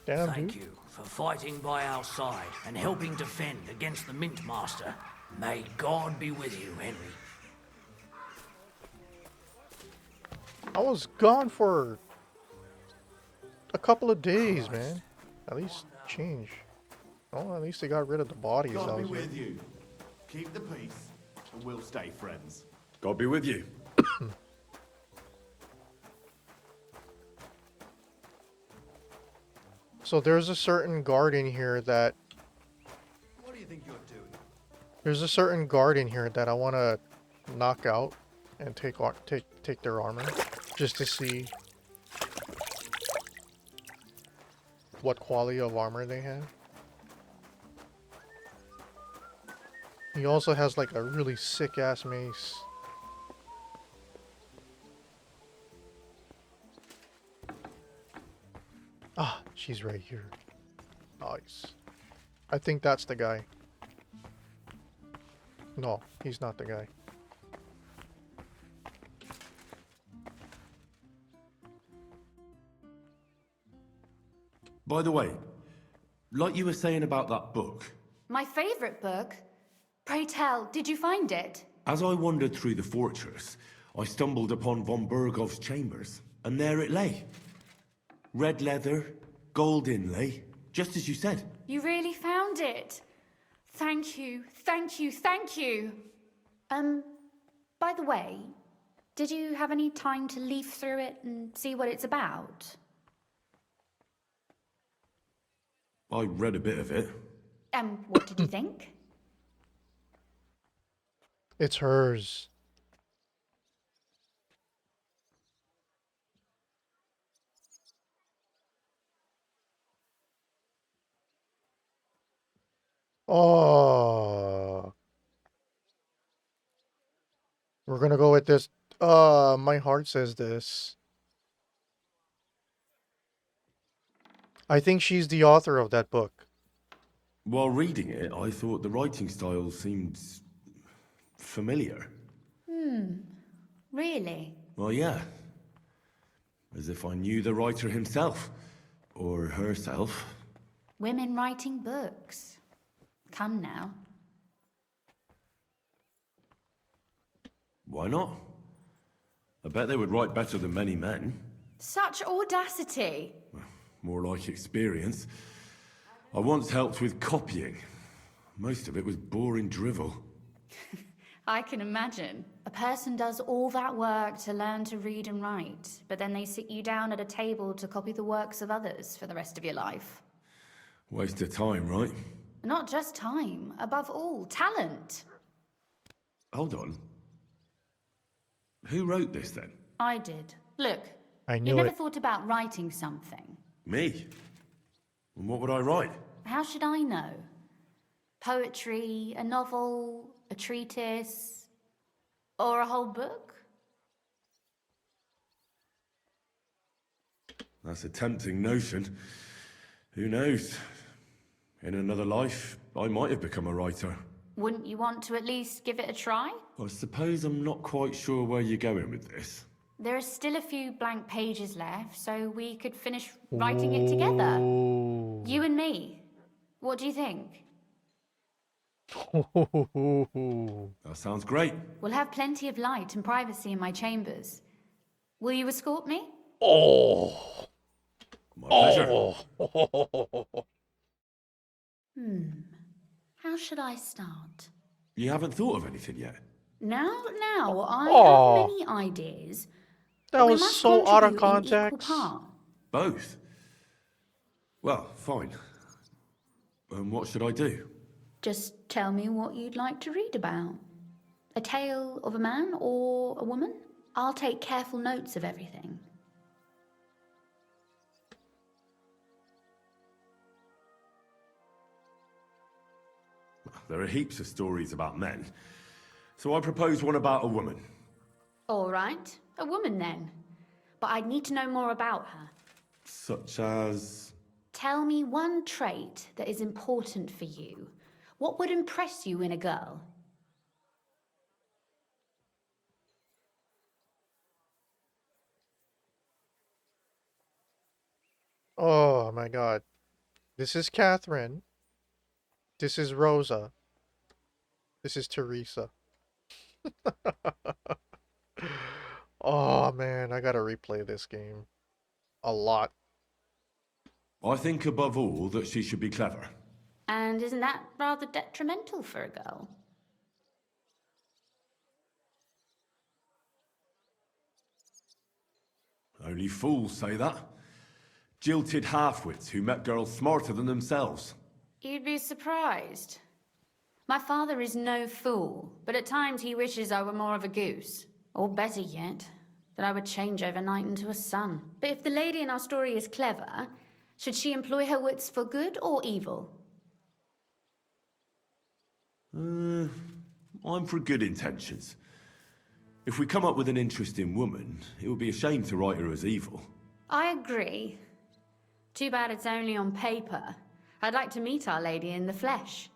Damn, Thank dude. you for fighting by our side and helping defend against the Mint Master. May God be with you, Henry. I was gone for a couple of days, man. At least change. Oh, at least they got rid of the bodies. God be was with you. Keep the peace, and we'll stay friends. God be with you. So there's a certain guard in here that... What do you think you're doing? There's a certain guard in here that I want to knock out and take their armor. Just to see what quality of armor they have. He also has like a really sick ass mace. Ah, she's right here. Nice. I think that's the guy. No, he's not the guy. By the way, like you were saying about that book, My favorite book? Pray tell, did you find it? as I wandered through the fortress, I stumbled upon von Bergov's chambers, and there it lay. Red leather, gold inlay, just as you said. You really found it. Thank you, thank you, thank you. By the way, did you have any time to leaf through it and see what it's about? I read a bit of it. What did you think? It's hers. Oh. We're gonna go with this. My heart says this. I think she's the author of that book. While reading it, I thought the writing style seemed familiar. Really? Well, yeah. As if I knew the writer himself. Or herself. Women writing books. Come now. Why not? I bet they would write better than many men. Such audacity. More like experience. I once helped with copying. Most of it was boring drivel. I can imagine. A person does all that work to learn to read and write, but then they sit you down at a table to copy the works of others for the rest of your life. Waste of time, right? Not just time, above all, talent. Hold on. Who wrote this then? I did. Look, I you knew never it. thought about writing something. Me? And what would I write? How should I know? Poetry, a novel, a treatise, or a whole book? That's a tempting notion. Who knows? In another life, I might have become a writer. Wouldn't you want to at least give it a try? I suppose I'm not quite sure where you're going with this. There are still a few blank pages left, so we could finish writing it together. You and me. What do you think? That sounds great. We'll have plenty of light and privacy in my chambers. Will you escort me? Oh. My pleasure. How should I start? You haven't thought of anything yet? Now, I Oh. have many ideas. That but we was must so out of contribute in equal context. part. Both? Well, fine. And what should I do? Just tell me what you'd like to read about. A tale of a man or a woman? I'll take careful notes of everything. There are heaps of stories about men. So I propose one about a woman. All right, a woman then. But I'd need to know more about her. Such as... Tell me one trait that is important for you. What would impress you in a girl? Oh my god. This is Catherine. This is Rosa. This is Teresa. Oh man, I gotta replay this game. A lot. I think above all that she should be clever. And isn't that rather detrimental for a girl? Only fools say that. Jilted half-wits who met girls smarter than themselves. You'd be surprised. My father is no fool, but at times he wishes I were more of a goose. Or better yet, that I would change overnight into a sun. But if the lady in our story is clever, should she employ her wits for good or evil? I'm for good intentions. If we come up with an interesting woman, it would be a shame to write her as evil. I agree. Too bad it's only on paper. I'd like to meet Our Lady in the flesh.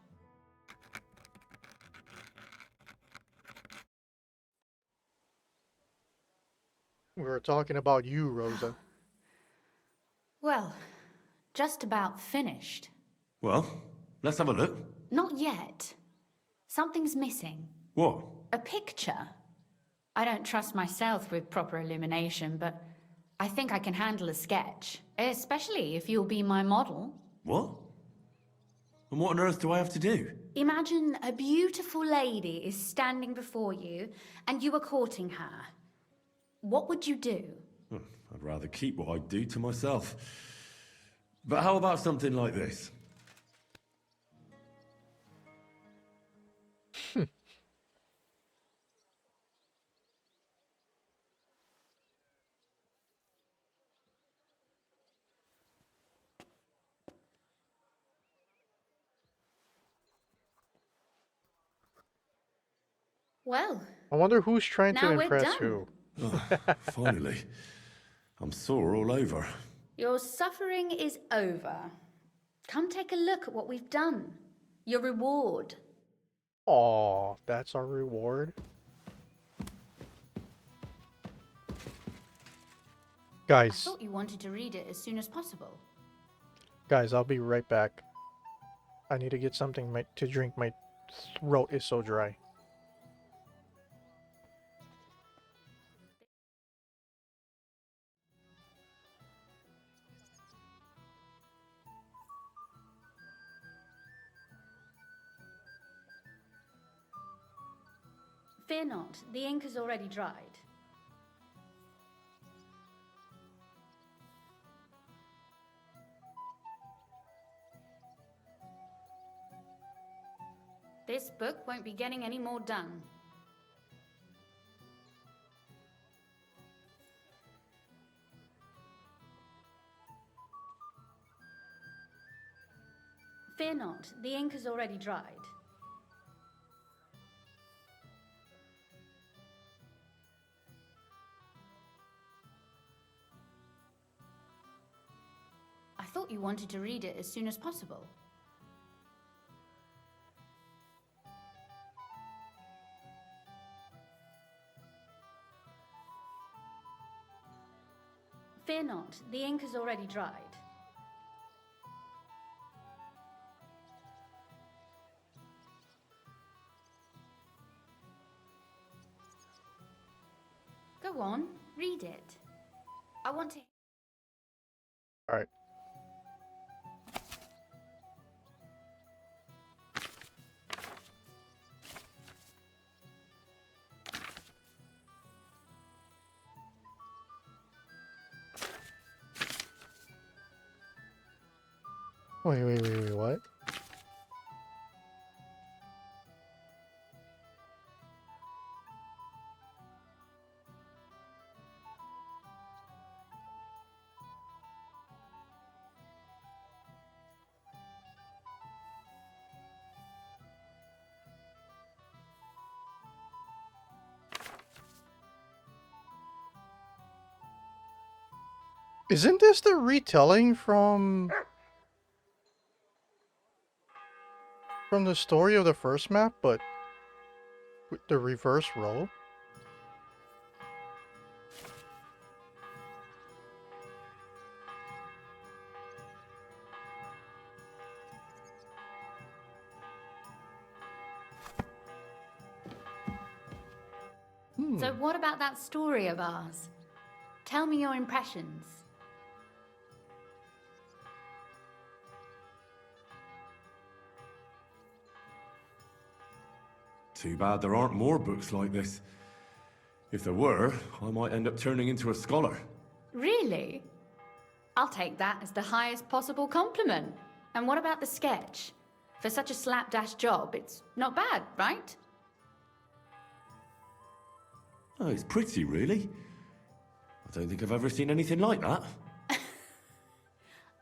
We were talking about you, Rosa. Well, just about finished. Well, let's have a look. Not yet. Something's missing. What? A picture. I don't trust myself with proper illumination, but I think I can handle a sketch. Especially if you'll be my model. What? And what on earth do I have to do? Imagine a beautiful lady is standing before you, and you are courting her. What would you do? I'd rather keep what I do to myself. But how about something like this? Well, I wonder who's trying to now we're impress done. who. Oh, finally. I'm sore all over. Your suffering is over. Come take a look at what we've done. Your reward. Aw, that's our reward. I Guys, thought you wanted to read it as soon as possible. guys, I'll be right back. I need to get something to drink. My throat is so dry. Fear not, the ink has already dried. This book won't be getting any more done. Fear not, the ink has already dried. I thought you wanted to read it as soon as possible. Fear not, the ink has already dried. Go on, read it. I want to... Alright. Wait, what? Isn't this the retelling from the story of the first map, but with the reverse role? So what about that story of ours? Tell me your impressions. Too bad there aren't more books like this. If there were, I might end up turning into a scholar. Really? I'll take that as the highest possible compliment. And what about the sketch? For such a slapdash job, it's not bad, right? Oh, it's pretty, really. I don't think I've ever seen anything like that.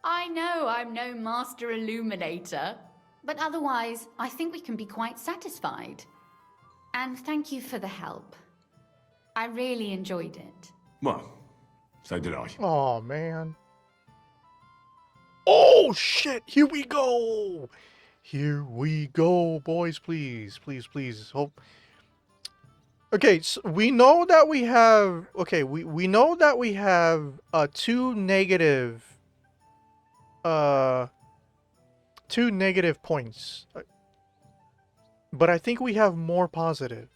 I know I'm no master illuminator, but otherwise, I think we can be quite satisfied. And thank you for the help. I really enjoyed it. Well, so did I. Oh, man. Oh, shit. Here we go. Here we go, boys. Please, please, please. Hope. Okay, so we know that we have... Okay, we know that we have two negative points. But I think we have more positive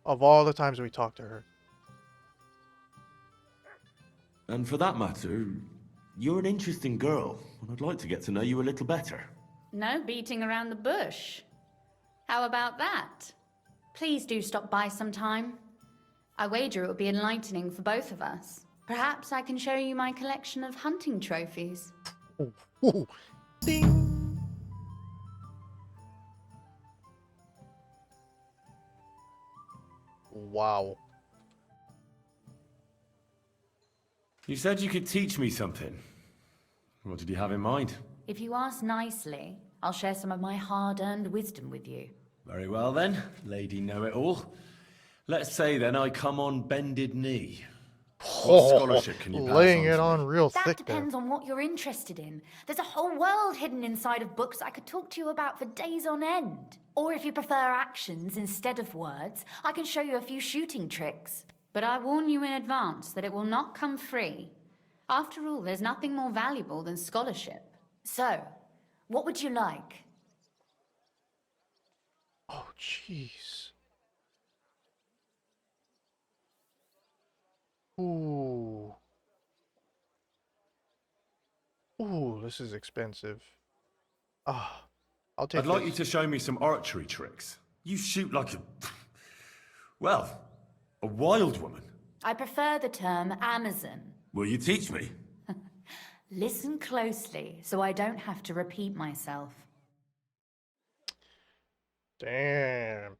of all the times we talked to her. And for that matter, you're an interesting girl, and I'd like to get to know you a little better. No beating around the bush. How about that? Please do stop by sometime. I wager it will be enlightening for both of us. Perhaps I can show you my collection of hunting trophies. Ooh, ooh. Ding. Wow. You said you could teach me something. What did you have in mind? If you ask nicely, I'll share some of my hard-earned wisdom with you. Very well then, Lady Know-It-All. Let's say then I come on bended knee. What scholarship can you pass laying on it to on me? real That thick depends there. on what you're interested in. There's a whole world hidden inside of books I could talk to you about for days on end. Or if you prefer actions instead of words, I can show you a few shooting tricks. But I warn you in advance that it will not come free. After all, there's nothing more valuable than scholarship. So, what would you like? Oh, jeez. Ooh. Ooh, this is expensive. Ah, I'll take I'd like this. you to show me some archery tricks. You shoot like a... well, a wild woman. I prefer the term Amazon. Will you teach me? Listen closely so I don't have to repeat myself. Damn.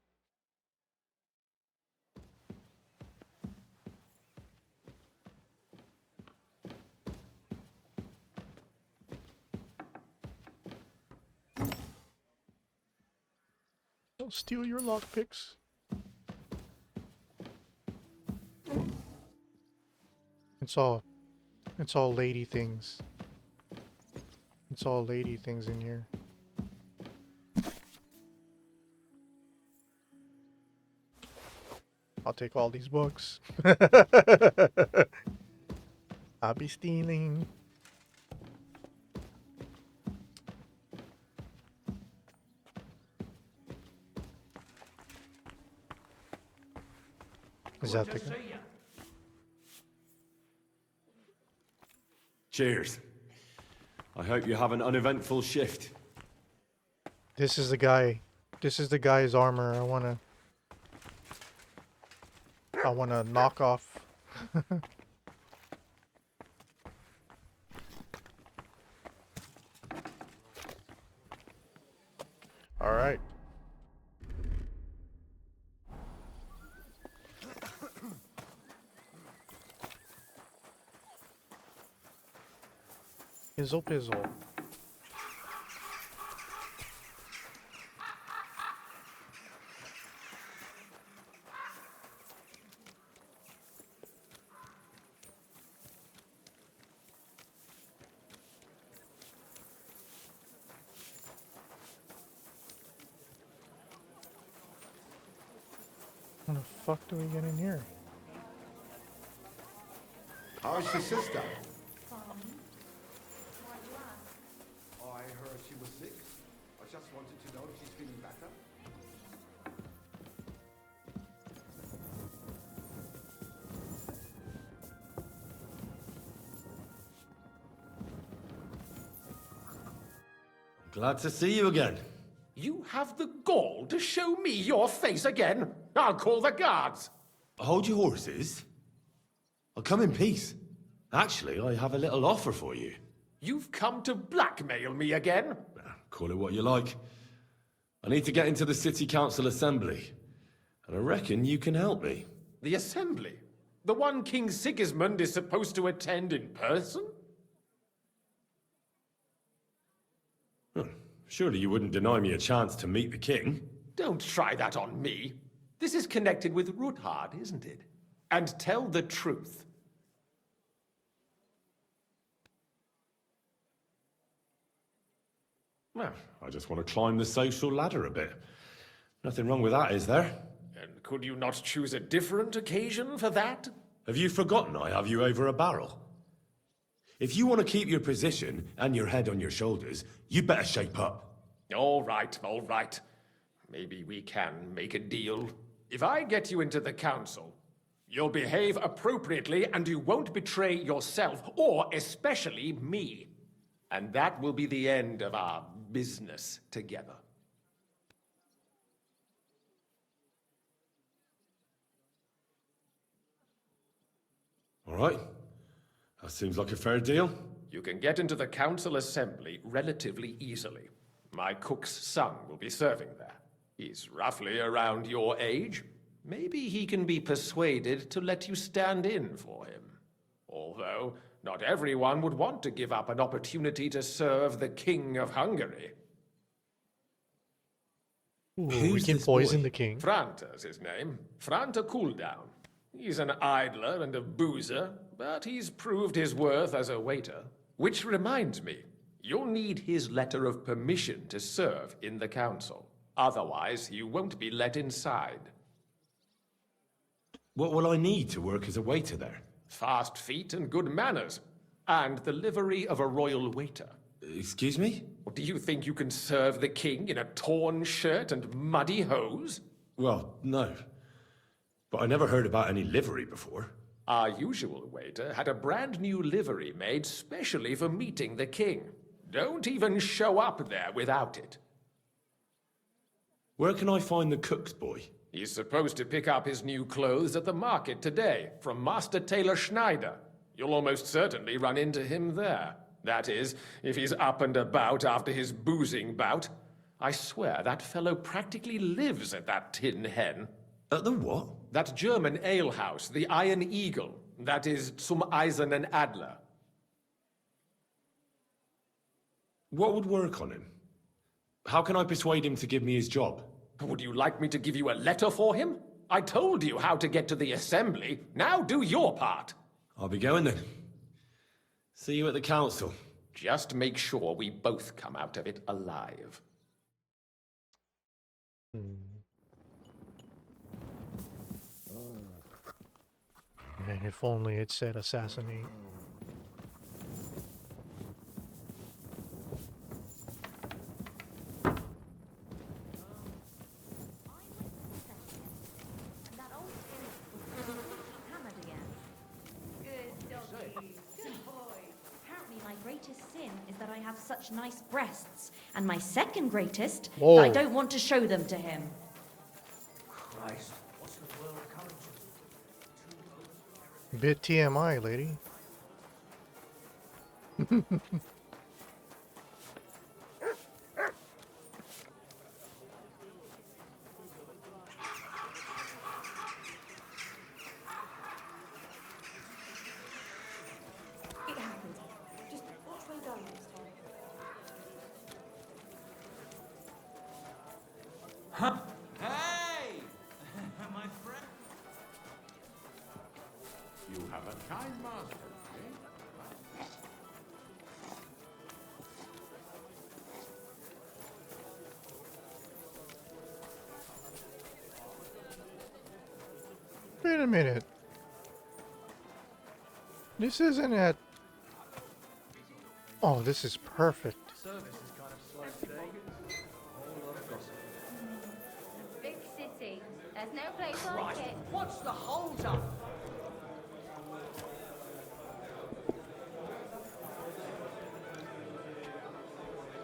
Don't steal your lockpicks. It's all lady things. It's all lady things in here. I'll take all these books. I'll be stealing. Is that the guy? Cheers. I hope you have an uneventful shift. This is the guy. This is the guy's armor. I wanna knock off. All right. Pizzle pizzle. How the fuck do we get in here? How's your sister? I heard she was sick. I just wanted to know if she's feeling better. Glad to see you again. You have the gall to show me your face again? I'll call the guards. Hold your horses. I'll come in peace. Actually, I have a little offer for you. You've come to blackmail me again? Call it what you like. I need to get into the City Council Assembly, and I reckon you can help me. The Assembly? The one King Sigismund is supposed to attend in person? Surely you wouldn't deny me a chance to meet the king? Don't try that on me. This is connected with Ruthard, isn't it? And tell the truth. Well, I just want to climb the social ladder a bit. Nothing wrong with that, is there? And could you not choose a different occasion for that? Have you forgotten I have you over a barrel? If you want to keep your position and your head on your shoulders, you better shape up. All right, all right. Maybe we can make a deal. If I get you into the council, you'll behave appropriately and you won't betray yourself, or especially me. And that will be the end of our business together. All right. That seems like a fair deal. You can get into the council assembly relatively easily. My cook's son will be serving there. He's roughly around your age. Maybe he can be persuaded to let you stand in for him. Although, not everyone would want to give up an opportunity to serve the King of Hungary. Ooh, we can poison the king. Franta's his name. Franta Cooldown. He's an idler and a boozer, but he's proved his worth as a waiter. Which reminds me, you'll need his letter of permission to serve in the council. Otherwise, you won't be let inside. What will I need to work as a waiter there? Fast feet and good manners. And the livery of a royal waiter. Excuse me? Do you think you can serve the king in a torn shirt and muddy hose? Well, no. But I never heard about any livery before. Our usual waiter had a brand new livery made specially for meeting the king. Don't even show up there without it. Where can I find the cook's boy? He's supposed to pick up his new clothes at the market today from Master Tailor Schneider. You'll almost certainly run into him there. That is, if he's up and about after his boozing bout. I swear that fellow practically lives at that Tin Hen. At the what? That German alehouse, the Iron Eagle. That is Zum Eisernen Adler. What would work on him? How can I persuade him to give me his job? Would you like me to give you a letter for him? I told you how to get to the assembly. Now do your part. I'll be going then. See you at the council. Just make sure we both come out of it alive. Man, if only it said assassinate. Is that I have such nice breasts, and my second greatest, Whoa. I don't want to show them to him. Christ, what's the world coming to? Bit TMI, lady. It happens. Just watch where you're going this time. Huh? Hey! My friend. You have a kind master, eh? Wait a minute. This isn't at... Oh, this is perfect. Service is kind of slow today. A whole lot of gossip. Big city. There's no place Right. like it. What's the hold up?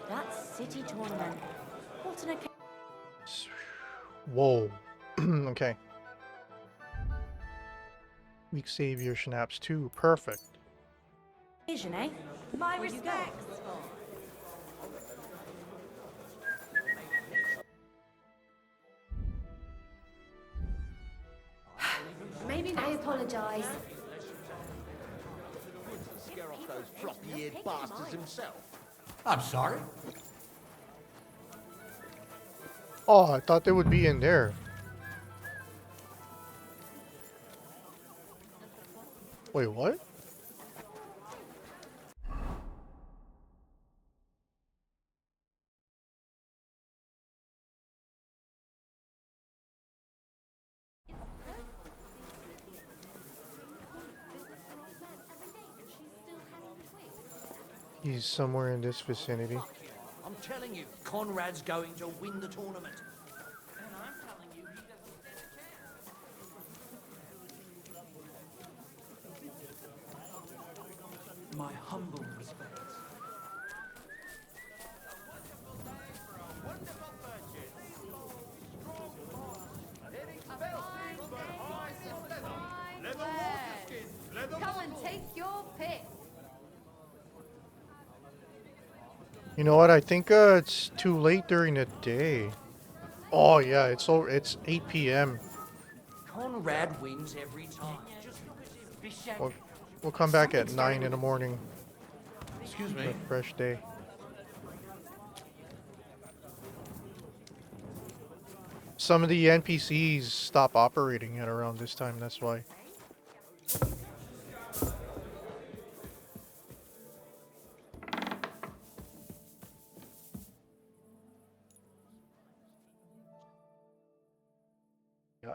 That's city tournament. What an occasion. Whoa. Okay. Weak Savior Schnapps 2. Perfect. Vision, eh? My respects. Maybe I apologize. Scare off those floppy-eared bastards himself. I'm sorry. Oh, I thought they would be in there. Wait, what? He's somewhere in this vicinity. I'm telling you, Conrad's going to win the tournament. And I'm telling you, he doesn't stand a chance. My humble respects. Come and take your pick. You know what? I think it's too late during the day. Oh yeah, it's 8 p.m. Conrad wins every time. Just look at him. Bishak. We'll come back at 9 in the morning. Excuse me. A fresh day. Some of the NPCs stop operating at around this time, that's why.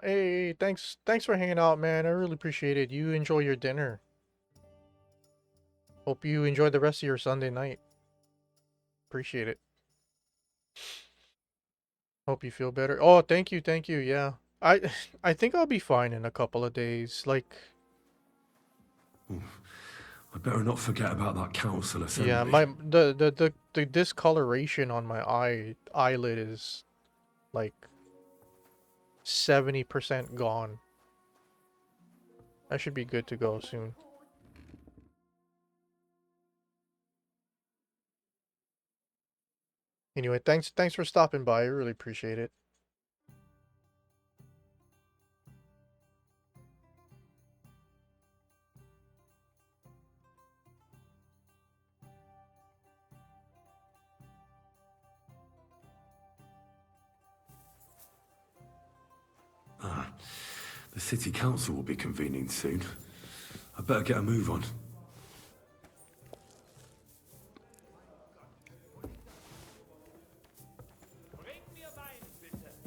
Hey, thanks for hanging out, man. I really appreciate it. You enjoy your dinner. Hope you enjoy the rest of your Sunday night. Appreciate it. Hope you feel better. Oh, thank you, yeah. I think I'll be fine in a couple of days. Like, I better not forget about that council assembly. yeah, the discoloration on my eyelid is like 70% gone. I should be good to go soon. Anyway, thanks for stopping by. I really appreciate it. The city council will be convening soon. I better get a move on.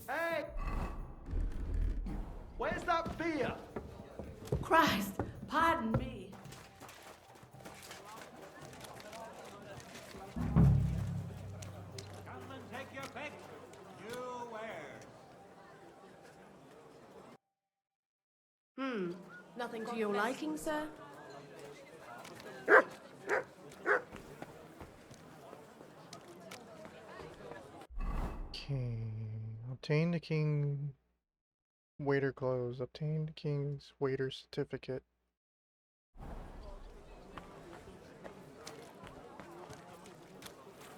Hey! Where's that beer? Christ, pardon me. Come and take your pick. You wares. Nothing to your liking, sir? Okay. Obtain the king waiter clothes. Obtain the king's waiter certificate.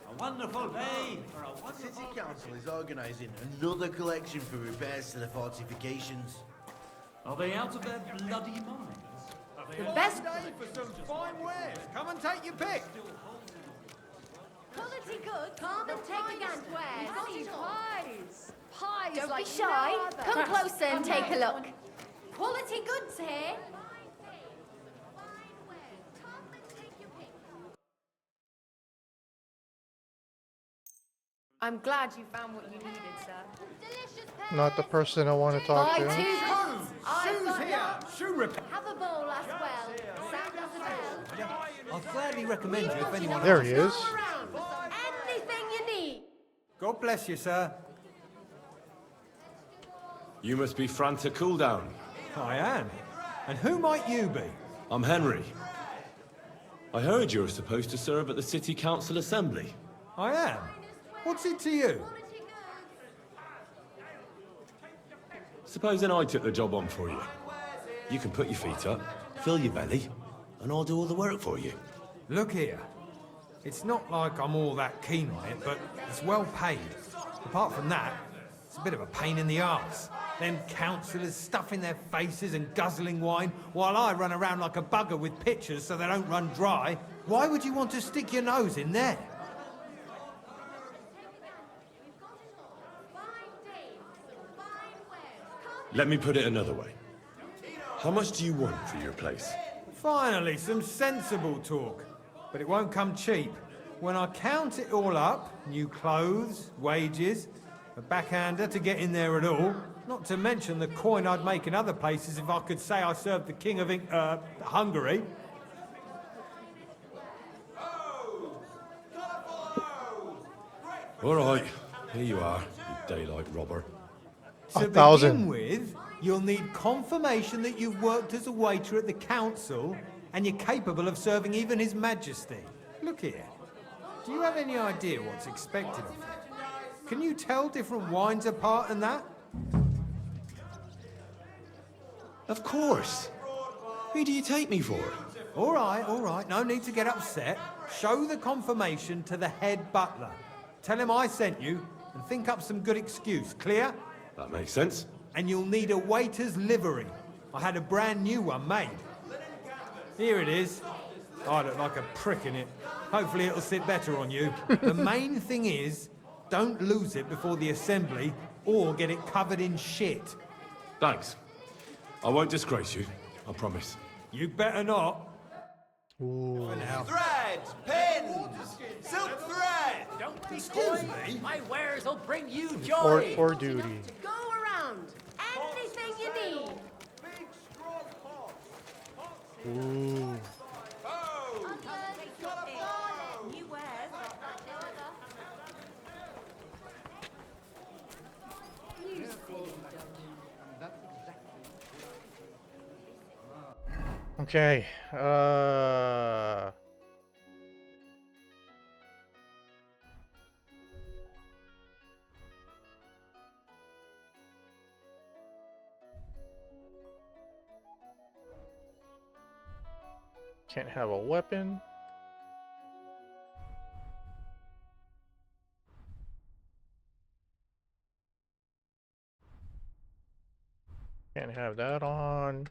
A wonderful day for a The wonderful City Council is organising another collection for repairs to the fortifications. Are they out of their bloody minds? The best day for some fine wares. Come and take your pick. Quality good. Come and take your gant wares. We've got pies. Pies Don't like be shy. no other. Come closer and take a look. Quality goods here. I'm glad you found what you needed, sir. Not the person I want to talk Buy to. 2 cons. I've Shoes got here. none. Shoe repair. Have a bowl as well. Sound as a bell. I'd gladly recommend you if anyone There he is. All around. Anything you need. God bless you, sir. You must be Franta Cooldown. I am. And who might you be? I'm Henry. I heard you were supposed to serve at the City Council Assembly. I am. What's it to you? Supposing I took the job on for you. You can put your feet up, fill your belly, and I'll do all the work for you. Look here. It's not like I'm all that keen on it, but it's well paid. Apart from that, it's a bit of a pain in the arse. Them councillors stuffing their faces and guzzling wine, while I run around like a bugger with pitchers so they don't run dry. Why would you want to stick your nose in there? Let me put it another way. How much do you want for your place? Finally, some sensible talk. But it won't come cheap. When I count it all up, new clothes, wages, a backhander to get in there at all, not to mention the coin I'd make in other places if I could say I served the King of Hungary. All right, here you are, you daylight robber. To begin with, you'll need confirmation that you've worked as a waiter at the council and you're capable of serving even His Majesty. Look here. Do you have any idea what's expected of you? Can you tell different wines apart and that? Of course. Who do you take me for? All right. No need to get upset. Show the confirmation to the head butler. Tell him I sent you and think up some good excuse. Clear? That makes sense. And you'll need a waiter's livery. I had a brand new one made. Here it is. I look like a prick in it. Hopefully it'll sit better on you. The main thing is, don't lose it before the assembly or get it covered in shit. Thanks. I won't disgrace you, I promise. You better not. Ooh. Thread, pins, silk thread. Don't be Excuse coy. me? My wares will bring you joy. For duty. Go around. Anything you need. Ooh. New wares. You see. Okay. Can't have a weapon. Can't have that on.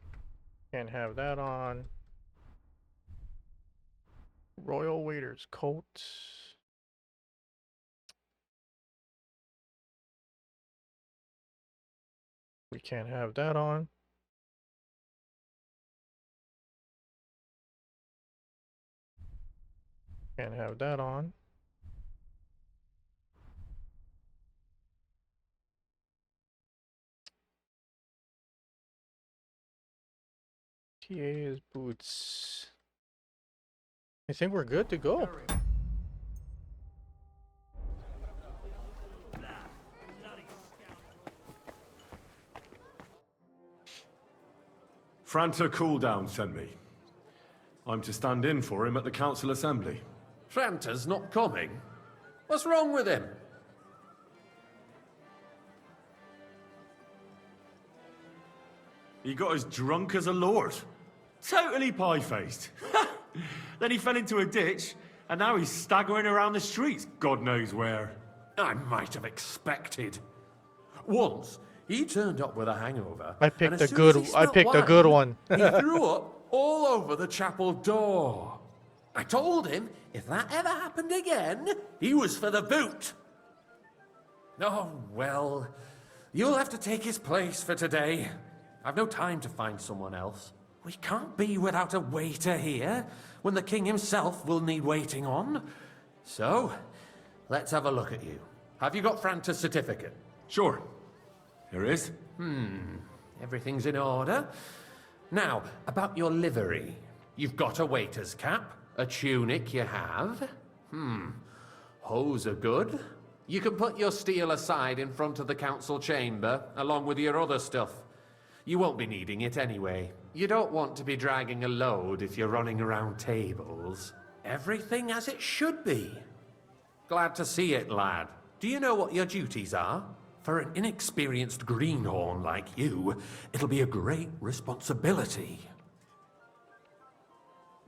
Can't have that on. Royal Waiter's coat. We can't have that on. Can't have that on. TA's boots. I think we're good to go. Franta Cooldown sent me. I'm to stand in for him at the council assembly. Franta's not coming? What's wrong with him? He got as drunk as a lord. Totally pie-faced. Then he fell into a ditch, and now he's staggering around the streets, God knows where. I might have expected. Once, he turned up with a hangover. I picked a good one. He threw up all over the chapel door. I told him if that ever happened again, he was for the boot. Oh, well, you'll have to take his place for today. I've no time to find someone else. We can't be without a waiter here, when the king himself will need waiting on. So, let's have a look at you. Have you got Franta's certificate? Sure. Here it is. Everything's in order. Now, about your livery. You've got a waiter's cap, a tunic you have. Hose are good. You can put your steel aside in front of the council chamber, along with your other stuff. You won't be needing it anyway. You don't want to be dragging a load if you're running around tables. Everything as it should be. Glad to see it, lad. Do you know what your duties are? For an inexperienced greenhorn like you, it'll be a great responsibility.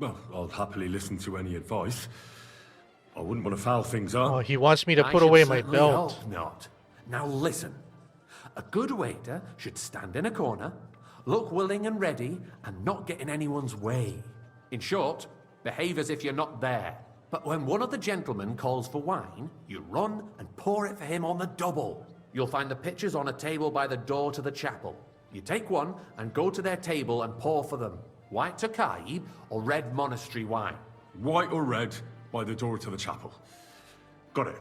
Well, I'll happily listen to any advice. I wouldn't want to foul things up. Oh, he wants me to I put should away my certainly belt. hope not. Now listen. A good waiter should stand in a corner, look willing and ready, and not get in anyone's way. In short, behave as if you're not there. But when one of the gentlemen calls for wine, you run and pour it for him on the double. You'll find the pitchers on a table by the door to the chapel. You take one and go to their table and pour for them. White Tokaib or red monastery wine. White or red by the door to the chapel. Got it.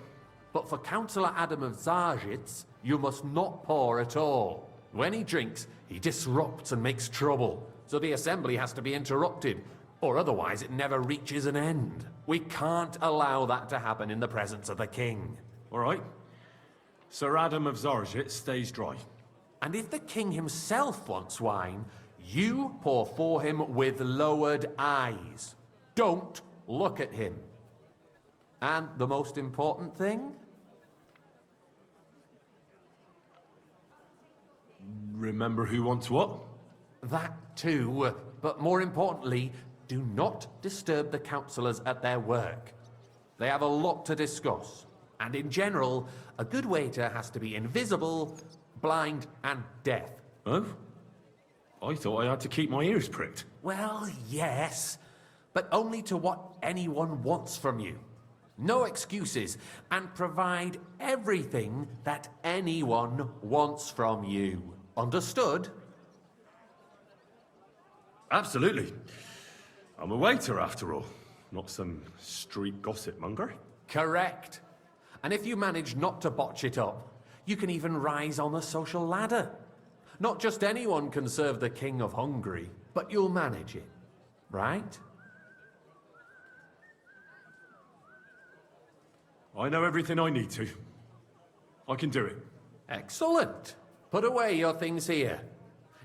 But for Councillor Adam of Zarjitz, you must not pour at all. When he drinks, he disrupts and makes trouble. So the assembly has to be interrupted, or otherwise it never reaches an end. We can't allow that to happen in the presence of the king. All right. Sir Adam of Zarjit stays dry. And if the king himself wants wine, you pour for him with lowered eyes. Don't look at him. And the most important thing? Remember who wants what? That too, but more importantly, do not disturb the councillors at their work. They have a lot to discuss, and in general, a good waiter has to be invisible, blind, and deaf. Oh? I thought I had to keep my ears pricked. Well, yes, but only to what anyone wants from you. No excuses, and provide everything that anyone wants from you. Understood? Absolutely. I'm a waiter after all, not some street gossip monger. Correct. And if you manage not to botch it up, you can even rise on the social ladder. Not just anyone can serve the King of Hungary, but you'll manage it, right? I know everything I need to. I can do it. Excellent. Put away your things here.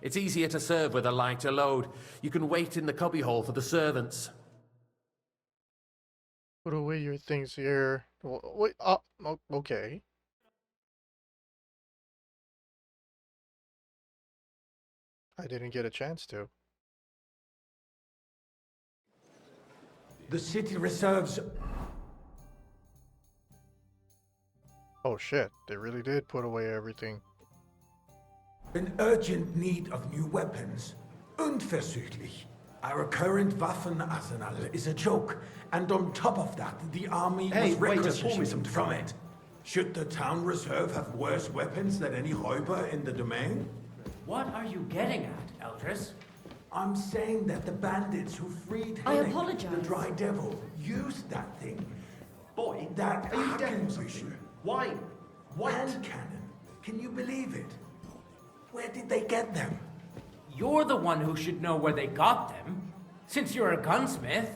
It's easier to serve with a lighter load. You can wait in the cubbyhole for the servants. Put away your things here. Wait, okay. I didn't get a chance to. The city reserves... Oh shit, they really did put away everything. An urgent need of new weapons. Unverzüglich. Our current Waffenarsenal is a joke, and on top of that, the army was requisitioned from it. Should the town reserve have worse weapons than any Räuber in the domain? What are you getting at, Eldris? I'm saying that the bandits who freed I Henning, apologize. the Dry Devil, used that thing. Boy, That are you deaf or Hackenbüchel. something? Why? Hand cannon. Can you believe it? Where did they get them? You're the one who should know where they got them, since you're a gunsmith.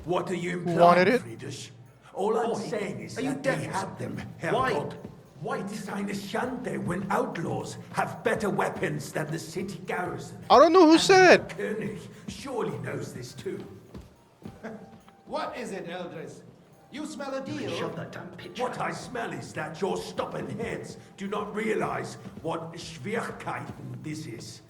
What are you implying, wanted it? Friedrich? All I'm Boy, saying is are you that deaf they or had something? them, Why? Herrgott. Why design a shante when outlaws have better weapons than the city garrison? I don't know who said. König surely knows this too. What is it, Eldris? You smell a deal? Shut that damn pitch. What I smell is that your stubborn heads do not realize what Schwierigkeiten this is.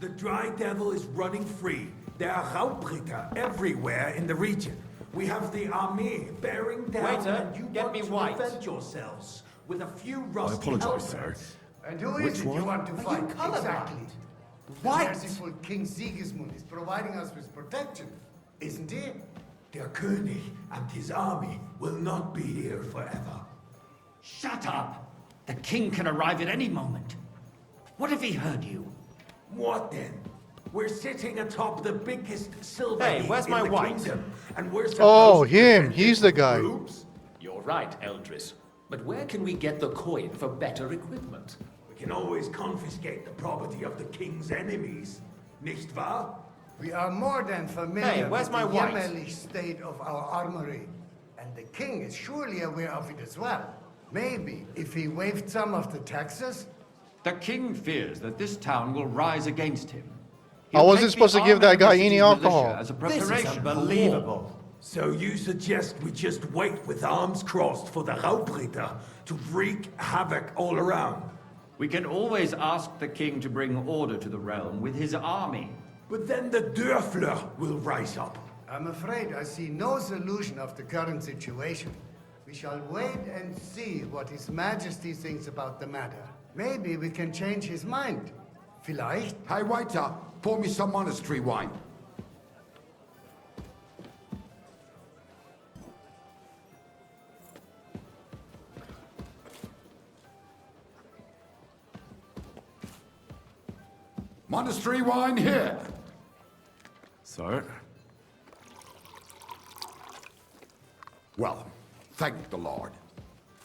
The Dry Devil is running free. There are Raubritter everywhere in the region. We have the army bearing down, Waiter, and you get want me to white. defend yourselves with a few I rusty apologize, sir. helmets. And who Which is it one? you want to Are fight? you colorblind? Exactly. White. The merciful King Sigismund is providing us with protection, isn't he? Der König and his army will not be here forever. Shut up! The king can arrive at any moment. What if he heard you? What then? We're sitting atop the biggest silver Hey, heap where's in my the white? kingdom, and we're Oh, supposed to him. defend He's it the with guy. troops? You're right, Eldris. But where can we get the coin for better equipment? We can always confiscate the property of the king's enemies, nicht wahr? We are more than familiar Hey, where's with my the white? Yemenlich state of our armory. And the king is surely aware of it as well. Maybe if he waived some of the taxes? The king fears that this town will rise against him. I wasn't supposed to give that guy any alcohol. As a This is preparation unbelievable. So you suggest we just wait with arms crossed for the Raubritter to wreak havoc all around? We can always ask the king to bring order to the realm with his army. But then the Dörfler will rise up. I'm afraid I see no solution of the current situation. We shall wait and see what His Majesty thinks about the matter. Maybe we can change his mind. Vielleicht? Hey, waiter, pour me some monastery wine. Monastery wine here. Sir? Well, thank the Lord.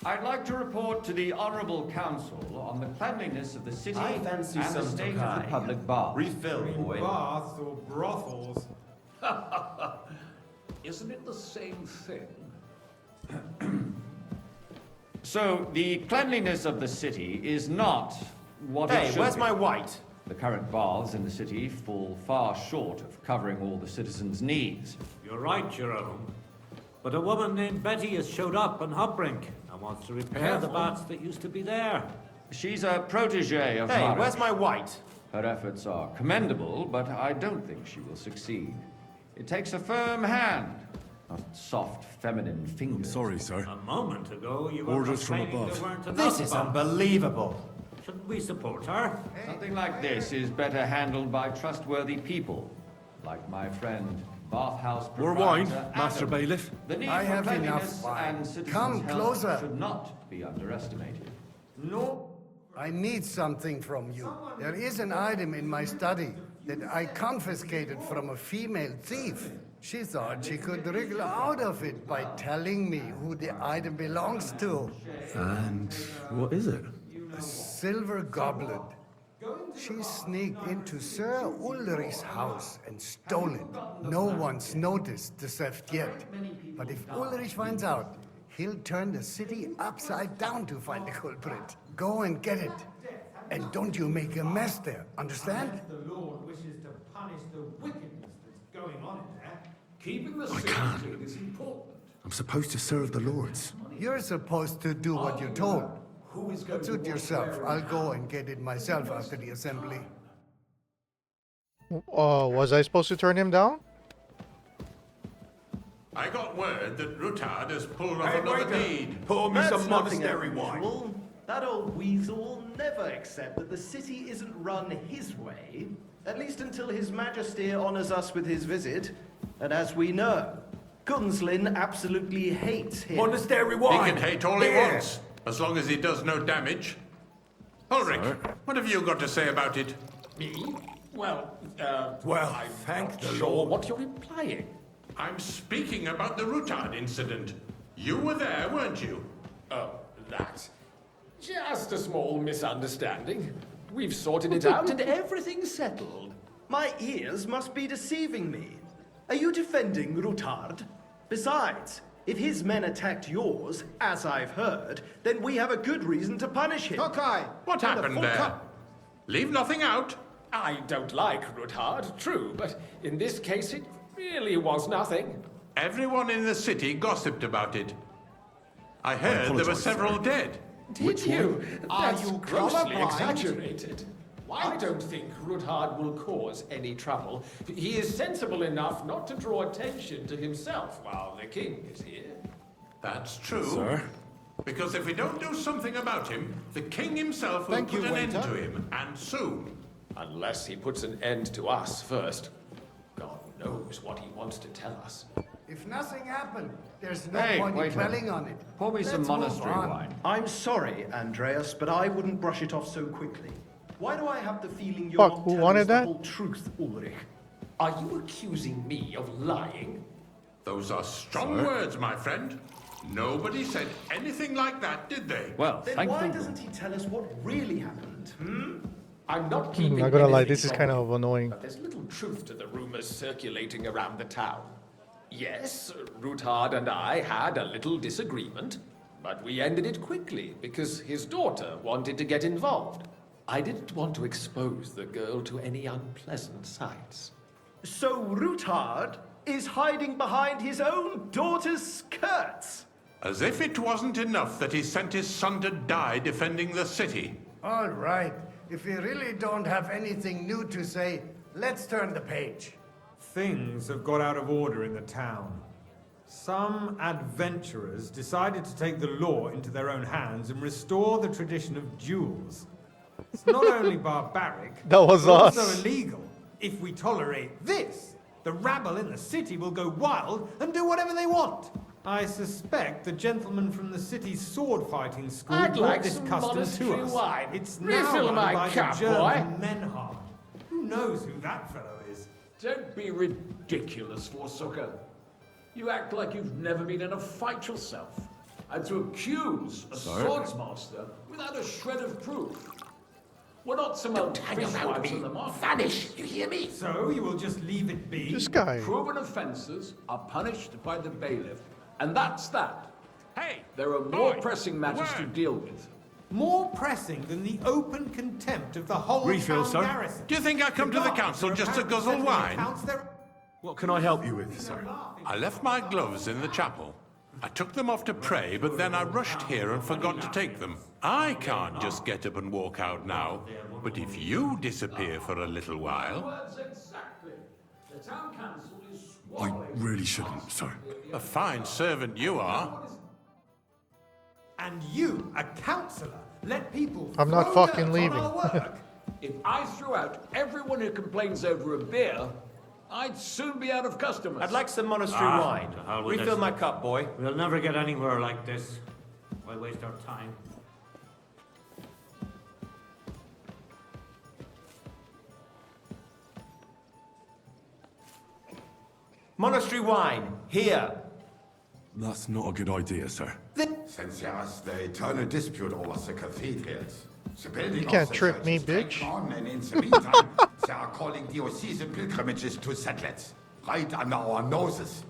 I'd like to report to the Honorable Council on the cleanliness of the city I fancy and the some state of Tokai. the public baths. Refill, boy. Baths or brothels? Isn't it the same thing? So, the cleanliness of the city is not what it Hey, should where's be. my white? The current baths in the city fall far short of covering all the citizens' needs. You're right, Jerome. But a woman named Betty has showed up on Hopbrink and wants to repair the baths that used to be there. She's a protege of Hey, Marash. where's my white? Her efforts are commendable, but I don't think she will succeed. It takes a firm hand, not soft, feminine fingers. I'm sorry, sir. A moment ago, you were Orders from complaining above. there weren't enough This is baths. unbelievable. Shouldn't we support her? Something like this is better handled by trustworthy people, like my friend, bathhouse More proprietor wine, Adam. Master Bailiff. The need I for have cleanliness enough wine. and citizens' Come health closer. should not be underestimated. No. I need something from you. There is an item in my study that I confiscated from a female thief. She thought she could wriggle out of it by telling me who the item belongs to. And what is it? A silver goblet. She sneaked into Sir Ulrich's house and stole it. No one's noticed the theft yet. But if Ulrich finds out, he'll turn the city upside down to find the culprit. Go and get it. And don't you make a mess there, understand? The Lord wishes to punish the wickedness that's going on in there. Keeping the I city can't. clean is important. I'm supposed to serve the lords. You're supposed to do what you're told. Who is going Suit to yourself. I'll go and get it myself after the assembly. Was I supposed to turn him down? I got word that Rutard has pulled off Hey, another waiter, deed. pour me That's some nothing monastery wine. unusual. That old weasel will never accept that the city isn't run his way, at least until His Majesty honors us with his visit. And as we know, Gunslin absolutely hates him. Monastery He wine. can hate all he Here. wants, as long as he does no damage. Ulrich, what have you got to say about it? Me? Well, Well, I'm thank not the sure Lord. what you're implying. I'm speaking about the Rutard incident. You were there, weren't you? Oh, that. Just a small misunderstanding. We've sorted it out and everything's settled. My ears must be deceiving me. Are you defending Rutard? Besides, if his men attacked yours, as I've heard, then we have a good reason to punish him. Tokai, What and a happened full there? cup. Leave nothing out. I don't like Rutard, true, but in this case it really was nothing. Everyone in the city gossiped about it. I heard there were apologise, several sir. dead. Did you? Are That's you grossly colorblind? exaggerated. I don't think Rutard will cause any trouble. He is sensible enough not to draw attention to himself while the king is here. That's true. Sir? Because if we don't do something about him, the king himself will Thank put you, an end waiter. to him, and soon. Unless he puts an end to us first. God knows what he wants to tell us. If nothing happened, there's no Hey, point in waiter. dwelling on it. Pour me some Let's move monastery on. wine. I'm sorry, Andreas, but I wouldn't brush it off so quickly. Why do I have the feeling you're Fuck, not who telling wanted us the that? whole truth, Ulrich? Are you accusing me of lying? Those are strong words, my friend. Nobody said anything like that, did they? Well, Then thank why the doesn't he tell us what really happened? I'm not keeping Not gonna lie, anything this is from kind you, of annoying. But there's little truth to the rumors circulating around the town. Yes, Rutard and I had a little disagreement, but we ended it quickly because his daughter wanted to get involved. I didn't want to expose the girl to any unpleasant sights. So Rutard is hiding behind his own daughter's skirts. As if it wasn't enough that he sent his son to die defending the city. All right. If you really don't have anything new to say, let's turn the page. Things have got out of order in the town. Some adventurers decided to take the law into their own hands and restore the tradition of duels. It's not only barbaric, That was but us. also illegal. If we tolerate this, the rabble in the city will go wild and do whatever they want. I suspect the gentleman from the city's sword fighting school I'd brought like this some custom to monastery us. wine. It's now Refill run my by cup, the German boy. Menhard. Who knows who that fellow is? Don't be ridiculous, Forsooker. You act like you've never been in a fight yourself. And to accuse a swordsmaster without a shred of proof. We're not some old fishwives in the market. Vanish, you hear me? So you will just leave it be? This guy. Proven offences are punished by the bailiff, and that's that. Hey! There are more pressing matters to deal with. More pressing than the open contempt of the whole Refill, town sir. garrison. Do you think I come to the council just to guzzle wine? What can I help you with, sir? I left my gloves in the chapel. I took them off to pray, but then I rushed here and forgot to take them. I can't just get up and walk out now. But if you disappear for a little while... Words exactly. The town council is I really shouldn't, sir. A fine servant you are. And you, a councillor, let people I'm not throw fucking dirt leaving. on our work. If I threw out everyone who complains over a beer, I'd soon be out of customers. I'd like some monastery wine. to hell with Refill this. my cup, boy. We'll never get anywhere like this. Why waste our time? Monastery wine, here. That's not a good idea, sir. Since there's the eternal dispute over the cathedrals, the building You can't of the trick church me, is dragging bitch. on, and in the meantime, they are calling diocesan pilgrimages to settlers, right under our noses.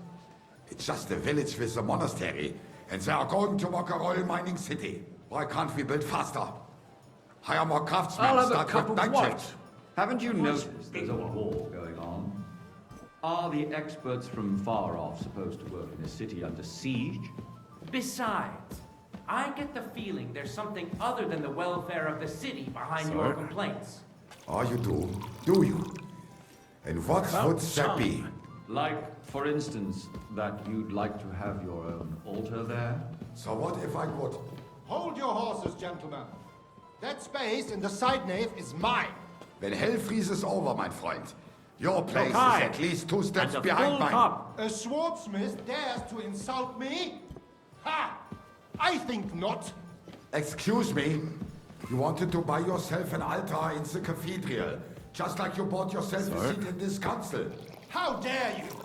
It's just a village with a monastery, and they are going to make a royal mining city. Why can't we build faster? Hire more craftsmen, I'll have a start cup with of night white. shifts. Haven't you noticed there's a war going on? Are the experts from far off supposed to work in a city under siege? Besides, I get the feeling there's something other than the welfare of the city behind your complaints. Oh, you do? Do you? And what would that be? Like, for instance, that you'd like to have your own altar there? So what if I would? Hold your horses, gentlemen. That space in the side nave is mine. When hell freezes over, my friend, your place is high. at least 2 steps And a behind full mine. cup. A swordsmith dares to insult me? Ha! I think not. Excuse me? You wanted to buy yourself an altar in the cathedral, just like you bought yourself a seat in this council. How dare you?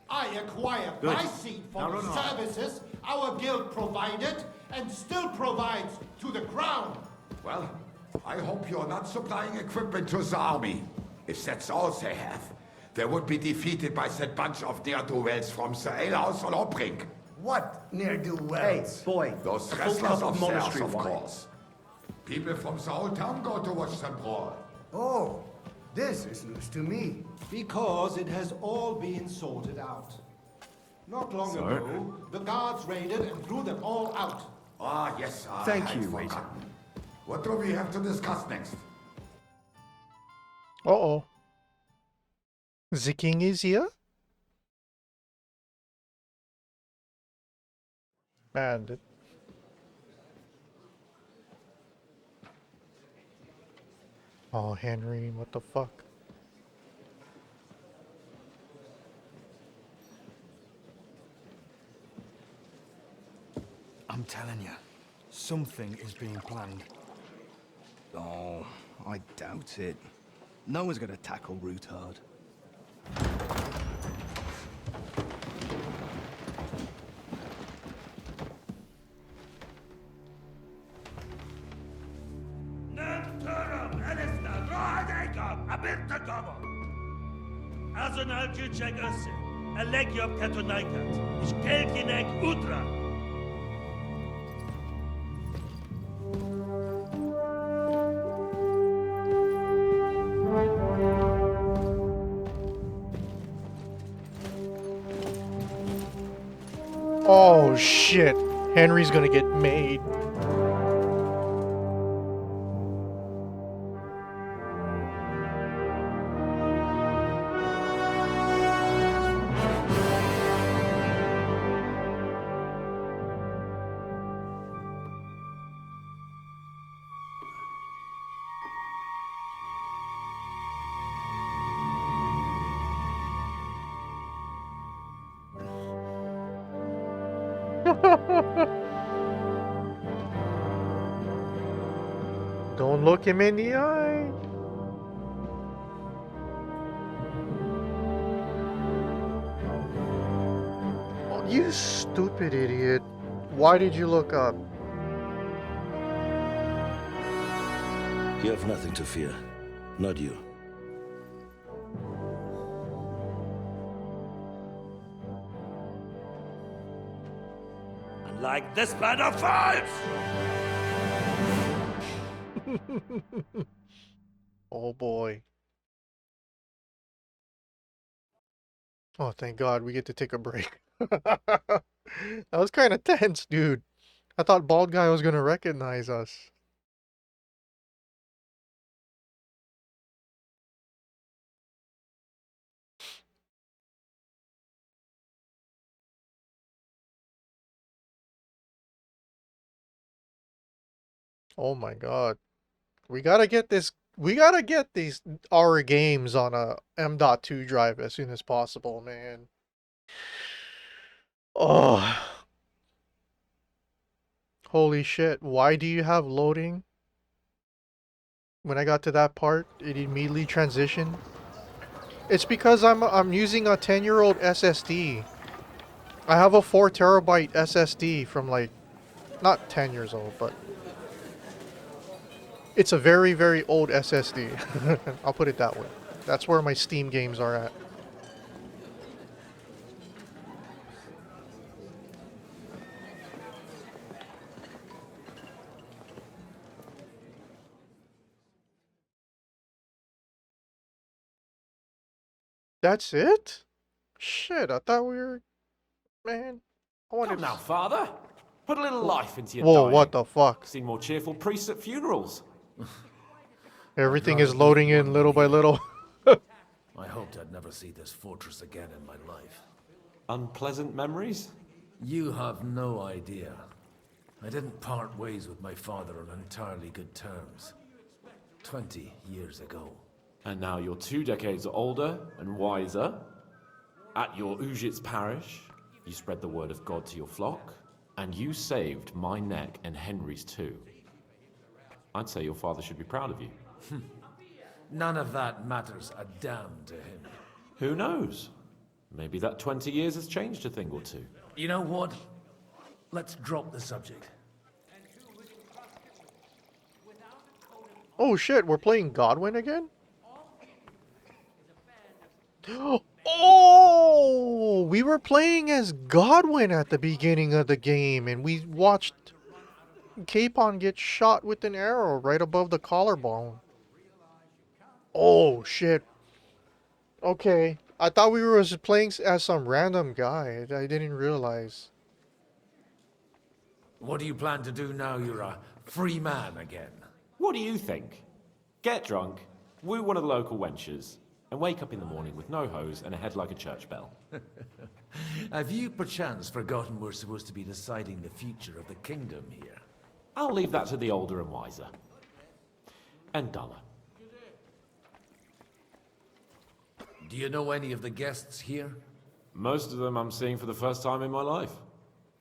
I acquired Good. my seat for Now the run on. services our guild provided and still provides to the crown. Well, I hope you're not supplying equipment to the army. If that's all they have, they would be defeated by that bunch of ne'er-do-wells from the alehouse on Obrink. What ne'er-do-wells? Hey, boy, Those a full wrestlers cup of of monastery theirs, of wine. course. People from the whole town go to watch them brawl. Oh, this is news to me. Because it has all been sorted out. Not long Sir? ago, the guards raided and threw them all out. Ah, yes, sir. Thank I'd you, forgotten. What do we have to discuss next? Uh-oh. The king is here? Bandit. Oh, Henry, what the fuck? I'm telling you, something is being planned. Oh, I doubt it. No one's gonna tackle Rootard. Azonal Gyurcsek össze, a legjobb katonákat, és kelkinek útra! Oh shit. Henry's gonna get made. Don't look him in the eye. Oh, you stupid idiot. Why did you look up? You have nothing to fear. Not you. Like this plan of fights! Oh boy. Oh, thank God we get to take a break. That was kind of tense, dude. I thought Bald Guy was gonna recognize us. Oh my God. We gotta get these our games on a M.2 drive as soon as possible, man. Oh. Holy shit. Why do you have loading? When I got to that part, it immediately transitioned. It's because I'm using a 10-year-old SSD. I have a 4 terabyte SSD from like not 10 years old, but it's a very, very old SSD. I'll put it that way. That's where my Steam games are at. That's it? Shit, I thought we were... Man, I wanted Come now, Father. Put a little life into your Whoa, dying. what the fuck? Seen more cheerful priests at funerals. Everything is loading in little by little. I hoped I'd never see this fortress again in my life. Unpleasant memories? You have no idea. I didn't part ways with my father on entirely good terms. 20 years ago. And now you're 2 decades older and wiser. At your Ujit's parish, you spread the word of God to your flock, and you saved my neck and Henry's too. I'd say your father should be proud of you. None of that matters a damn to him. Who knows? Maybe that 20 years has changed a thing or two. You know what? Let's drop the subject. Oh shit, we're playing Godwin again? Oh, we were playing as Godwin at the beginning of the game, and we watched Capon get shot with an arrow right above the collarbone. Oh shit. Okay, I thought we were playing as some random guy. I didn't realize. What do you plan to do now you're a free man again? What do you think? Get drunk, woo one of the local wenches, and wake up in the morning with no hose and a head like a church bell. Have you perchance forgotten we're supposed to be deciding the future of the kingdom here? I'll leave that to the older and wiser. And duller. Do you know any of the guests here? Most of them I'm seeing for the first time in my life.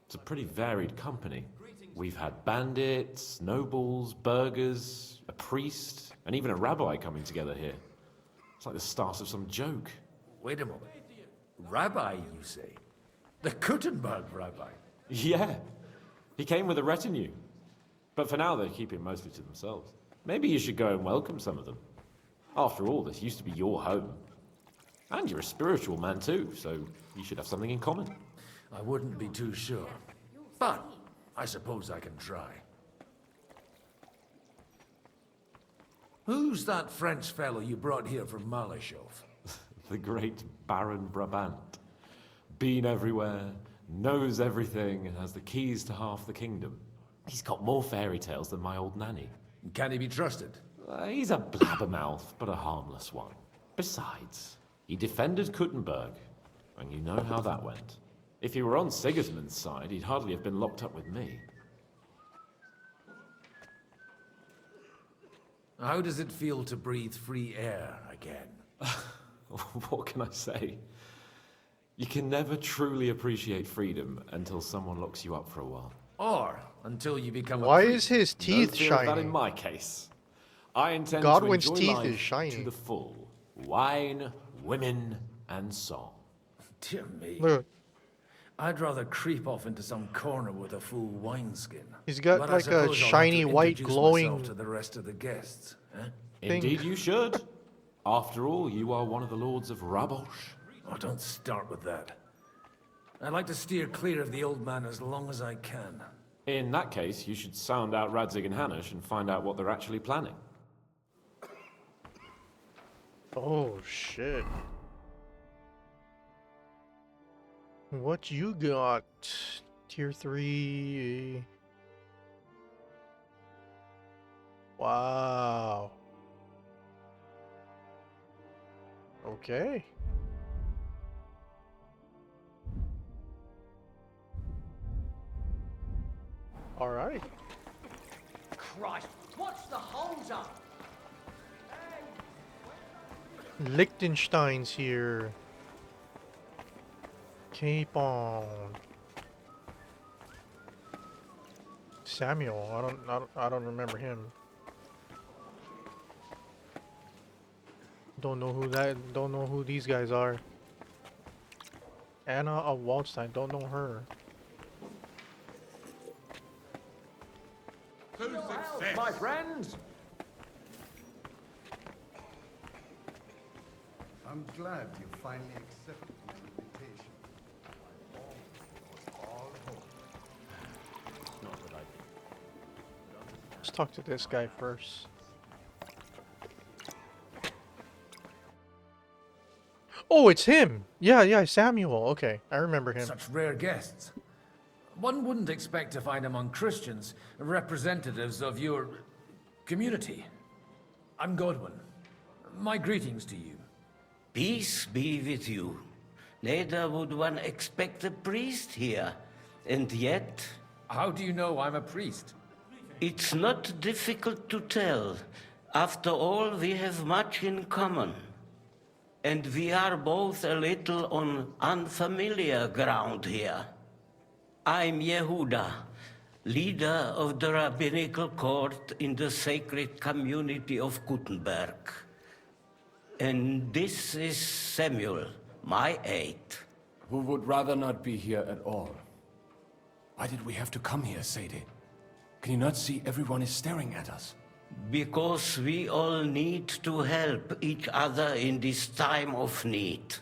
It's a pretty varied company. We've had bandits, nobles, burghers, a priest, and even a rabbi coming together here. It's like the start of some joke. Wait a moment. Rabbi, you say? The Kuttenberg rabbi? Yeah. He came with a retinue. But for now, they keep it mostly to themselves. Maybe you should go and welcome some of them. After all, this used to be your home. And you're a spiritual man too, so you should have something in common. I wouldn't be too sure. But I suppose I can try. Who's that French fellow you brought here from Malashov? The great Baron Brabant. Been everywhere, knows everything, and has the keys to half the kingdom. He's got more fairy tales than my old nanny. Can he be trusted? He's a blabbermouth, but a harmless one. Besides, he defended Kuttenberg, and you know how that went. If he were on Sigismund's side, he'd hardly have been locked up with me. How does it feel to breathe free air again? What can I say? You can never truly appreciate freedom until someone locks you up for a while. Or until you become Why a is his teeth No fear of that shiny? in my case. I intend Godwin's to enjoy teeth life is shiny. to the full. Wine, women, and song. Dear me. Look. I'd rather creep off into some corner with a full wineskin. He's got But I like a suppose I'll have to shiny white introduce glowing myself to the rest of the guests. Eh? Indeed you should. After all, you are one of the lords of Rabosh. Oh, don't start with that. I'd like to steer clear of the old man as long as I can. In that case, you should sound out Radzig and Hanush and find out what they're actually planning. Oh shit. What you got? Tier 3. Wow. Okay. All right. Christ, what's the holds up? Liechtenstein's here. Cape on. Samuel, I don't remember him. Don't know who these guys are. Anna of Waldstein, don't know her. My friends! I'm glad you finally accepted my invitation. All hope. Not that I Let's talk to this guy first. Oh, it's him! Yeah, Samuel. Okay, I remember him. Such rare guests. One wouldn't expect to find among Christians representatives of your community. I'm Godwin. My greetings to you. Peace be with you. Neither would one expect a priest here. And yet... How do you know I'm a priest? It's not difficult to tell. After all, we have much in common. And we are both a little on unfamiliar ground here. I'm Yehuda, leader of the rabbinical court in the sacred community of Gutenberg. And this is Samuel, my aide. Who would rather not be here at all. Why did we have to come here, Sadie? Can you not see everyone is staring at us? Because we all need to help each other in this time of need.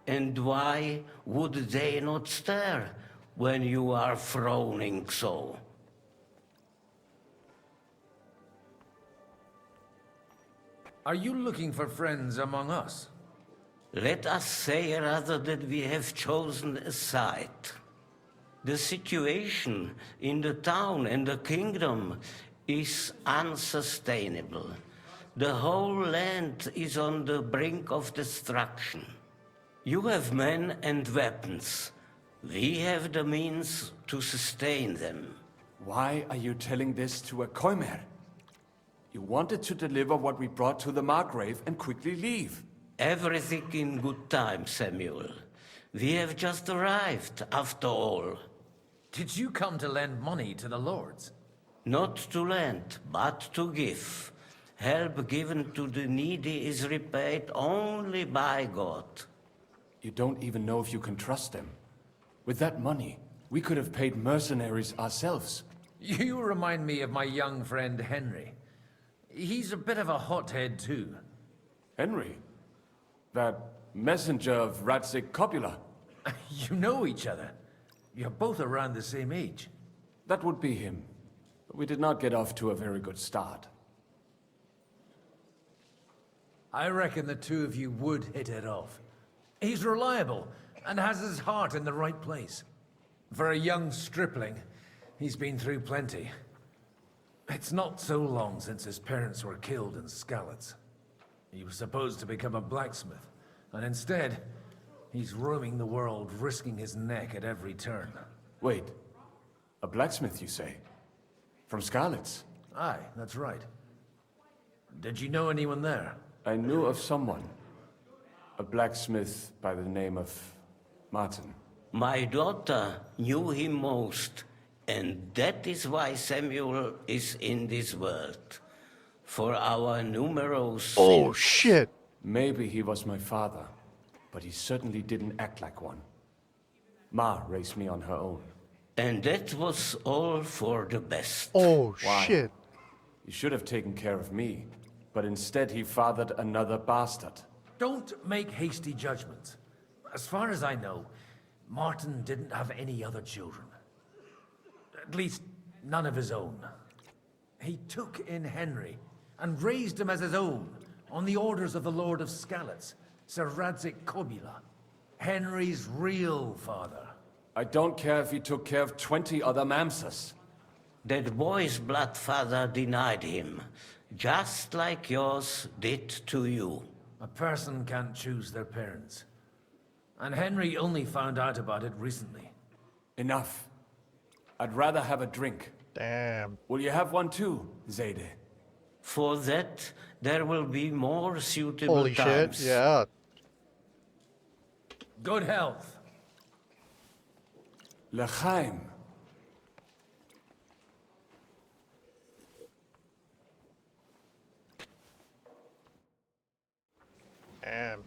And why would they not stare when you are frowning so? Are you looking for friends among us? Let us say rather that we have chosen a side. The situation in the town and the kingdom is unsustainable. The whole land is on the brink of destruction. You have men and weapons. We have the means to sustain them. Why are you telling this to a Koimer? You wanted to deliver what we brought to the Margrave and quickly leave. Everything in good time, Samuel. We have just arrived, after all. Did you come to lend money to the lords? Not to lend, but to give. Help given to the needy is repaid only by God. You don't even know if you can trust them. With that money, we could have paid mercenaries ourselves. You remind me of my young friend Henry. He's a bit of a hothead too. Henry? That messenger of Radzig Copula? You know each other. You're both around the same age. That would be him. But we did not get off to a very good start. I reckon the two of you would hit it off. He's reliable and has his heart in the right place. For a young stripling, he's been through plenty. It's not so long since his parents were killed in Skalitz. He was supposed to become a blacksmith, and instead, he's roaming the world, risking his neck at every turn. Wait, a blacksmith, you say? From Skalitz? Aye, that's right. Did you know anyone there? I knew of someone. A blacksmith by the name of Martin. My daughter knew him most, and that is why Samuel is in this world. For our numerous Oh, sins. shit. Maybe he was my father, but he certainly didn't act like one. Ma raised me on her own. And that was all for the best. Oh, Why? shit. He should have taken care of me, but instead he fathered another bastard. Don't make hasty judgments. As far as I know, Martin didn't have any other children. At least, none of his own. He took in Henry and raised him as his own on the orders of the Lord of Skalitz, Sir Radzik Kobila, Henry's real father. I don't care if he took care of 20 other Mamsas. That boy's blood father denied him, just like yours did to you. A person can't choose their parents. And Henry only found out about it recently. Enough. I'd rather have a drink. Damn. Will you have one too, Zayde? For that, there will be more suitable Holy times. shit, yeah. Good health. L'chaim. Damn.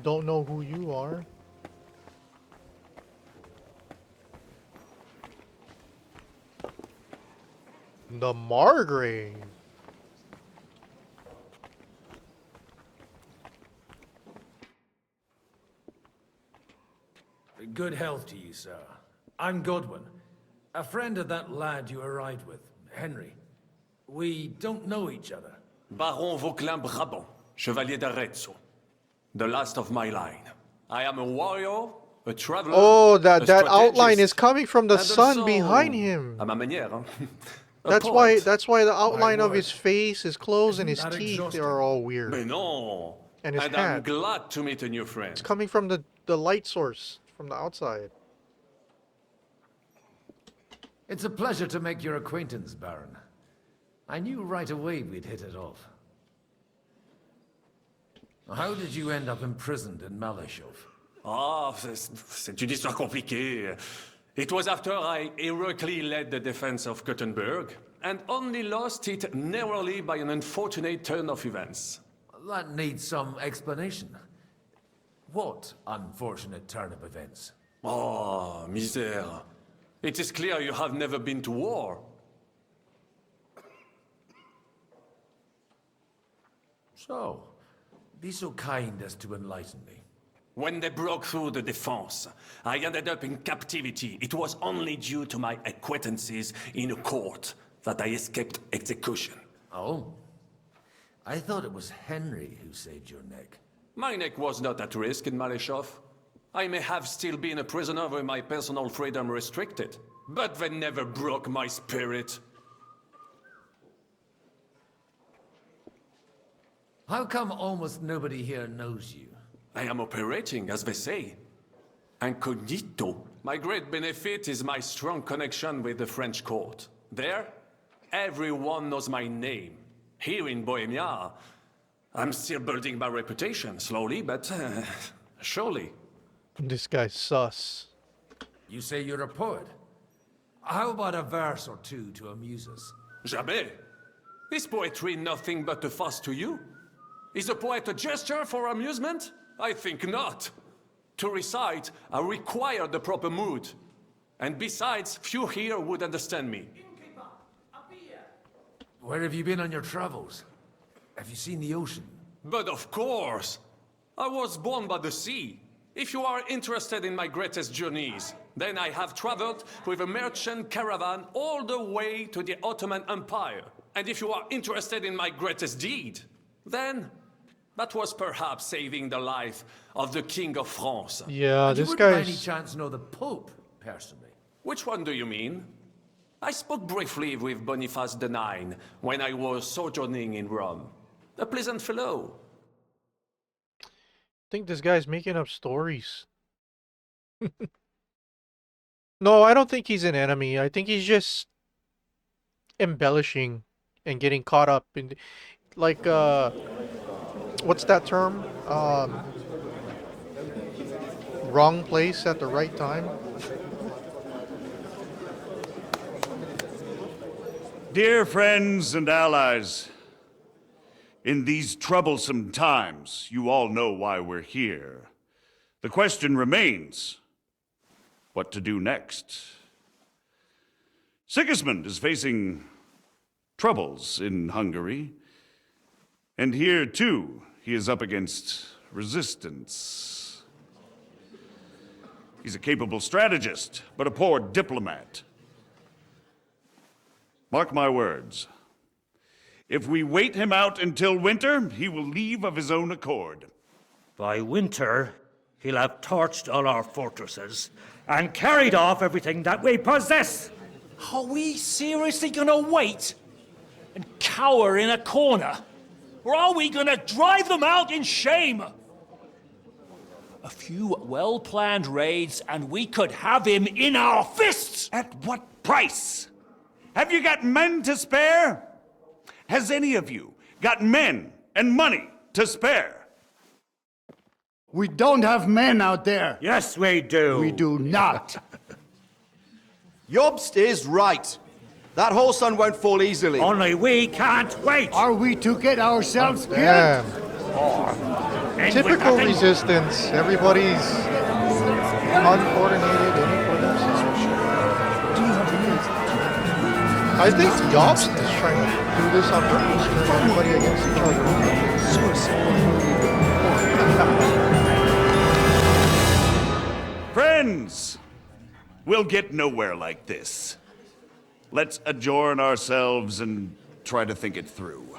Don't know who you are. The Margrave. Good health to you, sir. I'm Godwin, a friend of that lad you arrived with, Henry. We don't know each other. Baron Vauclin Brabant, Chevalier d'Arezzo. The last of my line. I am a warrior, a traveler. Oh, that a outline is strategist, coming from the and sun also, behind him. à ma manière, hein? A That's poet. why the outline of word. his face, his clothes, and his Isn't that teeth exhausting? are all weird. Mais non. And his I'm hat. glad to meet a new friend. It's coming from the light source from the outside. It's a pleasure to make your acquaintance, Baron. I knew right away we'd hit it off. How did you end up imprisoned in Malashov? Ah, c'est une histoire compliquée. It was after I heroically led the defense of Gothenburg, and only lost it narrowly by an unfortunate turn of events. That needs some explanation. What unfortunate turn of events? Oh, misère. It is clear you have never been to war. So, be so kind as to enlighten me. When they broke through the defense, I ended up in captivity. It was only due to my acquaintances in a court that I escaped execution. Oh? I thought it was Henry who saved your neck. My neck was not at risk in Malashov. I may have still been a prisoner with my personal freedom restricted, but they never broke my spirit. How come almost nobody here knows you? I am operating, as they say. Incognito. My great benefit is my strong connection with the French court. There, everyone knows my name. Here in Bohemia, I'm still building my reputation, slowly, but surely. This guy's sus. You say you're a poet. How about a verse or two to amuse us? Jamais. Is poetry nothing but a fuss to you? Is a poet a gesture for amusement? I think not. To recite, I require the proper mood. And besides, few here would understand me. Where have you been on your travels? Have you seen the ocean? But of course! I was born by the sea. If you are interested in my greatest journeys, then I have traveled with a merchant caravan all the way to the Ottoman Empire. And if you are interested in my greatest deed, then that was perhaps saving the life of the King of France. Yeah, And this you wouldn't by guy's... any chance know the Pope, personally? Which one do you mean? I spoke briefly with Boniface IX when I was sojourning in Rome. A pleasant fellow. I think this guy's making up stories. No, I don't think he's an enemy. I think he's just embellishing and getting caught up in, like, what's that term? Wrong place at the right time. Dear friends and allies, in these troublesome times, you all know why we're here. The question remains, what to do next? Sigismund is facing troubles in Hungary, and here, too, he is up against resistance. He's a capable strategist, but a poor diplomat. Mark my words. If we wait him out until winter, he will leave of his own accord. By winter, he'll have torched all our fortresses and carried off everything that we possess. Are we seriously gonna wait and cower in a corner? Or are we gonna drive them out in shame? A few well-planned raids and we could have him in our fists! At what price? Have you got men to spare? Has any of you got men and money to spare? We don't have men out there. Yes, we do. We do not. Jobst is right. That whole sun won't fall easily. Only we can't wait. Are we to get ourselves killed? Damn. Typical resistance. Everybody's uncoordinated, aiming for themselves. I think Jobst is trying to do this on purpose, turn everybody against each other. Friends, we'll get nowhere like this. Let's adjourn ourselves and try to think it through.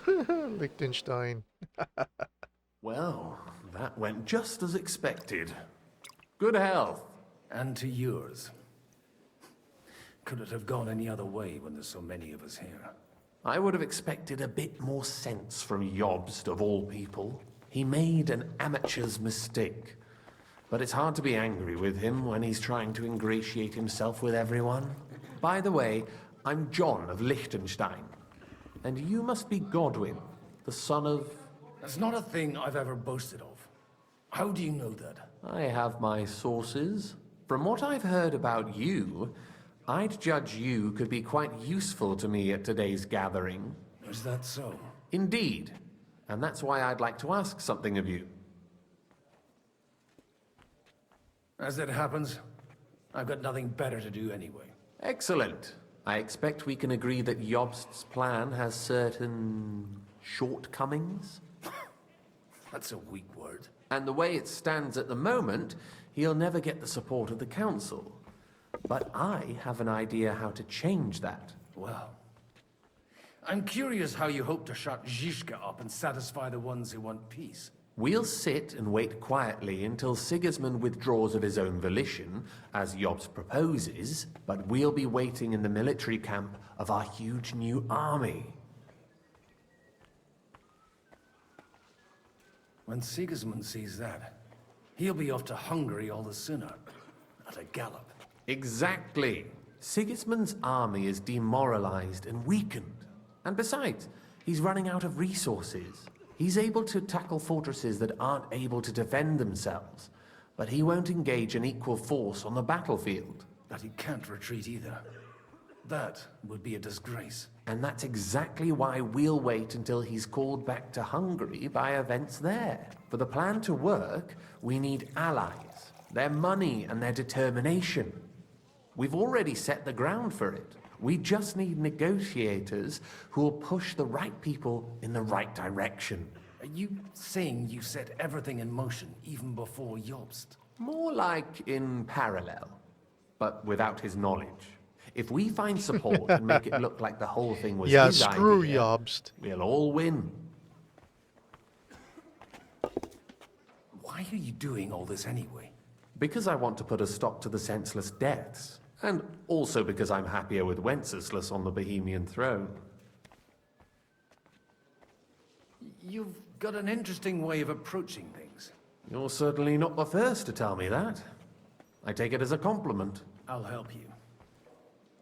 Liechtenstein. Well, that went just as expected. Good health. And to yours. Could it have gone any other way when there's so many of us here? I would have expected a bit more sense from Jobst, of all people. He made an amateur's mistake. But it's hard to be angry with him when he's trying to ingratiate himself with everyone. By the way, I'm John of Liechtenstein. And you must be Godwin, the son of... That's not a thing I've ever boasted of. How do you know that? I have my sources. From what I've heard about you, I'd judge you could be quite useful to me at today's gathering. Is that so? Indeed. And that's why I'd like to ask something of you. As it happens, I've got nothing better to do anyway. Excellent. I expect we can agree that Jobst's plan has certain shortcomings? That's a weak word. And the way it stands at the moment, he'll never get the support of the council. But I have an idea how to change that. Well, I'm curious how you hope to shut Zizka up and satisfy the ones who want peace. We'll sit and wait quietly until Sigismund withdraws of his own volition, as Jobst proposes, but we'll be waiting in the military camp of our huge new army. When Sigismund sees that, he'll be off to Hungary all the sooner. At a gallop. Exactly. Sigismund's army is demoralized and weakened. And besides, he's running out of resources. He's able to tackle fortresses that aren't able to defend themselves, but he won't engage an equal force on the battlefield. But he can't retreat either. That would be a disgrace. And that's exactly why we'll wait until he's called back to Hungary by events there. For the plan to work, we need allies, their money and their determination. We've already set the ground for it. We just need negotiators who will push the right people in the right direction. Are you saying you set everything in motion even before Jobst? More like in parallel, but without his knowledge. If we find support and make it look like the whole thing was his screw idea, Jobst. we'll all win. Why are you doing all this anyway? Because I want to put a stop to the senseless deaths, and also because I'm happier with Wenceslas on the Bohemian throne. You've got an interesting way of approaching things. You're certainly not the first to tell me that. I take it as a compliment. I'll help you.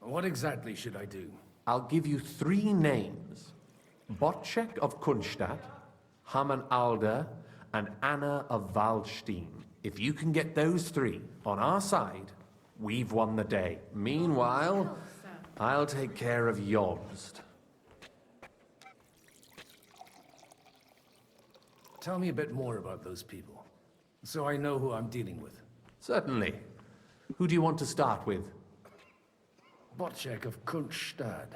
What exactly should I do? I'll give you 3 names. Botchek of Kunstadt, Hamann Alder, and Anna of Waldstein. If you can get those 3 on our side, we've won the day. Meanwhile, I'll take care of Jobst. Tell me a bit more about those people, so I know who I'm dealing with. Certainly. Who do you want to start with? Botchek of Kunstadt.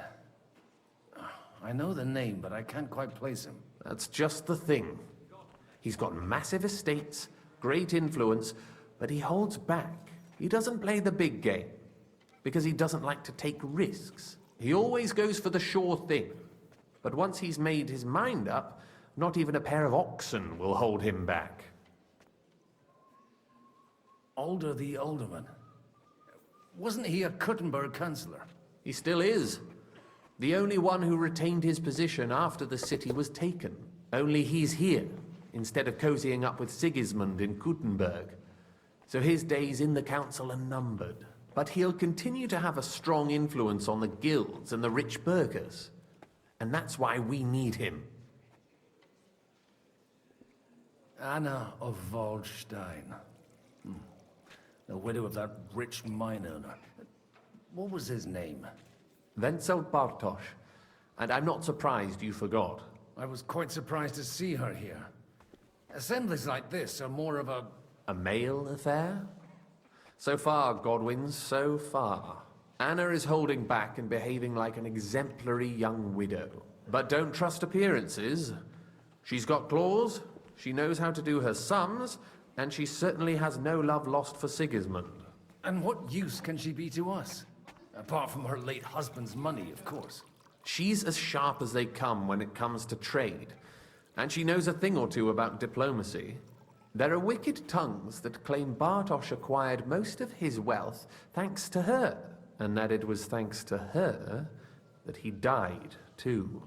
I know the name, but I can't quite place him. That's just the thing. He's got massive estates, great influence, but he holds back. He doesn't play the big game, because he doesn't like to take risks. He always goes for the sure thing. But once he's made his mind up, not even a pair of oxen will hold him back. Alder the Alderman. Wasn't he a Kuttenberg councillor? He still is. The only one who retained his position after the city was taken. Only he's here, instead of cozying up with Sigismund in Kuttenberg. So his days in the council are numbered. But he'll continue to have a strong influence on the guilds and the rich burghers. And that's why we need him. Anna of Waldstein. The widow of that rich mine owner. What was his name? Wenzel Bartosz. And I'm not surprised you forgot. I was quite surprised to see her here. Assemblies like this are more of a... A male affair? So far, Godwin, so far. Anna is holding back and behaving like an exemplary young widow. But don't trust appearances. She's got claws, she knows how to do her sums, and she certainly has no love lost for Sigismund. And what use can she be to us? Apart from her late husband's money, of course. She's as sharp as they come when it comes to trade. And she knows a thing or two about diplomacy. There are wicked tongues that claim Bartosz acquired most of his wealth thanks to her, and that it was thanks to her that he died, too.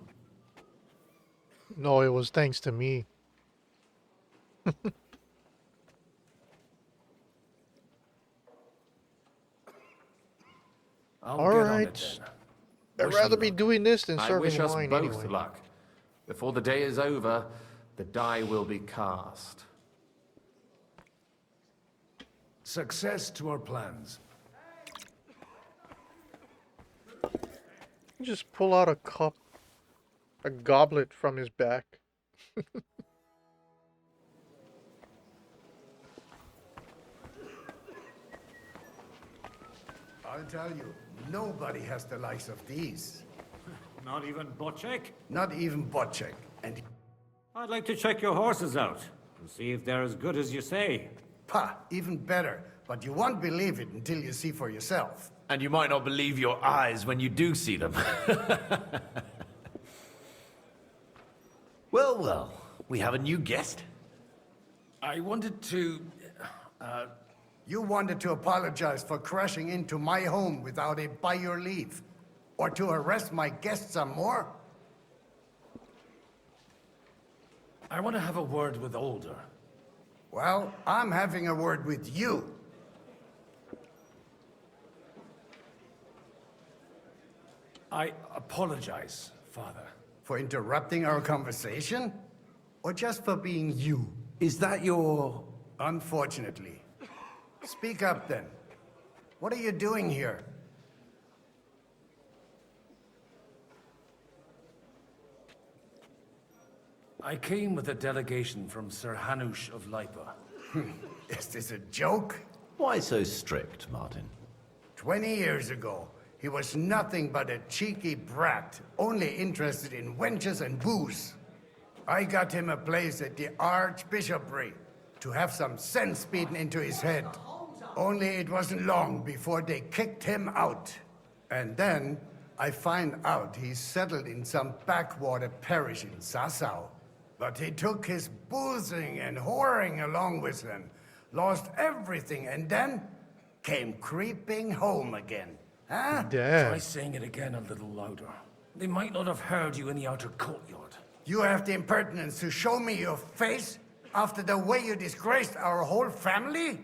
No, it was thanks to me. All right. I'd rather be doing this than serving wine. I wish us both anyway. luck. Before the day is over, the die will be cast. Success to our plans. Just pull out a cup, a goblet from his back. I'll tell you, nobody has the likes of these. Not even Botchek? Not even Botchek. And I'd like to check your horses out and see if they're as good as you say. pah, even better. But you won't believe it until you see for yourself. And you might not believe your eyes when you do see them. Well, well, we have a new guest. I wanted to... You wanted to apologize for crashing into my home without a by your leave. Or to arrest my guests some more? I want to have a word with Alder. Well, I'm having a word with you. I apologize, Father. For interrupting our conversation? Or just for being you? Is that your... Unfortunately. Speak up then. What are you doing here? I came with a delegation from Sir Hanush of Lipa. Is this a joke? Why so strict, Martin? 20 years ago, he was nothing but a cheeky brat, only interested in wenches and booze. I got him a place at the Archbishopry to have some sense beaten into his head. Only it wasn't long before they kicked him out. And then I find out he's settled in some backwater parish in Sassau. But he took his boozing and whoring along with him. lost everything, and then came creeping home again. Huh? Try saying it again a little louder. They might not have heard you in the outer courtyard. You have the impertinence to show me your face after the way you disgraced our whole family?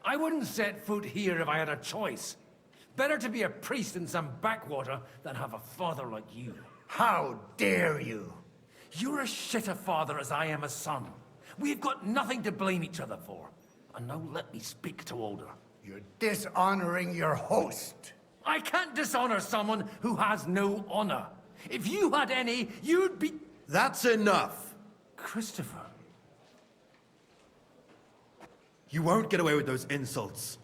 I wouldn't set foot here if I had a choice. Better to be a priest in some backwater than have a father like you. How dare you? You're as shit a father as I am a son. We've got nothing to blame each other for. And now let me speak to Older. You're dishonoring your host. I can't dishonor someone who has no honor. If you had any, you'd be... That's enough. Christopher. You won't get away with those insults.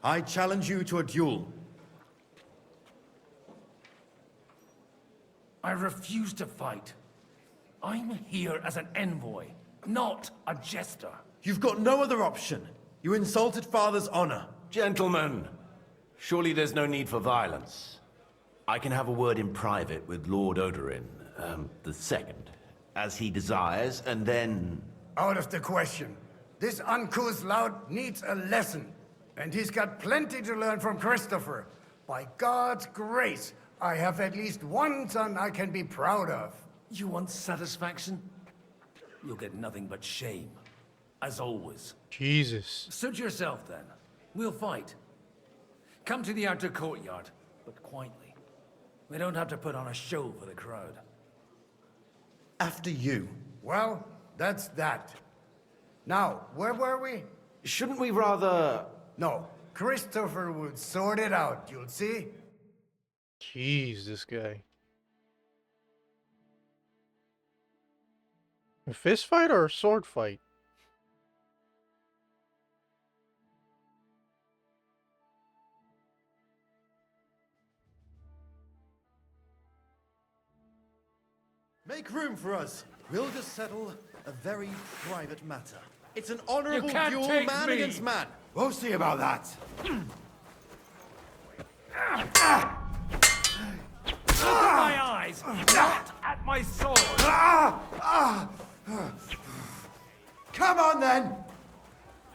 I challenge you to a duel. I refuse to fight. I'm here as an envoy, not a jester. You've got no other option. You insulted Father's honor. Gentlemen, surely there's no need for violence. I can have a word in private with Lord Odorin, the second, as he desires, and then... Out of the question. This uncouth lout needs a lesson, and he's got plenty to learn from Christopher. By God's grace, I have at least one son I can be proud of. You want satisfaction? You'll get nothing but shame. As always. Jesus. Suit yourself, then. We'll fight. Come to the outer courtyard, but quietly. We don't have to put on a show for the crowd. After you. Well, that's that. Now, where were we? Shouldn't we rather... No, Christopher would sort it out, you'll see. Jeez, this guy. A fist fight or a sword fight? Make room for us. We'll just settle a very private matter. It's an honorable can't duel, take man me. against man. We'll see about that. Look at my eyes, not at my sword. Come on, then.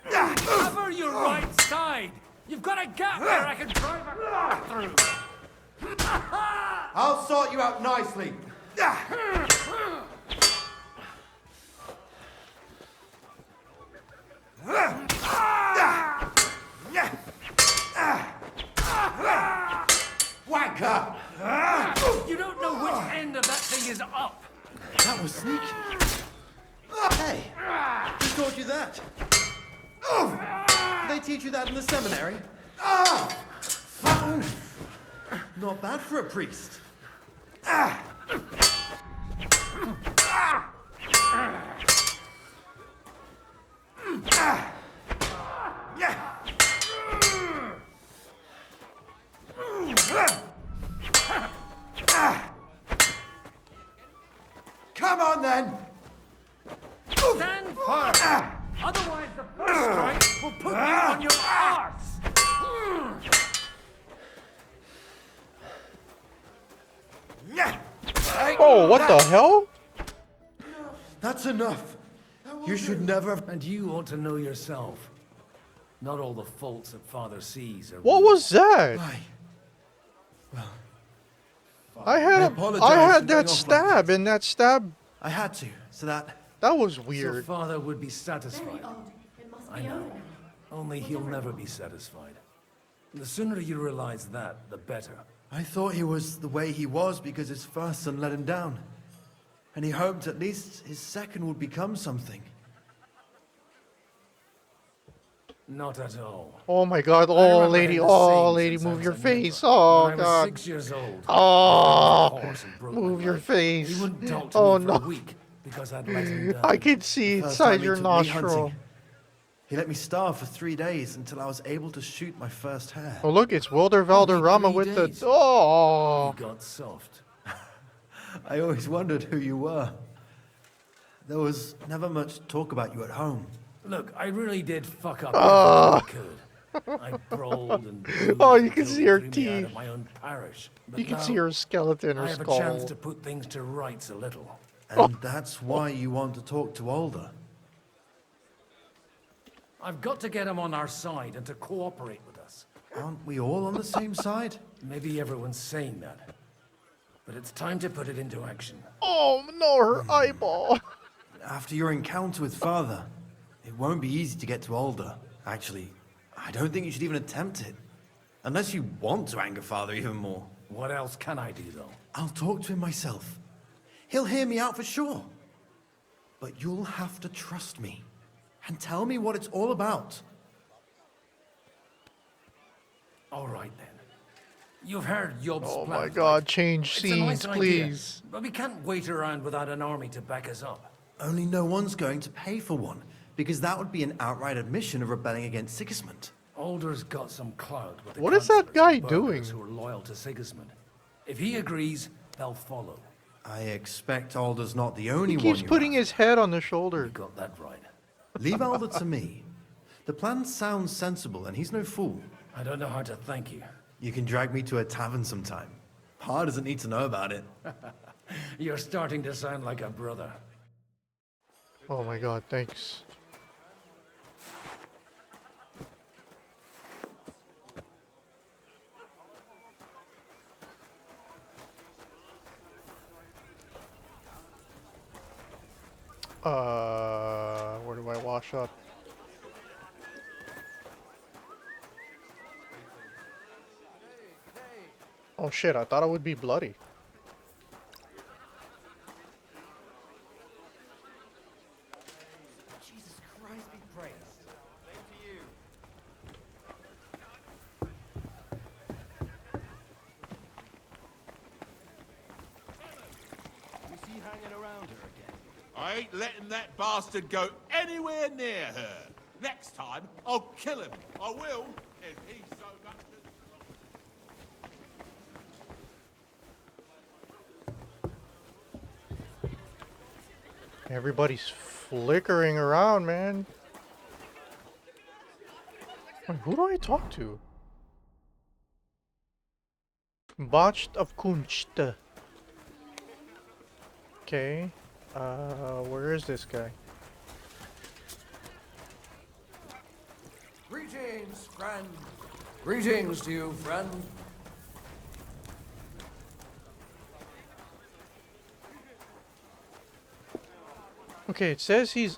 Cover your right side. You've got a gap there I can drive a car through. I'll sort you out nicely. Wanker! You don't know which end of that thing is up. That was sneaky. Hey, who taught you that? They teach you that in the seminary? Not bad for a priest. Come on, then. Stand firm. Otherwise, the first strike will put you on your arse. Oh, what the hell? That's enough. You should never have... And you ought to know yourself. Not all the faults that Father sees are... What was that? I had for that going off stab, and that stab... I had to, so that... That was So weird. Father would be satisfied. I know. Only he'll never be satisfied. The sooner you realize that, the better. I thought he was the way he was because his first son let him down. And he hoped at least his second would become something. Not at all. Oh my god, I oh remember lady, him the oh same lady, since move I your was a nipper. face. Oh When I was god. 6 years old. Oh, Move move your face. He wouldn't talk to Oh me for no. a week because I'd let him down. I can see First inside time he your took me nostril. hunting. He let me starve for 3 days until I was able to shoot my first hare. Oh look, it's Wilder Valderrama Only with 3 the... days. Oh. He got soft. I always wondered who you were. There was never much talk about you at home. Look, I really did fuck up Ah. everything I could. I brawled and bruised Oh, you until can they see her threw me out teeth. of my own parish. But You can now see her skeleton, her I have skull. a chance to put things to rights a little. And that's why you want to talk to Alder. I've got to get him on our side and to cooperate with us. Aren't we all on the same side? Maybe everyone's saying that. But it's time to put it into action. Oh no, her eyeball. After your encounter with Father, it won't be easy to get to Alder. Actually, I don't think you should even attempt it. Unless you want to anger Father even more. What else can I do, though? I'll talk to him myself. He'll hear me out for sure. But you'll have to trust me. And tell me what it's all about. All right, then. You've heard Yob's Oh plan. my God, right? change It's a nice scenes, idea, please. but we can't wait around without an army to back us up. Only no one's going to pay for one, because that would be an outright admission of rebelling against Sigismund. Alder's got some clout with the What is that guy councillors and doing? burghers who are loyal to Sigismund. If he agrees, they'll follow. I expect Alder's not the only He one keeps you putting his head on the shoulder. You got that right. Leave Alder to me. The plan sounds sensible, and he's no fool. I don't know how to thank you. You can drag me to a tavern sometime. Pa doesn't need to know about it. You're starting to sound like a brother. Oh my God, thanks. Where do I wash up? Oh shit, I thought it would be bloody. Jesus Christ be praised. Same to you. You see hanging around her again? I ain't letting that bastard go anywhere near her. Next time, I'll kill him. I will, if he's so much as... Everybody's flickering around, man. Wait, who do I talk to? Botched of Kunst. Okay. Where is this guy? Greetings, friend. Greetings to you, friend. Okay, it says he's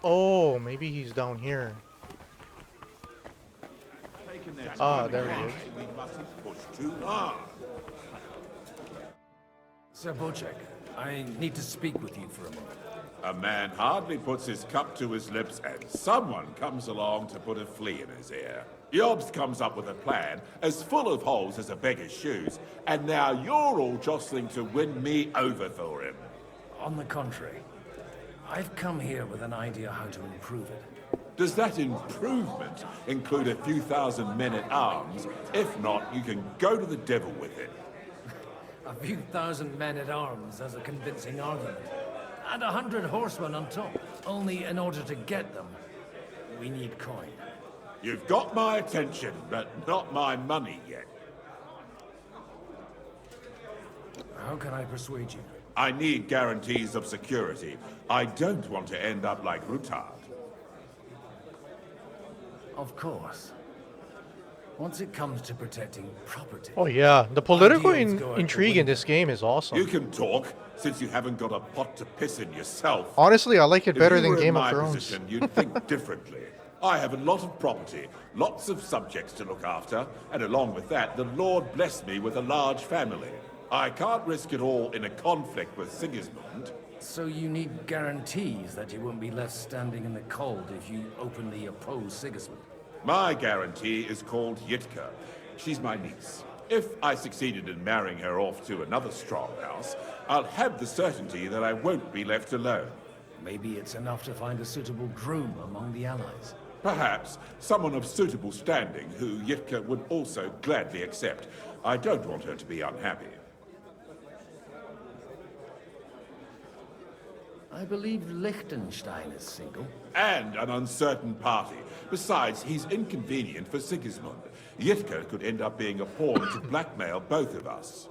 oh, maybe he's down here. Ah, there he is. We mustn't push too hard. Sir Bocek, I need to speak with you for a moment. A man hardly puts his cup to his lips and someone comes along to put a flea in his ear. Yobs comes up with a plan as full of holes as a beggar's shoes, and now you're all jostling to win me over for him. On the contrary, I've come here with an idea how to improve it. Does that improvement include a few thousand men at arms? If not, you can go to the devil with it. A few thousand men at arms has a convincing argument. And 100 horsemen on top. Only in order to get them, we need coin. You've got my attention, but not my money yet. How can I persuade you? I need guarantees of security. I don't want to end up like Rutard. Of course. Once it comes to protecting property... Oh yeah, the political ideals go out the intrigue in this game is awesome. You can talk, since you haven't got a pot to piss in yourself. Honestly, I like it better If you than were in Game of my Thrones. position, you'd think differently. I have a lot of property, lots of subjects to look after, and along with that, the Lord blessed me with a large family. I can't risk it all in a conflict with Sigismund. So you need guarantees that you won't be left standing in the cold if you openly oppose Sigismund. My guarantee is called Yitka. She's my niece. If I succeeded in marrying her off to another strong house, I'll have the certainty that I won't be left alone. Maybe it's enough to find a suitable groom among the allies. Perhaps someone of suitable standing who Yitka would also gladly accept. I don't want her to be unhappy. I believe Liechtenstein is single. And an uncertain party. Besides, he's inconvenient for Sigismund. Yitka could end up being a pawn to blackmail both of us.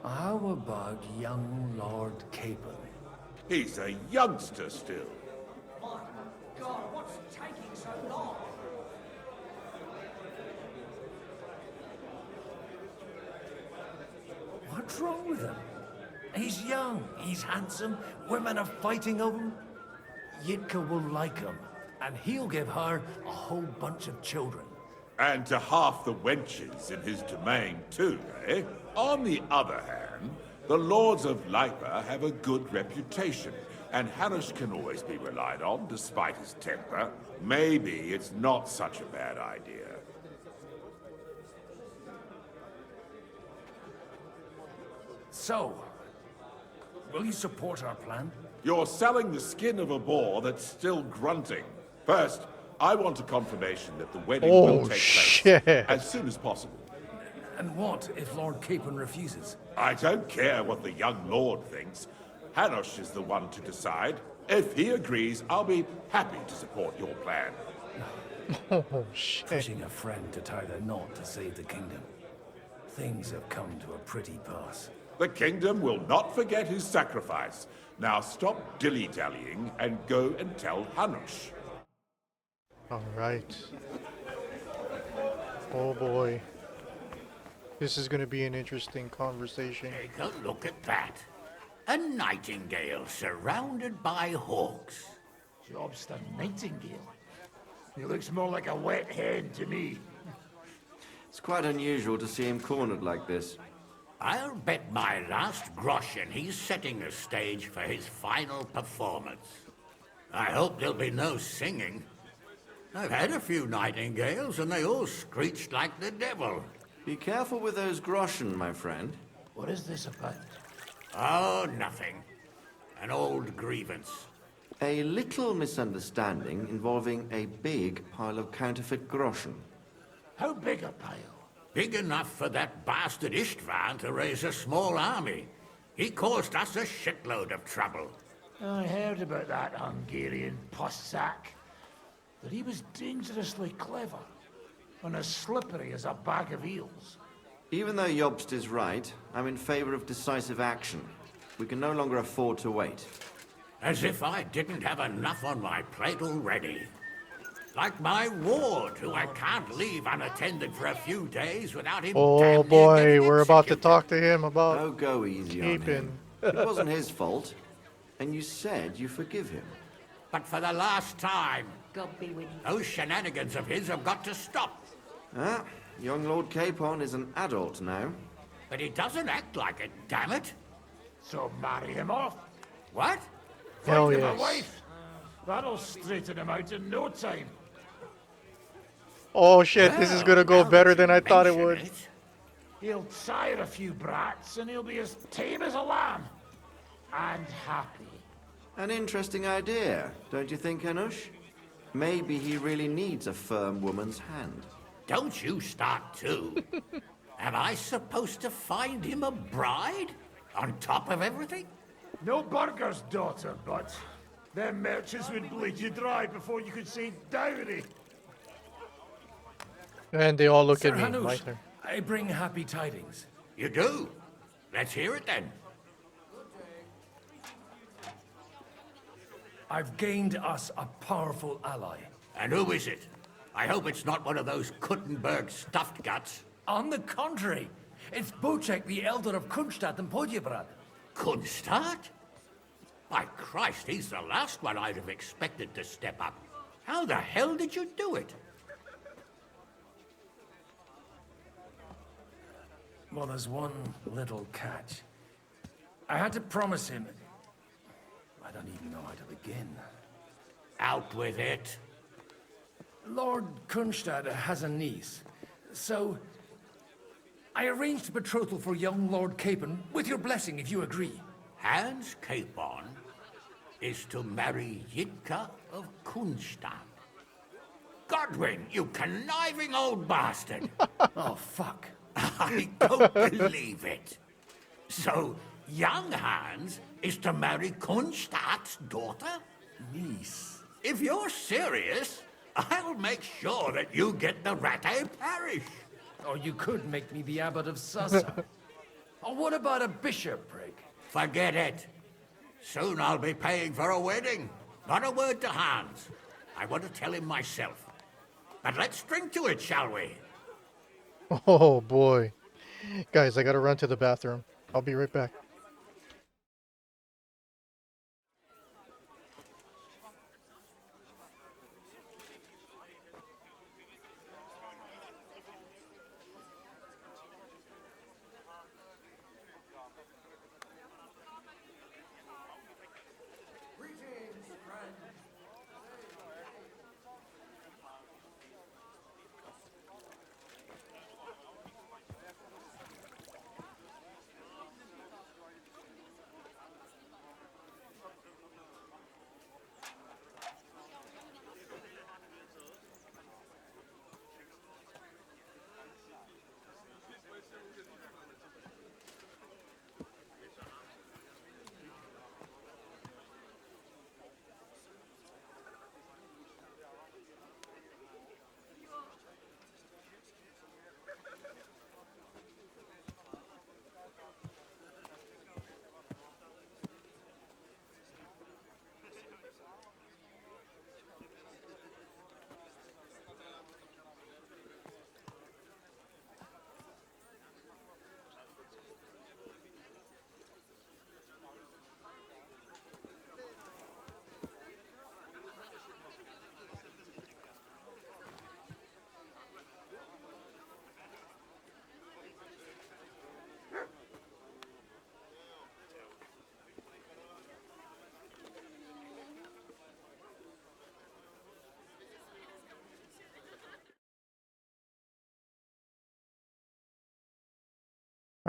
How about young Lord Capon? He's a youngster still. My God, what's taking so long? What's wrong with him? He's young, he's handsome, women are fighting over him. Yitka will like him, and he'll give her a whole bunch of children. And to half the wenches in his domain too, eh? On the other hand, the Lords of Lipa have a good reputation, and Hanush can always be relied on despite his temper. Maybe it's not such a bad idea. So, will you support our plan? You're selling the skin of a boar that's still grunting. First, I want a confirmation that the wedding will take place as soon as possible. And what if Lord Capon refuses? I don't care what the young lord thinks. Hanush is the one to decide. If he agrees, I'll be happy to support your plan. Oh, shit. Pushing a friend to tie the knot to save the kingdom. Things have come to a pretty pass. The kingdom will not forget his sacrifice. Now stop dilly-dallying and go and tell Hanush. All right. Oh boy. This is going to be an interesting conversation. Take a look at that. A nightingale surrounded by hawks. Job's the nightingale. He looks more like a wet hen to me. It's quite unusual to see him cornered like this. I'll bet my last groschen he's setting the stage for his final performance. I hope there'll be no singing. I've had a few nightingales and they all screeched like the devil. Be careful with those groschen, my friend. What is this about? Oh, nothing. An old grievance. A little misunderstanding involving a big pile of counterfeit groschen. How big a pile? Big enough for that bastard Istvan to raise a small army. He caused us a shitload of trouble. I heard about that Hungarian pussack. That he was dangerously clever. And as slippery as a bag of eels. Even though Jobst is right, I'm in favor of decisive action. We can no longer afford to wait. As if I didn't have enough on my plate already. Like my ward, who I can't leave unattended for a few days without him. Oh boy, we're about to talk to him about. Oh, go easy on him. It wasn't his fault, and you said you forgive him. But for the last time, God be with you. Those shenanigans of his have got to stop. Ah, young Lord Capon is an adult now. But he doesn't act like it, damn it. So marry him off. What? Hell Find him a yes. wife. That'll straighten him out in no time. Oh shit, this is gonna go better than I thought it would. He'll sire a few brats and he'll be as tame as a lamb. And happy. An interesting idea, don't you think, Hanush? Maybe he really needs a firm woman's hand. Don't you start too. Am I supposed to find him a bride? On top of everything? No burger's daughter, but them merchants would bleed you dry before you could say dowry. And they all look Sir at me. Hanush, My turn. I bring happy tidings. You do? Let's hear it then. I've gained us a powerful ally. And who is it? I hope it's not one of those Kuttenberg stuffed guts. On the contrary, it's Bocek, the elder of Kunstadt and Podjebrad. Kunstadt? By Christ, he's the last one I'd have expected to step up. How the hell did you do it? Well, there's one little catch. I had to promise him. I don't even know how to begin. Out with it. Lord Kunstadt has a niece, so I arranged a betrothal for young Lord Capon, with your blessing if you agree. Hans Capon is to marry Yitka of Kunstadt. Godwin, you conniving old bastard! Oh, fuck. I don't believe it. So, young Hans is to marry Kunstadt's daughter? Niece. If you're serious, I'll make sure that you get the Rattay parish. Or you could make me the abbot of Sasa. Or what about a bishopric? Forget it. Soon I'll be paying for a wedding. Not a word to Hans. I want to tell him myself. But let's drink to it, shall we? Oh boy. Guys, I gotta run to the bathroom. I'll be right back.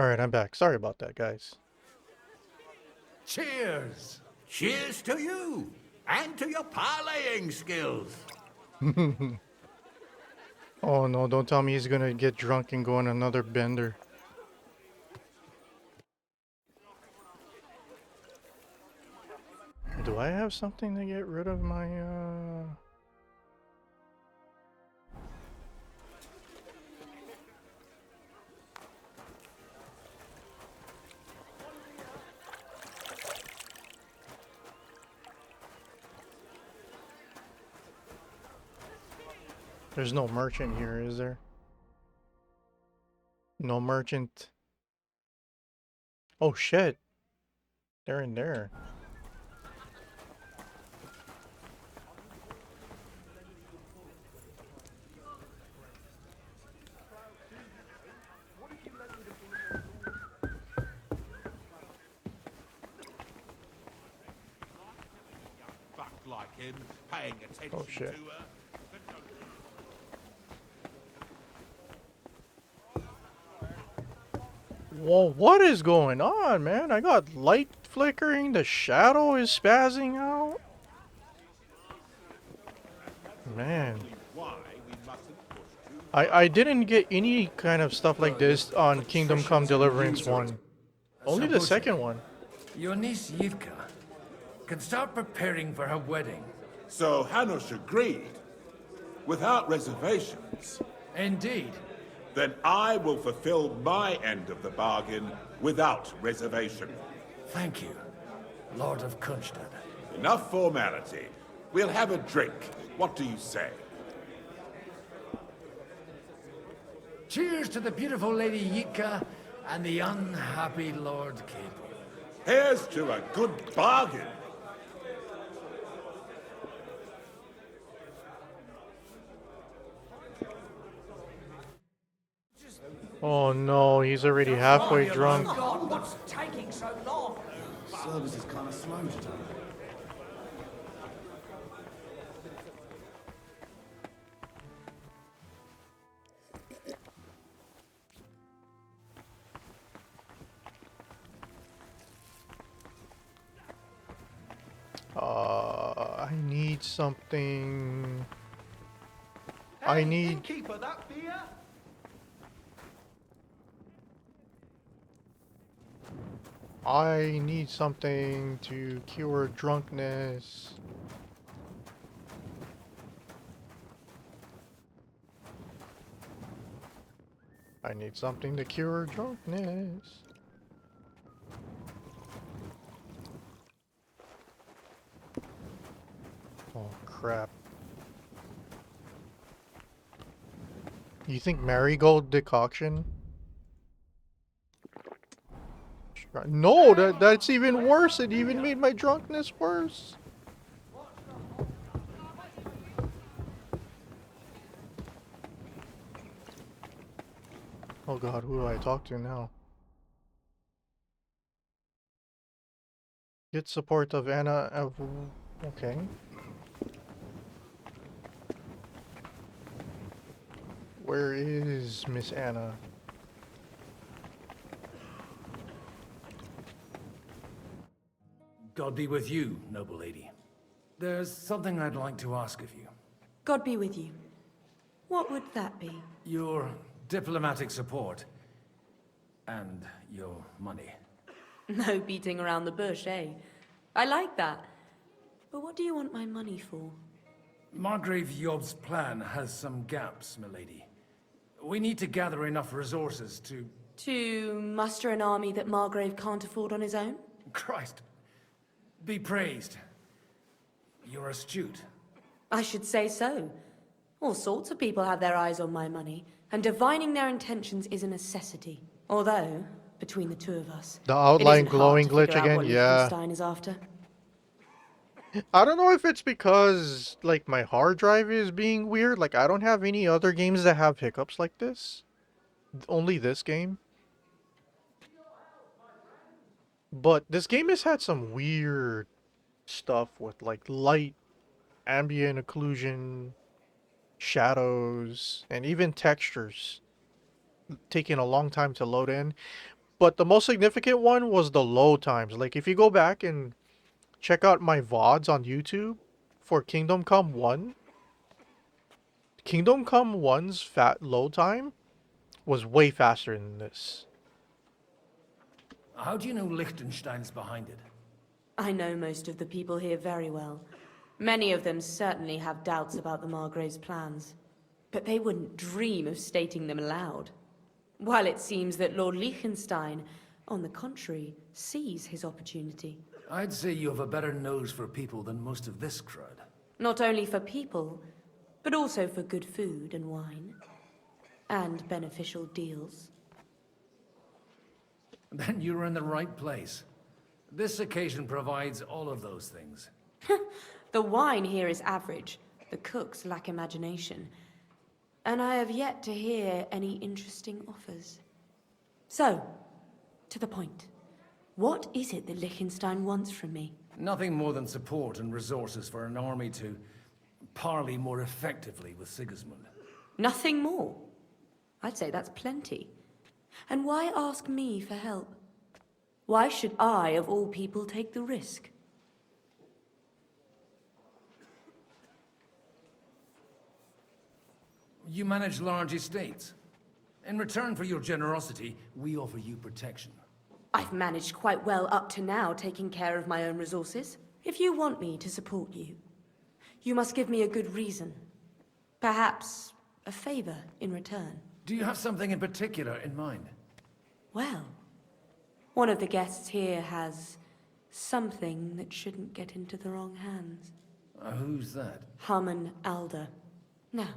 Alright, I'm back. Sorry about that, guys. Cheers! Cheers to you! And to your parlaying skills! Oh no, don't tell me he's gonna get drunk and go on another bender. Do I have something to get rid of my, There's no merchant here, is there? No merchant. Oh shit. They're in there. Fuck like him, paying attention Oh shit. to her. Whoa, what is going on, man? I got light flickering, the shadow is spazzing out. Man. I didn't get any kind of stuff like this on Kingdom Come Deliverance 1. Only the second one. Your niece Yitka can start preparing for her wedding. So Hanush agreed, without reservations. Indeed. Then I will fulfill my end of the bargain without reservation. Thank you, Lord of Kunstad. Enough formality. We'll have a drink. What do you say? Cheers to the beautiful Lady Yitka and the unhappy Lord Cable. Here's to a good bargain. Oh no, he's already halfway drunk. God, what's taking so long? Service is kind of slow today. I need something. I need. Keeper, that beer? I need something to cure drunkenness. I need something to cure drunkenness. crap. You think marigold decoction? No, that's even worse. It even made my drunkenness worse. Oh god, who do I talk to now? Get support of Anna. Okay. Where is Miss Anna? God be with you, noble lady. There's something I'd like to ask of you. God be with you. What would that be? Your diplomatic support. And your money. No beating around the bush, eh? I like that. But what do you want my money for? Margrave Yob's plan has some gaps, milady. We need to gather enough resources to... To muster an army that Margrave can't afford on his own? Christ. Be praised. You're astute. I should say so. All sorts of people have their eyes on my money, and divining their intentions is a necessity. Although, between the two of us, the outline it glowing glitch again, yeah. Liechtenstein is after. I don't know if it's because, like, my hard drive is being weird. Like, I don't have any other games that have hiccups like this. Only this game. But this game has had some weird stuff with, like, light, ambient occlusion, shadows, and even textures taking a long time to load in. But the most significant one was the load times. Like, if you go back and check out my VODs on YouTube for Kingdom Come 1. Kingdom Come 1's load time was way faster than this. How do you know Liechtenstein's behind it? I know most of the people here very well. Many of them certainly have doubts about the Margrave's plans. But they wouldn't dream of stating them aloud. While it seems that Lord Liechtenstein, on the contrary, sees his opportunity. I'd say you have a better nose for people than most of this crowd. Not only for people, but also for good food and wine. And beneficial deals. Then you're in the right place. This occasion provides all of those things. The wine here is average. The cooks lack imagination. And I have yet to hear any interesting offers. So, to the point. What is it that Liechtenstein wants from me? Nothing more than support and resources for an army to parley more effectively with Sigismund. Nothing more? I'd say that's plenty. And why ask me for help? Why should I, of all people, take the risk? You manage large estates. In return for your generosity, we offer you protection. I've managed quite well up to now, taking care of my own resources. If you want me to support you, you must give me a good reason. Perhaps a favor in return. Do you have something in particular in mind? Well, one of the guests here has something that shouldn't get into the wrong hands. Who's that? Harmon Alder. Now,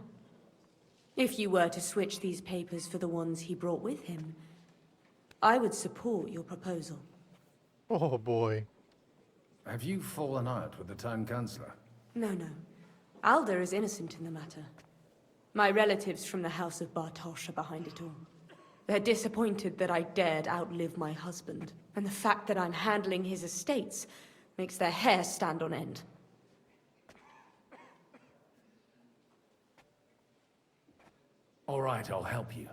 if you were to switch these papers for the ones he brought with him, I would support your proposal. Oh boy. Have you fallen out with the Town Councillor? No. Alder is innocent in the matter. My relatives from the House of Bartosz are behind it all. They're disappointed that I dared outlive my husband, and the fact that I'm handling his estates makes their hair stand on end. All right, I'll help you.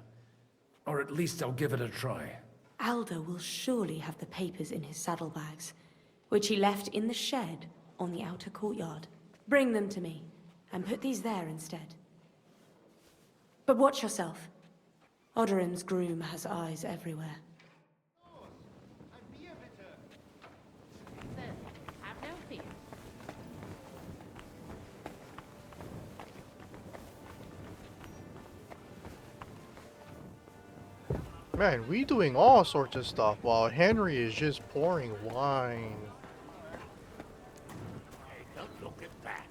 Or at least I'll give it a try. Alder will surely have the papers in his saddlebags, which he left in the shed on the outer courtyard. Bring them to me, and put these there instead. But watch yourself. Odorin's groom has eyes everywhere. Have no fear. Man, we doing all sorts of stuff while Henry is just pouring wine. Hey, don't look at that.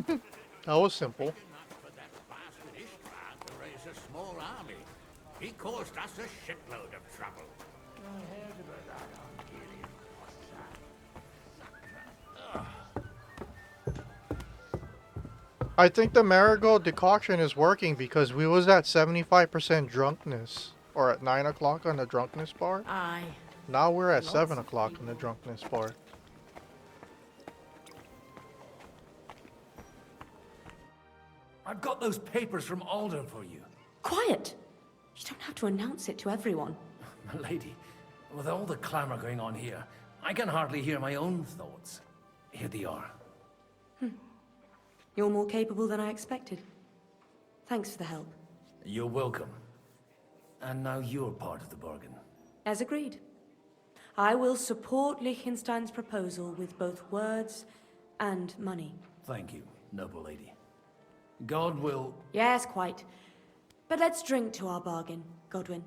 That was simple. A small army. He caused us a shitload of trouble. I think the marigold decoction is working because we was at 75% drunkenness. Or at 9 o'clock on the drunkenness bar. Aye. Now we're at 7 o'clock on the drunkenness bar. I've got those papers from Alder for you. Quiet! You don't have to announce it to everyone. Milady, with all the clamor going on here, I can hardly hear my own thoughts. Here they are. You're more capable than I expected. Thanks for the help. You're welcome. And now you're part of the bargain. As agreed. I will support Liechtenstein's proposal with both words and money. Thank you, noble lady. God will... Yes, quite. But let's drink to our bargain, Godwin.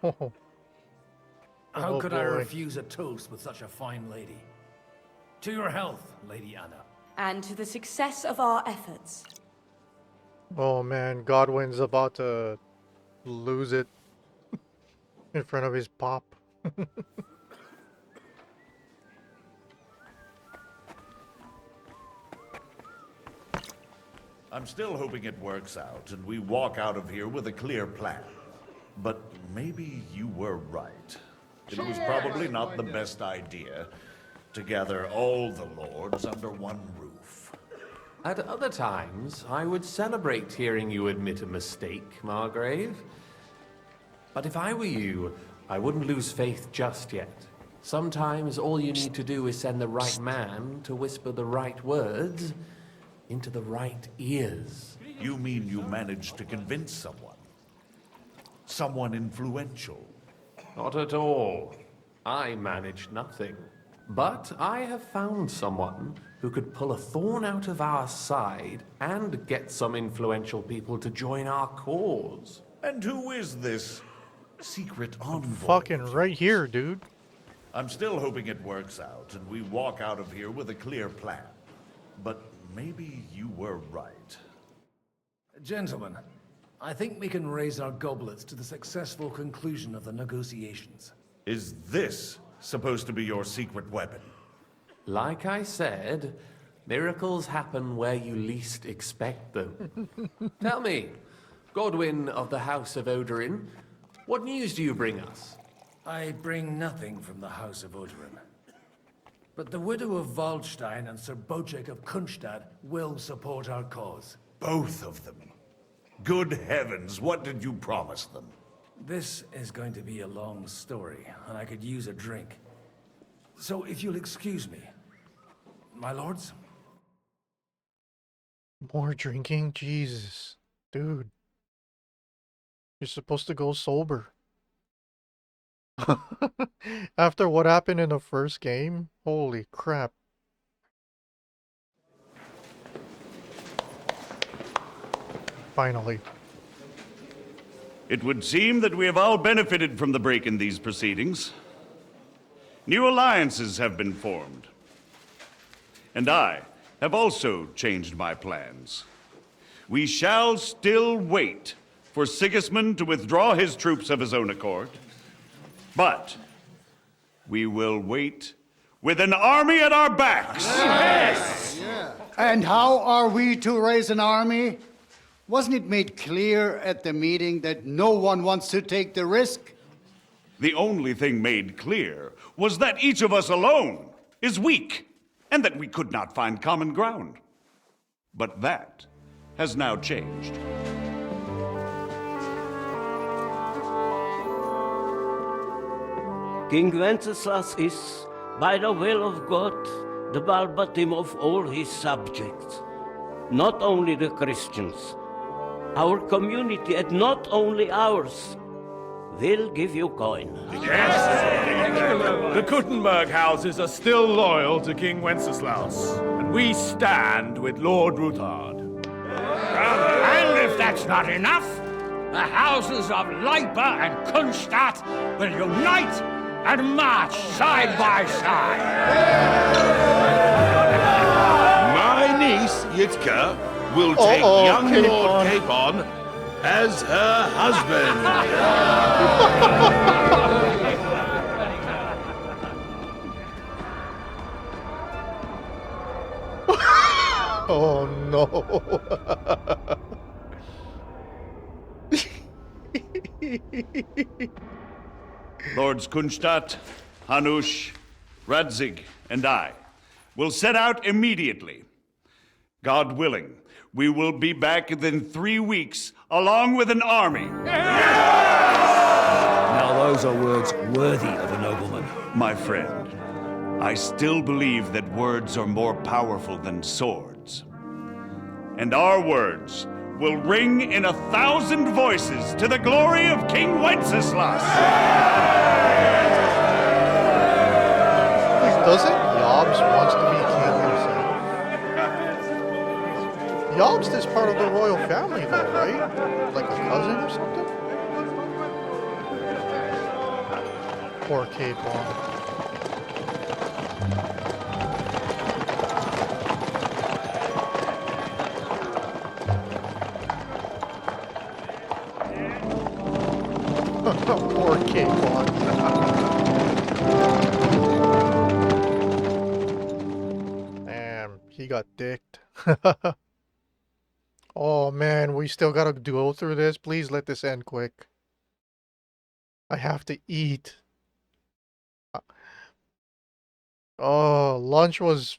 How could I boy. refuse a toast with such a fine lady? To your health, Lady Anna. And to the success of our efforts. Oh man, Godwin's about to lose it in front of his pop. I'm still hoping it works out and we walk out of here with a clear plan. But maybe you were right. It was probably not the best idea to gather all the lords under one roof. At other times, I would celebrate hearing you admit a mistake, Margrave. But if I were you, I wouldn't lose faith just yet. Sometimes all you need to do is send the right man to whisper the right words into the right ears. You mean you managed to convince someone? Someone influential? Not at all. I managed nothing. But I have found someone who could pull a thorn out of our side and get some influential people to join our cause. And who is this secret envoy? Fucking right here, dude. I'm still hoping it works out and we walk out of here with a clear plan. But maybe you were right. Gentlemen, I think we can raise our goblets to the successful conclusion of the negotiations. Is this supposed to be your secret weapon? Like I said, miracles happen where you least expect them. Tell me, Godwin of the House of Odorin, what news do you bring us? I bring nothing from the House of Odorin. But the widow of Waldstein and Sir Bocek of Kunstad will support our cause. Both of them? Good heavens, what did you promise them? This is going to be a long story, and I could use a drink. So if you'll excuse me, my lords? More drinking? Jesus. Dude. You're supposed to go sober. After what happened in the first game? Holy crap. Finally. It would seem that we have all benefited from the break in these proceedings. New alliances have been formed. And I have also changed my plans. We shall still wait for Sigismund to withdraw his troops of his own accord. But we will wait with an army at our backs. Yes! And how are we to raise an army? Wasn't it made clear at the meeting that no one wants to take the risk? The only thing made clear was that each of us alone is weak, and that we could not find common ground. But that has now changed. King Wenceslas is, by the will of God, the balbatim of all his subjects. Not only the Christians, our community, and not only ours, will give you coin. Yes! The Kuttenberg houses are still loyal to King Wenceslaus, and we stand with Lord Ruthard. And if that's not enough, the houses of Leipa and Kunstadt will unite and march side by side. Sitka will take young Lord Capon as her husband. Oh no. Lords Kunstadt, Hanush, Radzig, and I will set out immediately. God willing, we will be back within 3 weeks, along with an army. Now those are words worthy of a nobleman. My friend, I still believe that words are more powerful than swords. And our words will ring in 1,000 voices to the glory of King Wenceslas. Doesn't Yobs wants to be king himself? Yobs is part of the royal family though, right? Like a cousin or something? Poor Capon. Poor Capon. Damn, he got dicked. Oh man, we still gotta go through this. Please let this end quick. I have to eat. Oh, lunch was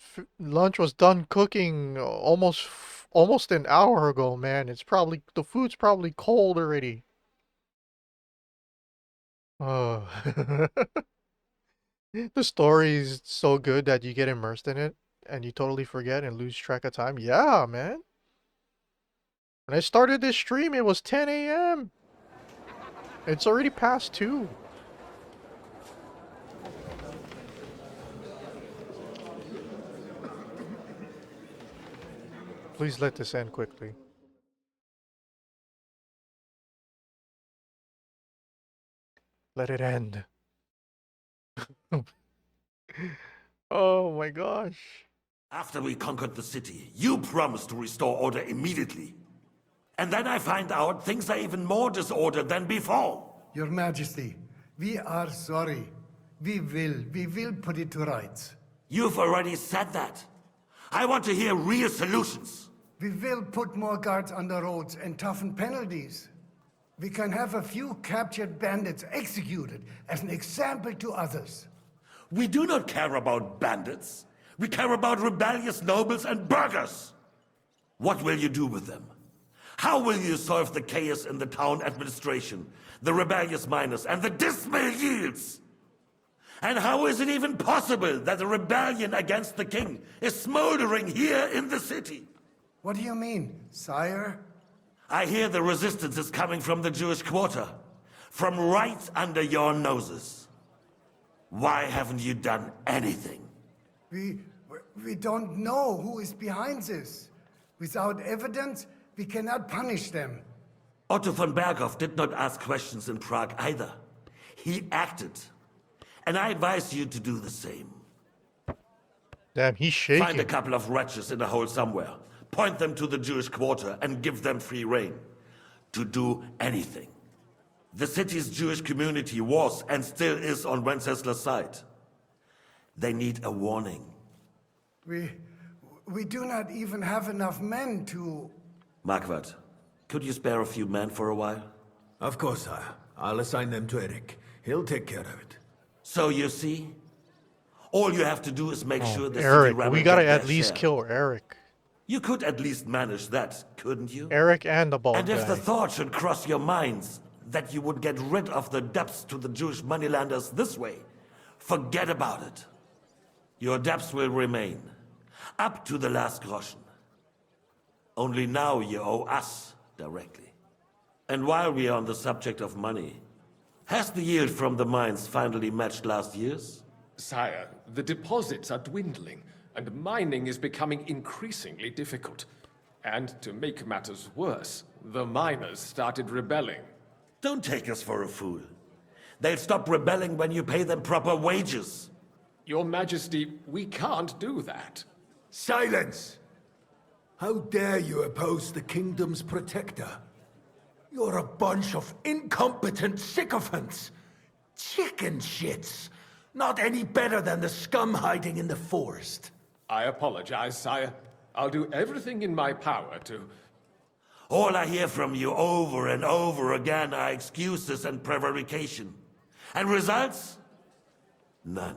done cooking almost an hour ago, man. The food's probably cold already. Oh. The story is so good that you get immersed in it and you totally forget and lose track of time. Yeah, man. When I started this stream, it was 10 a.m. It's already past 2. Please let this end quickly. Let it end. Oh my gosh. After we conquered the city, you promised to restore order immediately. And then I find out things are even more disordered than before. Your Majesty, we are sorry. We will put it to rights. You've already said that. I want to hear real solutions. We will put more guards on the roads and toughen penalties. We can have a few captured bandits executed as an example to others. We do not care about bandits. We care about rebellious nobles and burghers. What will you do with them? How will you solve the chaos in the town administration, the rebellious miners, and the dismal yields? And how is it even possible that a rebellion against the king is smoldering here in the city? What do you mean, sire? I hear the resistance is coming from the Jewish quarter, from right under your noses. Why haven't you done anything? We don't know who is behind this. Without evidence, we cannot punish them. Otto von Berghoff did not ask questions in Prague either. He acted. And I advise you to do the same. Damn, he's shaking. Find a couple of wretches in a hole somewhere. Point them to the Jewish quarter and give them free rein to do anything. The city's Jewish community was and still is on Wenceslas' side. They need a warning. We do not even have enough men to... Marquardt, could you spare a few men for a while? Of course, sire. I'll assign them to Eric. He'll take care of it. So you see, all you have to do is make sure the Eric, city we gotta at least kill Eric. You could at least manage that, couldn't you? Eric and the bald And if guy. the thought should cross your minds that you would get rid of the debts to the Jewish moneylanders this way, forget about it. Your debts will remain, up to the last groschen. Only now you owe us directly. And while we are on the subject of money, has the yield from the mines finally matched last year's? Sire, the deposits are dwindling, and mining is becoming increasingly difficult. And to make matters worse, the miners started rebelling. Don't take us for a fool. They'll stop rebelling when you pay them proper wages. Your Majesty, we can't do that. Silence! How dare you oppose the kingdom's protector? You're a bunch of incompetent sycophants! Chicken shits! Not any better than the scum hiding in the forest. I apologize, sire. I'll do everything in my power to... All I hear from you over and over again are excuses and prevarication. And results? None.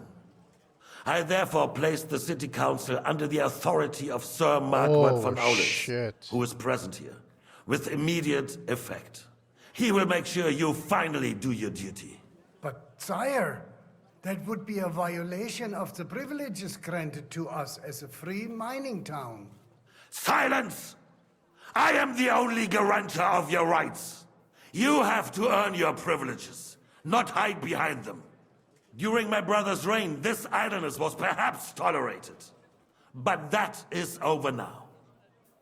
I therefore placed the city council under the authority of Sir Marquardt von Aulitz, who is present here, with immediate effect. He will make sure you finally do your duty. But, sire, that would be a violation of the privileges granted to us as a free mining town. Silence! I am the only guarantor of your rights. You have to earn your privileges, not hide behind them. During my brother's reign, this idleness was perhaps tolerated. But that is over now.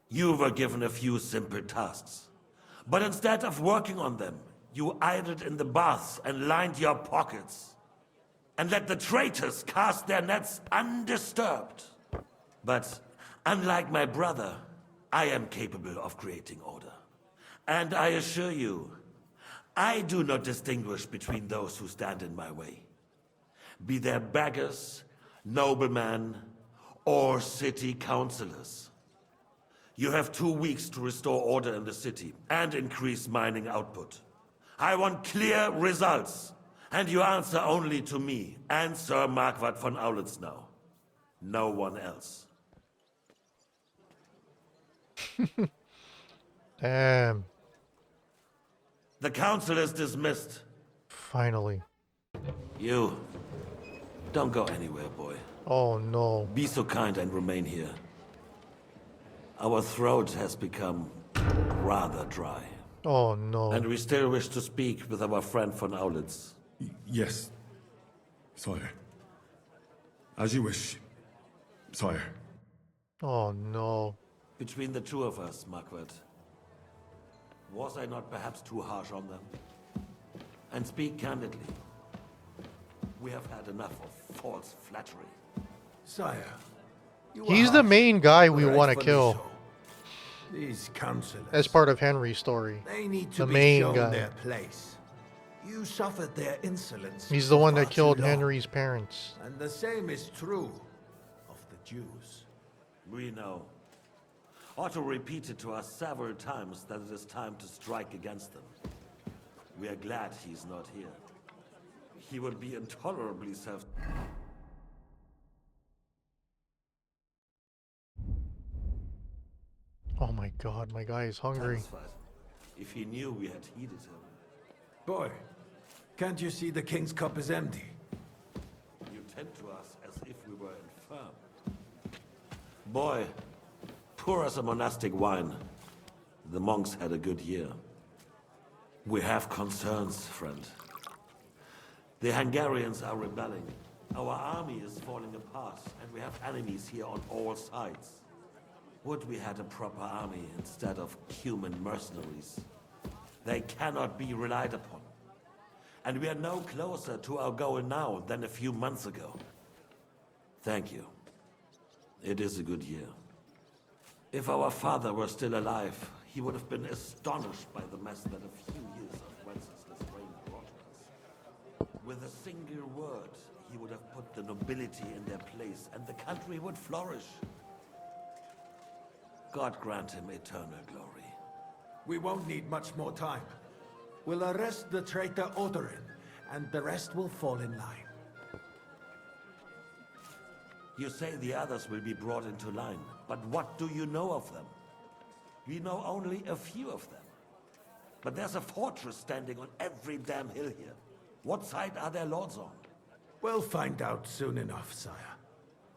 You were given a few simple tasks. But instead of working on them, you idled in the baths and lined your pockets. And let the traitors cast their nets undisturbed. But unlike my brother, I am capable of creating order. And I assure you, I do not distinguish between those who stand in my way. Be they beggars, noblemen, or city councillors. You have 2 weeks to restore order in the city and increase mining output. I want clear results, and you answer only to me and Sir Marquardt von Aulitz now. No one else. Damn. The council is dismissed. Finally. You. Don't go anywhere, boy. Oh no. Be so kind and remain here. Our throat has become rather dry. Oh no. And we still wish to speak with our friend von Aulitz. Yes, sire. As you wish, sire. Oh no. Between the two of us, Marquardt, was I not perhaps too harsh on them? And speak candidly, we have had enough of false flattery. Sire, He's the main guy we want to rightfully kill. so. These councillors, As part of Henry's story. they need to The be main shown guy. their place. You suffered their insolence. He's the one that far killed too long. Henry's parents. And the same is true of the Jews. We know. Otto repeated to us several times that it is time to strike against them. We are glad he's not here. He would be intolerably self... Oh my god, my guy is hungry. satisfied if he knew we had heeded him. Boy, can't you see the king's cup is empty? You tend to us as if we were infirm. Boy, pour us a monastic wine. The monks had a good year. We have concerns, friend. The Hungarians are rebelling. Our army is falling apart, and we have enemies here on all sides. Would we had a proper army instead of human mercenaries? They cannot be relied upon. And we are no closer to our goal now than a few months ago. Thank you. It is a good year. If our father were still alive, he would have been astonished by the mess that a few years of Wenceslas' reign brought us. With a single word, he would have put the nobility in their place, and the country would flourish. God grant him eternal glory. We won't need much more time. We'll arrest the traitor Odorin, and the rest will fall in line. You say the others will be brought into line, but what do you know of them? We know only a few of them. But there's a fortress standing on every damn hill here. What side are their lords on? We'll find out soon enough, sire.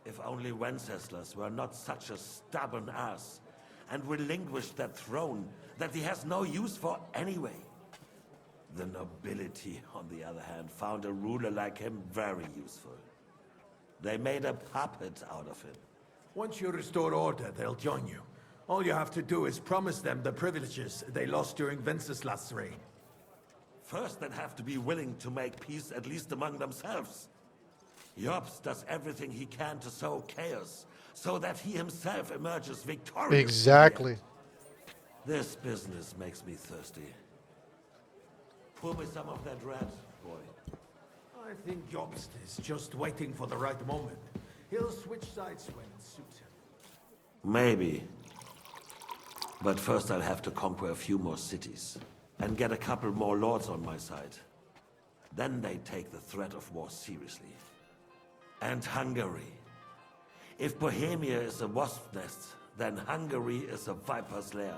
If only Wenceslas were not such a stubborn ass, and relinquished that throne that he has no use for anyway. The nobility, on the other hand, found a ruler like him very useful. They made a puppet out of him. Once you restore order, they'll join you. All you have to do is promise them the privileges they lost during Wenceslas' reign. First, they'd have to be willing to make peace at least among themselves. Jobst does everything he can to sow chaos, so that he himself emerges victorious. Exactly. This business makes me thirsty. Pour me some of that red, boy. I think Jobst is just waiting for the right moment. He'll switch sides when it suits him. Maybe. But first I'll have to conquer a few more cities, and get a couple more lords on my side. Then they take the threat of war seriously. And Hungary. If Bohemia is a wasp nest, then Hungary is a viper's lair.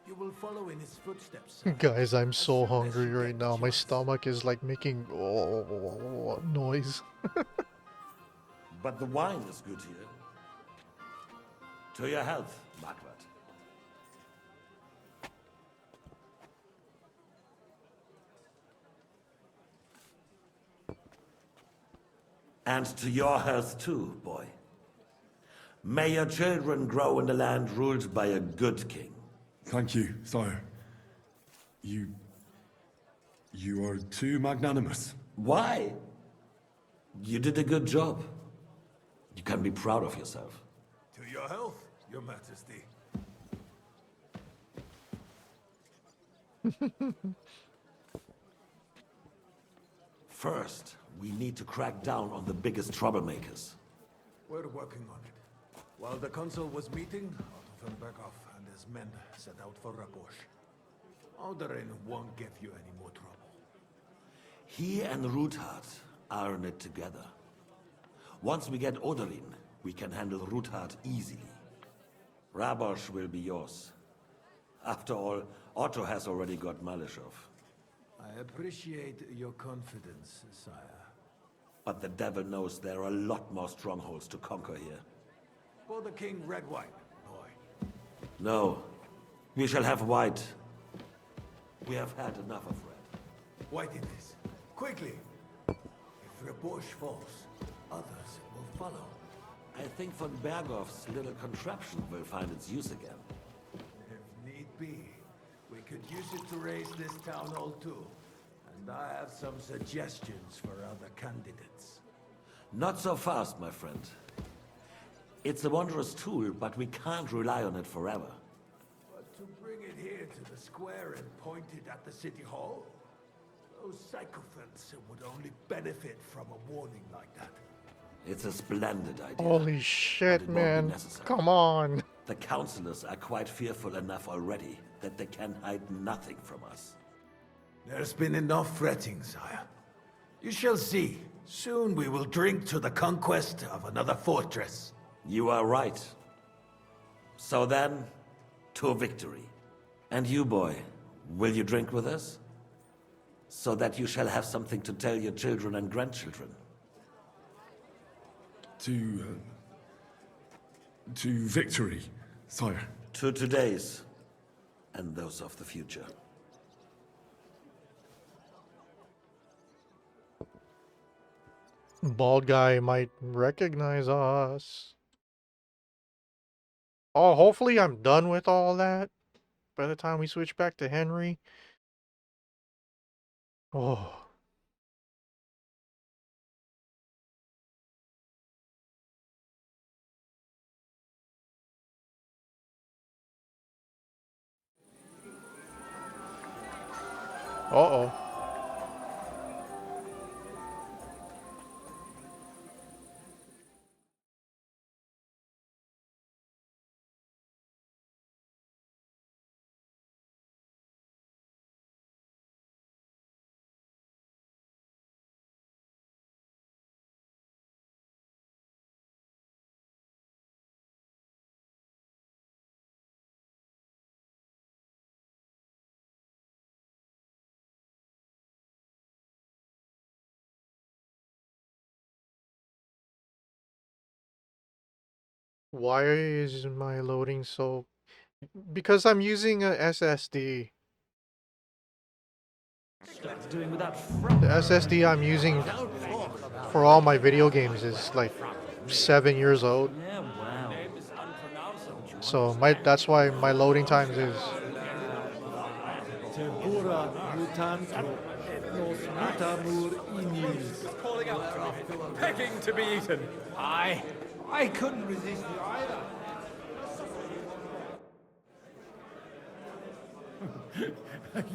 You will follow in his footsteps. Guys, I'm so hungry right now. My stomach is like making noise. But the wine is good here. To your health, Margaret. And to your health too, boy. May your children grow in a land ruled by a good king. Thank you, sire. You are too magnanimous. Why? You did a good job. You can be proud of yourself. To your health, your majesty. First, we need to crack down on the biggest troublemakers. We're working on it. While the council was meeting, Otto von Berghoff and his men set out for Rabosch. Alderin won't give you any more trouble. He and Ruthard are in it together. Once we get Oderin, we can handle Ruthard easily. Rabosch will be yours. After all, Otto has already got Malishov. I appreciate your confidence, sire. But the devil knows there are a lot more strongholds to conquer here. For the king, red wine, boy. No, we shall have white. We have had enough of red. White it is. Quickly! If Rabosch falls, others will follow. I think von Berghoff's little contraption will find its use again. If need be, we could use it to raise this town hall too. And I have some suggestions for other candidates. Not so fast, my friend. It's a wondrous tool, but we can't rely on it forever. But to bring it here to the square and point it at the city hall? Those sycophants would only benefit from a warning like that. It's a splendid idea. Holy shit, man. Come on. The councillors are quite fearful enough already that they can hide nothing from us. There's been enough fretting, sire. You shall see. Soon we will drink to the conquest of another fortress. You are right. So then, to victory. And you, boy, will you drink with us? So that you shall have something to tell your children and grandchildren. To victory, sire. To today's, and those of the future. Bald guy might recognize us. Oh, hopefully I'm done with all that by the time we switch back to Henry. Oh. Uh-oh. Why is my loading so... Because I'm using a SSD. The SSD I'm using for all my video games is like 7 years old. So that's why my loading times is... Calling out to me, begging to be eaten. I couldn't resist you either.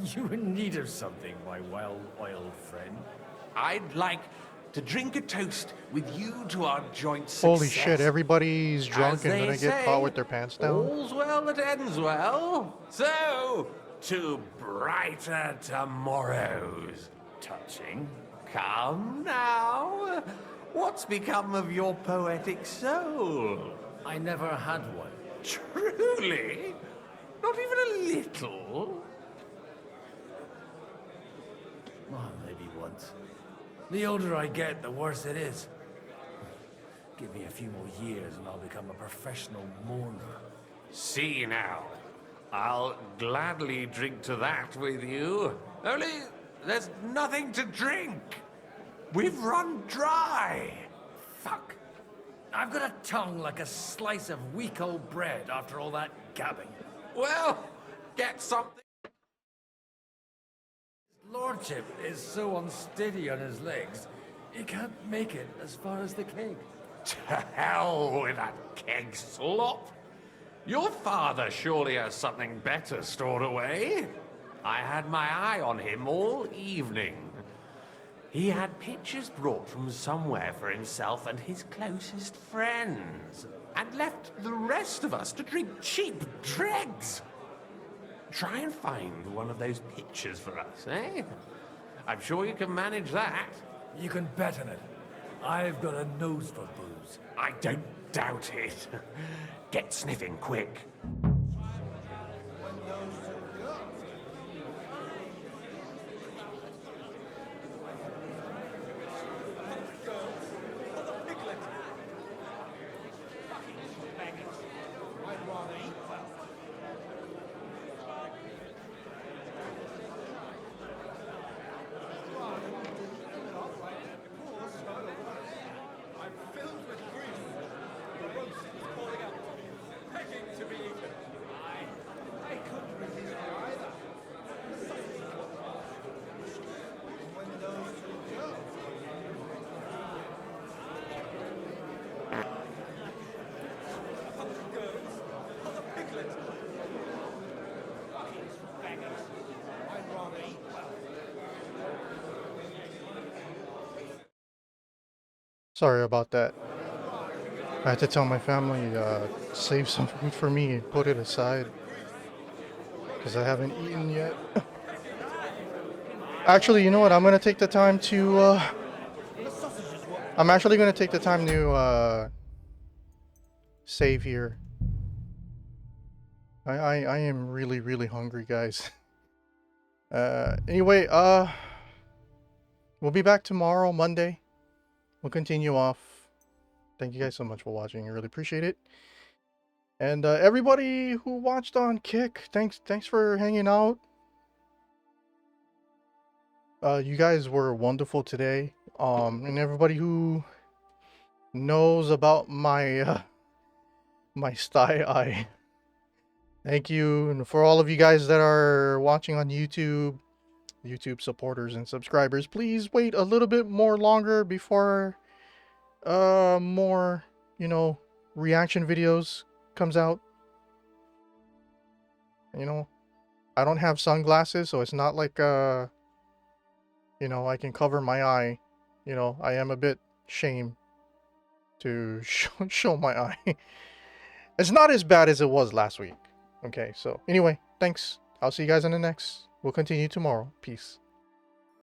You in need of something, my well-oiled friend? I'd like to drink a toast with you to our joint success. Holy shit, everybody's drunk As and they gonna get caught say, with their pants down. All's well that ends well. So, to brighter tomorrows. Touching. Come now. What's become of your poetic soul? I never had one. Truly? Not even a little? Well, maybe once. The older I get, the worse it is. Give me a few more years and I'll become a professional mourner. See now. I'll gladly drink to that with you. Only, there's nothing to drink. We've run dry. Fuck. I've got a tongue like a slice of weak old bread after all that gabbing. Well, get something. Lordship is so unsteady on his legs, he can't make it as far as the keg. To hell with that keg slop. Your father surely has something better stored away. I had my eye on him all evening. He had pictures brought from somewhere for himself and his closest friends, and left the rest of us to drink cheap dregs. Try and find one of those pictures for us, eh? I'm sure you can manage that. You can bet on it. I've got a nose for booze. I don't doubt it. Get sniffing quick. Sorry about that. I had to tell my family, save some food for me and put it aside. Because I haven't eaten yet. Actually, you know what? I'm going to take the time to, I'm actually going to take the time to, save here. I am really, really hungry, guys. Anyway, we'll be back tomorrow, Monday. We'll continue off. Thank you guys so much for watching. I really appreciate it. And everybody who watched on Kick, thanks for hanging out. You guys were wonderful today. And everybody who knows about my my sty eye. Thank you. And for all of you guys that are watching on YouTube supporters and subscribers, please wait a little bit more longer before more, you know, reaction videos comes out. You know, I don't have sunglasses, so it's not like you know, I can cover my eye. You know, I am a bit ashamed to show my eye. It's not as bad as it was last week. Okay, so anyway, thanks. I'll see you guys in the next. We'll continue tomorrow. Peace.